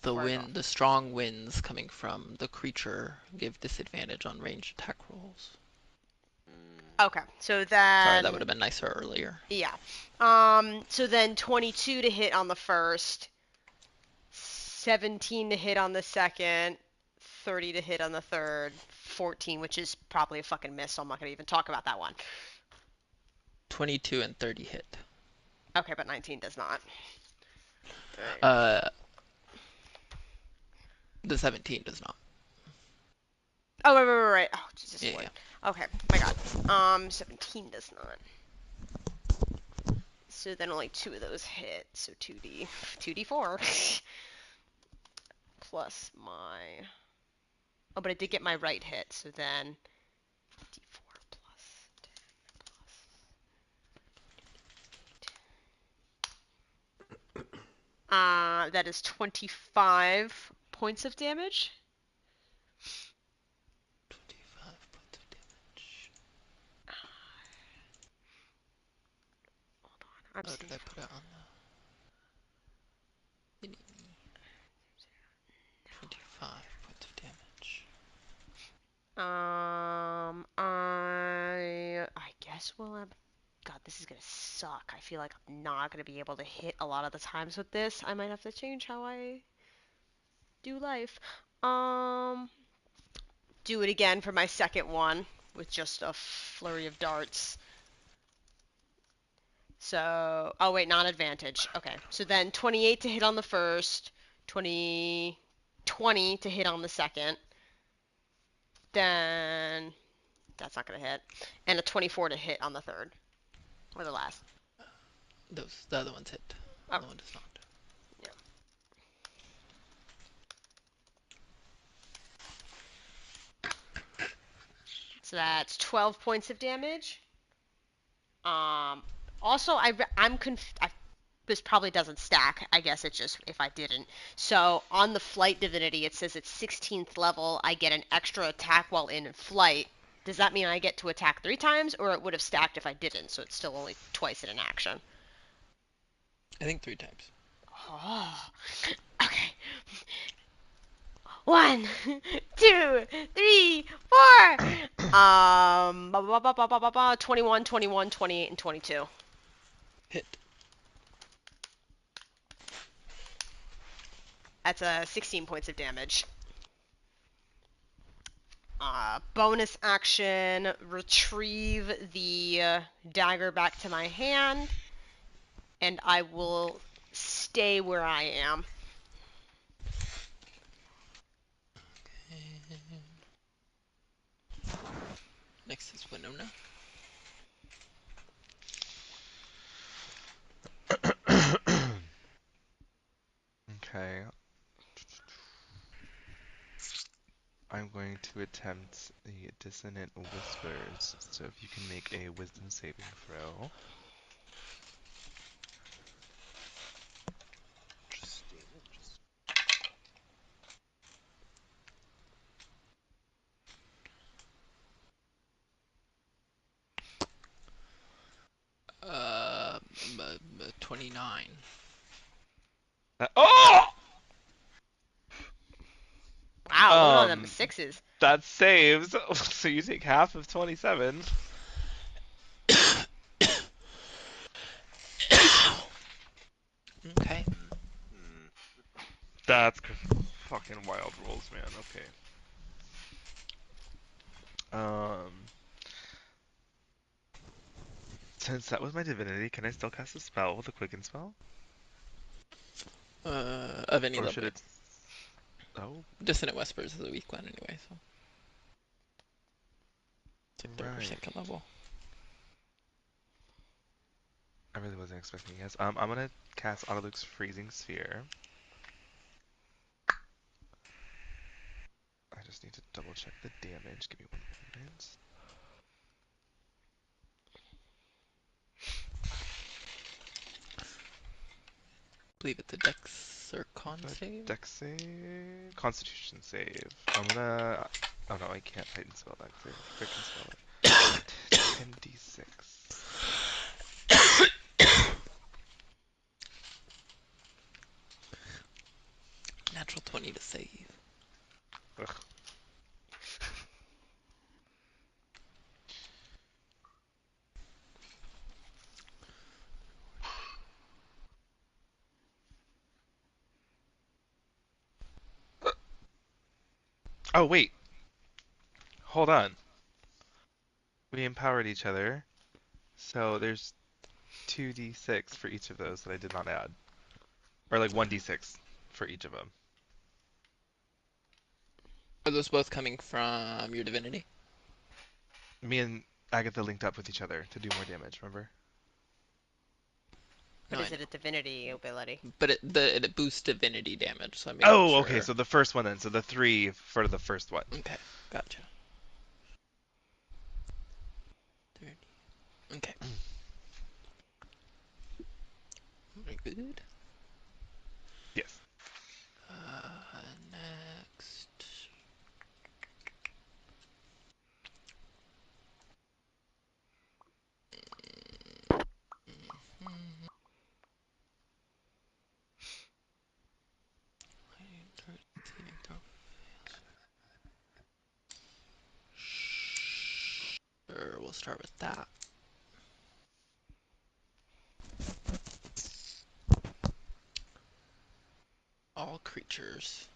S3: The strong winds coming from the creature give disadvantage on ranged attack rolls.
S1: Okay, so then...
S3: Sorry, that would have been nicer earlier.
S1: Yeah. So then 22 to hit on the first, 17 to hit on the second, 30 to hit on the third, 14, which is probably a fucking miss, so I'm not going to even talk about that one.
S3: 22 and 30 hit.
S1: Okay, but 19 does not.
S3: The 17 does not.
S1: Oh, right. Oh, Jesus
S3: Yeah,
S1: Lord.
S3: yeah.
S1: Okay, my god. 17 does not. So then only 2 of those hit, so 2d4. Plus my... Oh, but I did get my right hit, so then... d4 plus 10 plus... that is 25 points of damage.
S3: 25 points of damage.
S1: Hold on,
S3: Oh, did I put it on the... 25 points of damage.
S1: I guess we'll have... God, this is gonna suck. I feel like I'm not gonna be able to hit a lot of the times with this. I might have to change how I do life. Do it again for my second one with just a flurry of darts. So, oh wait, non-advantage. Okay, so then 28 to hit on the first, 20 to hit on the second. Then that's not gonna hit, and a 24 to hit on the third, or the last.
S3: The other one's hit. The other one does not.
S1: Yeah. So that's 12 points of damage. Also, this probably doesn't stack. I guess it's just if I didn't. So on the flight divinity, it says it's 16th level. I get an extra attack while in flight. Does that mean I get to attack 3 times, or it would have stacked if I didn't? So it's still only twice in an action.
S3: I think 3 times.
S1: Oh, okay. 1, 2, 3, 4. 21, 21, 28, and 22.
S3: Hit.
S1: That's 16 points of damage. Bonus action, retrieve the dagger back to my hand, and I will stay where I am.
S3: Next is Winona.
S4: Okay. I'm going to attempt the Dissonant Whispers, so if you can make a Wisdom saving throw.
S3: Uh, 29.
S4: Oh!
S1: Wow, look at all them 6s.
S4: That saves, so you take half of 27.
S3: Okay.
S4: That's fucking wild rolls, man. Okay. Since that was my divinity, can I still cast a spell with a quicken spell?
S3: Of any
S4: Or
S3: level.
S4: should it... Oh,
S3: Dissonant Whispers is a weak one anyway, so it's like third or
S4: right.
S3: second level.
S4: I really wasn't expecting yes. I'm gonna cast Autoluke's Freezing Sphere. I just need to double check the damage. Give me one moment.
S3: I believe it's a Dex or Con save.
S4: Dex save, Constitution save. I'm gonna. Oh no, I can't Titan spell that because I freaking spell it. 10d6.
S3: Natural 20 to save.
S4: Ugh. Oh wait, hold on. We empowered each other, so there's 2d6 for each of those that I did not add, or like 1d6 for each of them.
S3: Are those both coming from your divinity?
S4: Me and Agatha linked up with each other to do more damage. Remember?
S1: But
S3: No, I
S1: is it a
S3: know.
S1: divinity ability?
S3: But it boosts divinity damage, so I'm making
S4: Oh,
S3: sure.
S4: okay. So the first one then. So the 3 for the first one.
S3: Okay, gotcha. 30. Okay. Very good.
S4: Yes.
S3: Next. Sure, we'll start with that. All creatures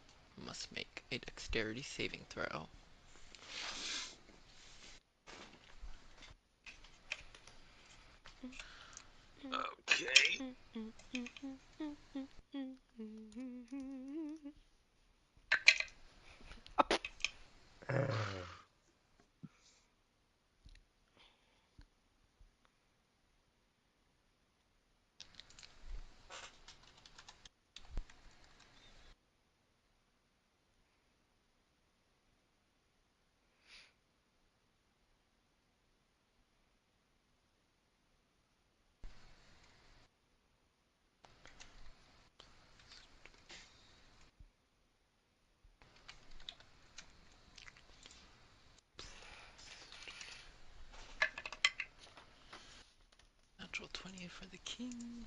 S3: must make a dexterity saving throw.
S6: Okay.
S3: Natural 20 for the king.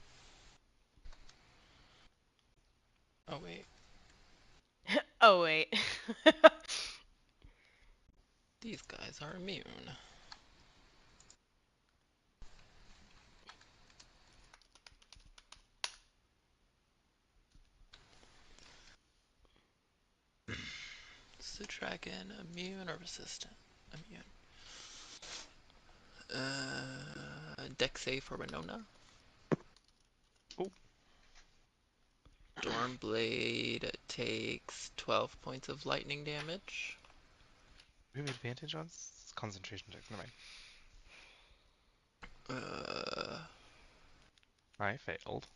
S3: Oh wait,
S1: Oh wait.
S3: these guys are immune. Is the dragon immune or resistant? Immune. Dex save for Winona.
S4: Oh,
S3: Stormblade takes 12 points of lightning damage.
S4: we have advantage on concentration checks. Never mind.
S3: Uh,
S4: I failed.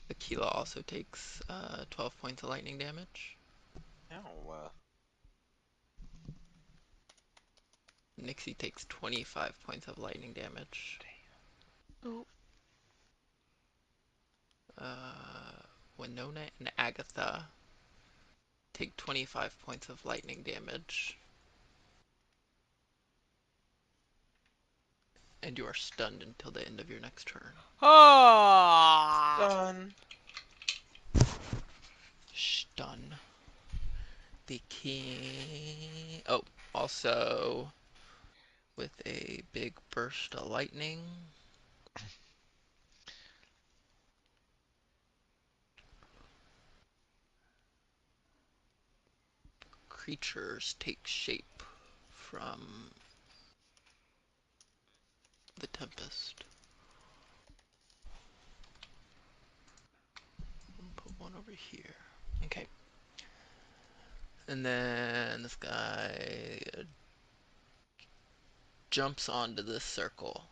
S3: Aquila also takes 12 points of lightning damage.
S6: Ow.
S3: Nixie takes 25 points of lightning damage.
S1: Ooh.
S3: Winona and Agatha take 25 points of lightning damage. And you are stunned until the end of your next turn.
S1: Oh.
S6: Done.
S3: Stun. The king. Oh, also with a big burst of lightning. Creatures take shape from the tempest. one over here. Okay. And then this guy jumps onto this circle.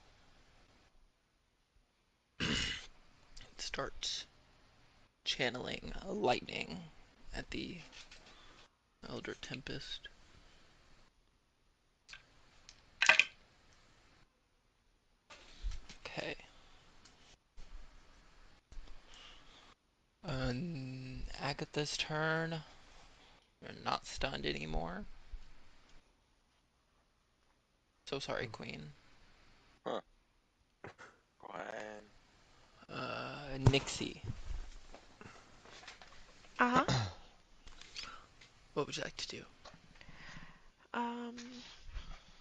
S3: Starts channeling lightning at the Elder Tempest. Okay. Agatha's turn. You're not stunned anymore. So sorry, Queen.
S6: Huh. Go ahead.
S3: Nixie,
S5: Uh huh.
S3: what would you like to do?
S5: Um,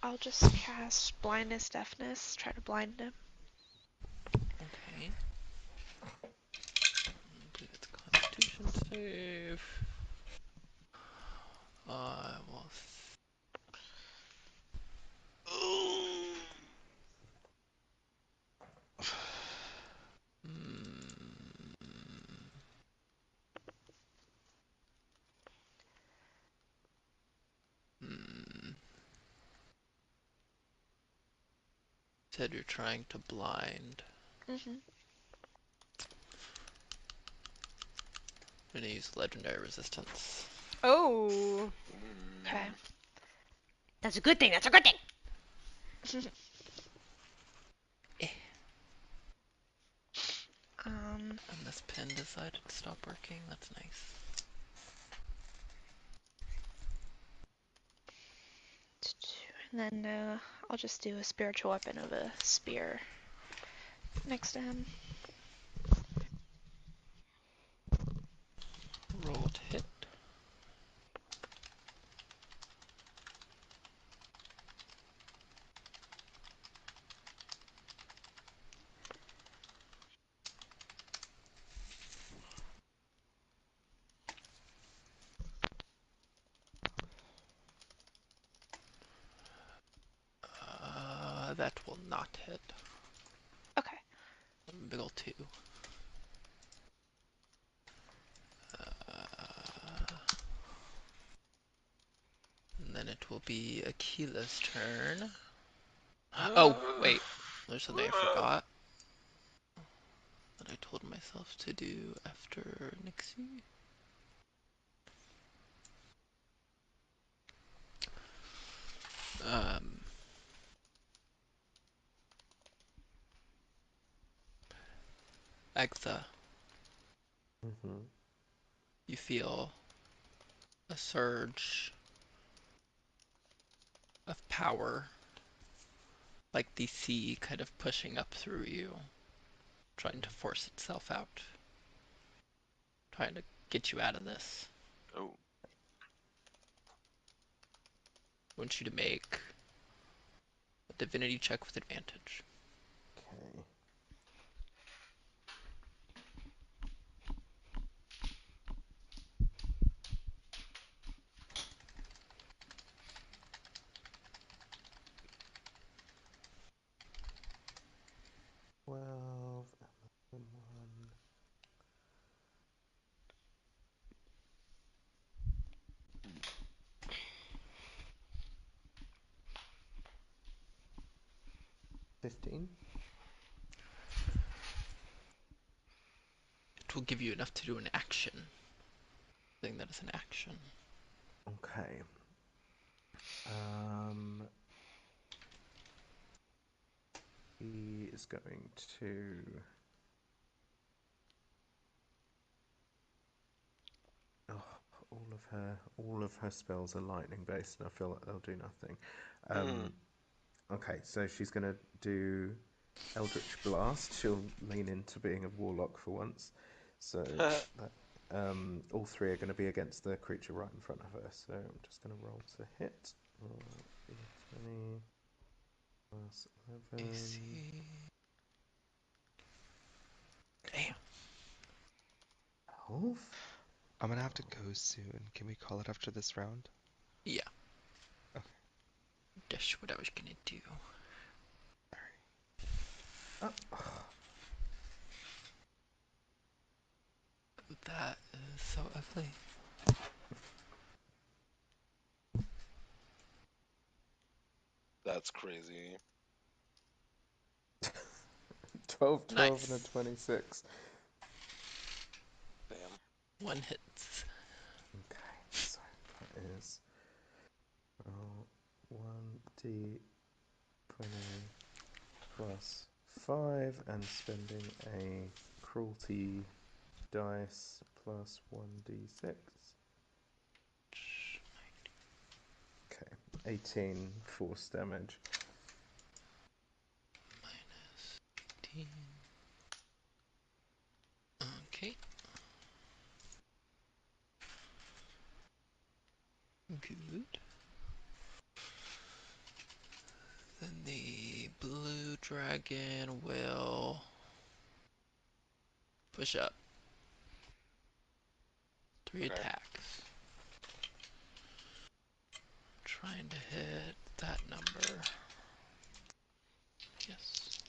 S5: I'll just cast blindness, deafness. Try to blind him.
S3: Okay. I believe it's Constitution save. Well. Said you're trying to blind.
S5: Mm-hmm.
S3: I'm gonna use legendary resistance.
S1: Oh,
S5: Okay.
S1: that's a good thing. That's a good thing.
S3: And this pen decided to stop working. That's nice.
S5: And then I'll just do a spiritual weapon of a spear next to him.
S3: Roll to hit. That will not hit.
S5: Okay.
S3: Big ol' 2. And then it will be Akila's turn. Oh, wait. There's something I forgot that I told myself to do after Nixie. Agatha,
S2: Mm-hmm.
S3: you feel a surge of power, like the sea kind of pushing up through you, trying to force itself out, trying to get you out of this.
S6: Oh.
S3: I want you to make a divinity check with advantage.
S2: Okay. Well, and one. 15.
S3: It will give you enough to do an action. Thing that is an action.
S2: Okay. Um, he is going to. Oh, all of her spells are lightning based, and I feel like they'll do nothing. Okay, so she's gonna do Eldritch Blast. She'll lean into being a warlock for once. So that, all 3 are going to be against the creature right in front of her. So I'm just going to roll to hit. Roll d20 plus 11.
S3: AC. Damn.
S2: 12?
S4: I'm gonna have to go soon. Can we call it after this round?
S3: Yeah.
S4: Okay.
S3: That's what I was gonna do.
S2: Oh.
S3: That so ugly.
S6: That's crazy.
S2: 12, 12, and a
S3: Nice.
S2: 26.
S6: Damn.
S3: One hits.
S2: Okay, so that is 1d20 plus 5, and spending a cruelty dice plus 1d6. Okay, 18 force damage.
S3: Minus 18. Okay. Good. Then the blue dragon will push up. 3
S6: Okay.
S3: attacks. Trying to hit that number. Yes.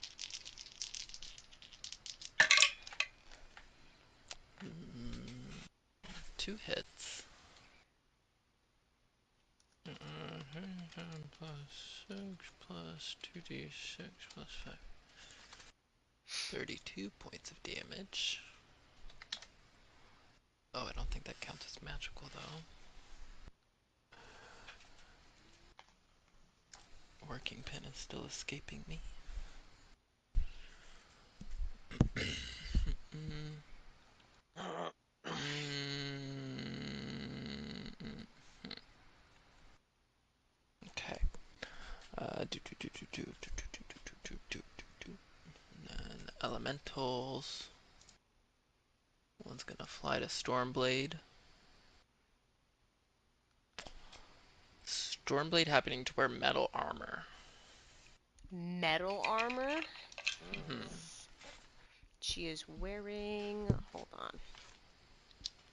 S3: 2 hits. Plus 6 plus 2d6 plus 5. 32 points of damage. Oh, I don't think that counts as magical though. Working pen is still escaping me. Okay. And then elementals. One's gonna fly to Stormblade. Stormblade happening to wear metal armor.
S1: Metal armor.
S3: Mm-hmm.
S1: She is wearing. Hold on.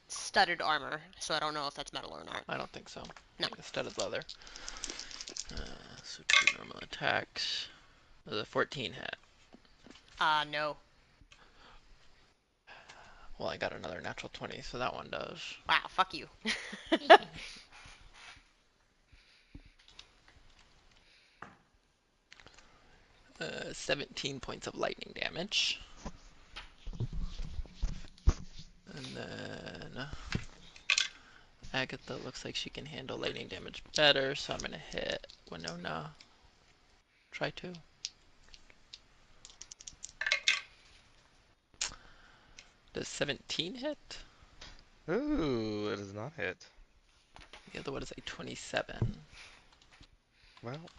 S1: Studded armor, so I don't know if that's metal or not.
S3: I don't think so.
S1: No.
S3: I think instead of leather. So 2 normal attacks. The 14 hit.
S1: No.
S3: Well, I got another natural 20, so that one does.
S1: Wow, fuck you.
S3: 17 points of lightning damage. And then Agatha looks like she can handle lightning damage better, so I'm gonna hit Winona. Try to. Does 17 hit?
S4: Ooh, it does not hit.
S3: The other one is a 27.
S4: Well,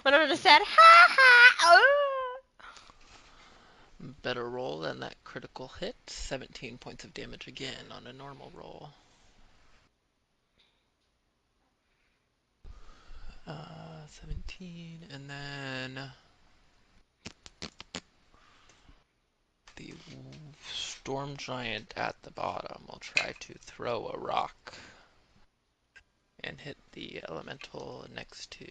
S1: When I just said, ha ha, oh.
S3: Better roll than that critical hit. 17 points of damage again on a normal roll. 17, and then the storm giant at the bottom will try to throw a rock and hit the elemental next to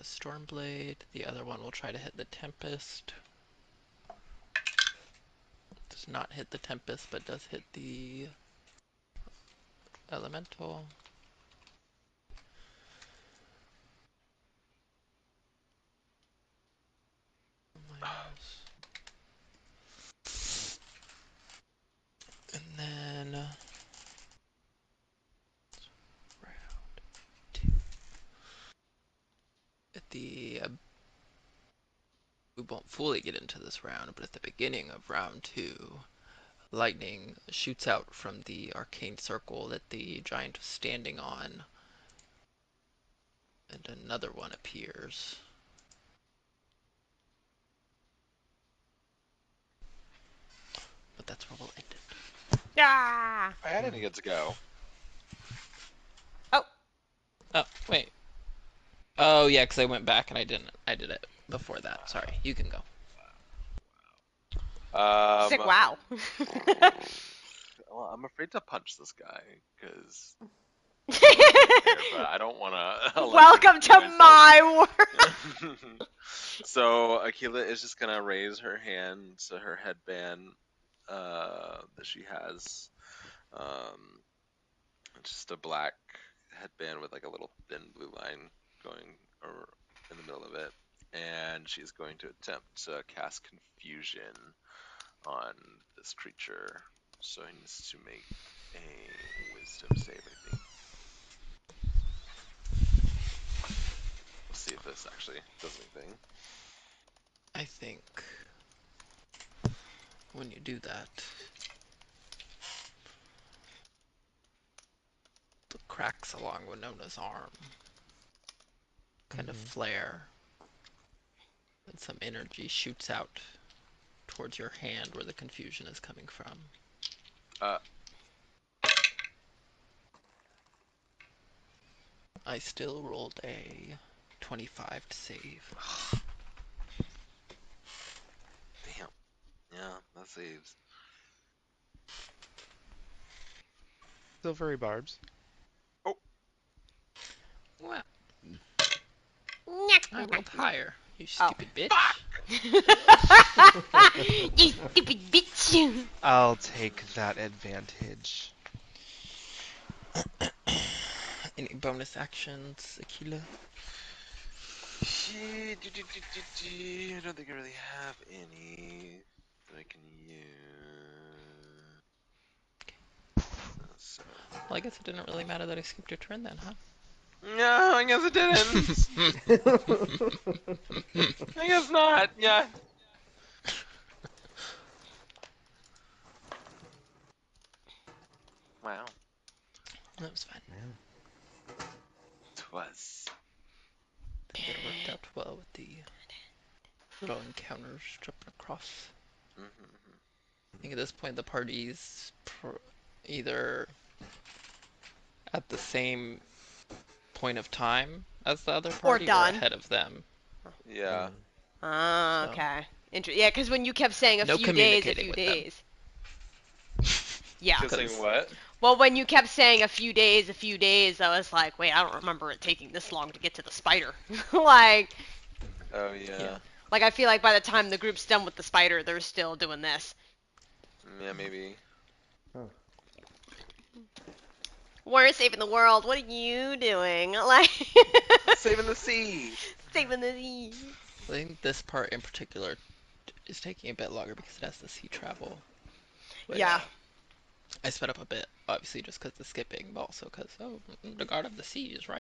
S3: Stormblade. The other one will try to hit the Tempest. Does not hit the Tempest, but does hit the elemental. Minus. And then round 2. At the we won't fully get into this round, but at the beginning of round 2, lightning shoots out from the arcane circle that the giant was standing on, and another one appears. But that's where we'll end it.
S1: Ah.
S6: I didn't get to go.
S1: Oh.
S3: Oh, wait. Oh, yeah, because I went back and I didn't. I did it before that. Sorry, you can go.
S1: Sick wow.
S6: Well, I'm afraid to punch this guy because
S1: Welcome
S6: but I don't want to.
S1: to my world.
S6: So Akila is just gonna raise her hand to her headband that she has. Um, just a black headband with like a little thin blue line going in the middle of it, and she's going to attempt to cast confusion on this creature. So he needs to make a wisdom save, I think. We'll see if this actually does anything.
S3: I think when you do that, the cracks along Winona's arm kind of flare, and some energy shoots out towards your hand where the confusion is coming from.
S6: Uh,
S3: I still rolled a 25 to save.
S6: damn. Yeah, that saves.
S4: Silvery barbs.
S6: Oh,
S3: Well, I rolled higher, you
S1: Oh.
S3: stupid bitch.
S6: fuck!
S1: You stupid bitch.
S4: I'll take that advantage.
S3: Any bonus actions, Aquila?
S6: I don't think I really have any that I can use. So.
S3: Well, I guess it didn't really matter that I skipped your turn then, huh?
S6: No, I guess it didn't. I guess not. Yeah. Wow.
S3: That was fine.
S6: Twas.
S3: I think it worked out well with the little encounters jumping across. I think at this point the party's either at the same point of time as the other party or
S1: done.
S3: ahead of them.
S6: Yeah.
S1: Ah,
S3: So-
S1: okay. Yeah, because when you kept saying a
S3: No
S1: few days,
S3: communicating with them.
S1: Yeah.
S6: Kissing what?
S1: Well, when you kept saying a few days, I was like, wait, I don't remember it taking this long to get to the spider. like,
S6: Oh yeah.
S3: Yeah.
S1: like I feel like by the time the group's done with the spider, they're still doing this.
S6: Yeah, maybe.
S2: Oh,
S1: We're saving the world. What are you doing? Like,
S6: Saving the sea.
S1: saving the sea.
S3: I think this part in particular is taking a bit longer because it has the sea travel. Which
S1: Yeah.
S3: I sped up a bit, obviously just because the skipping, but also because, the God of the Sea is right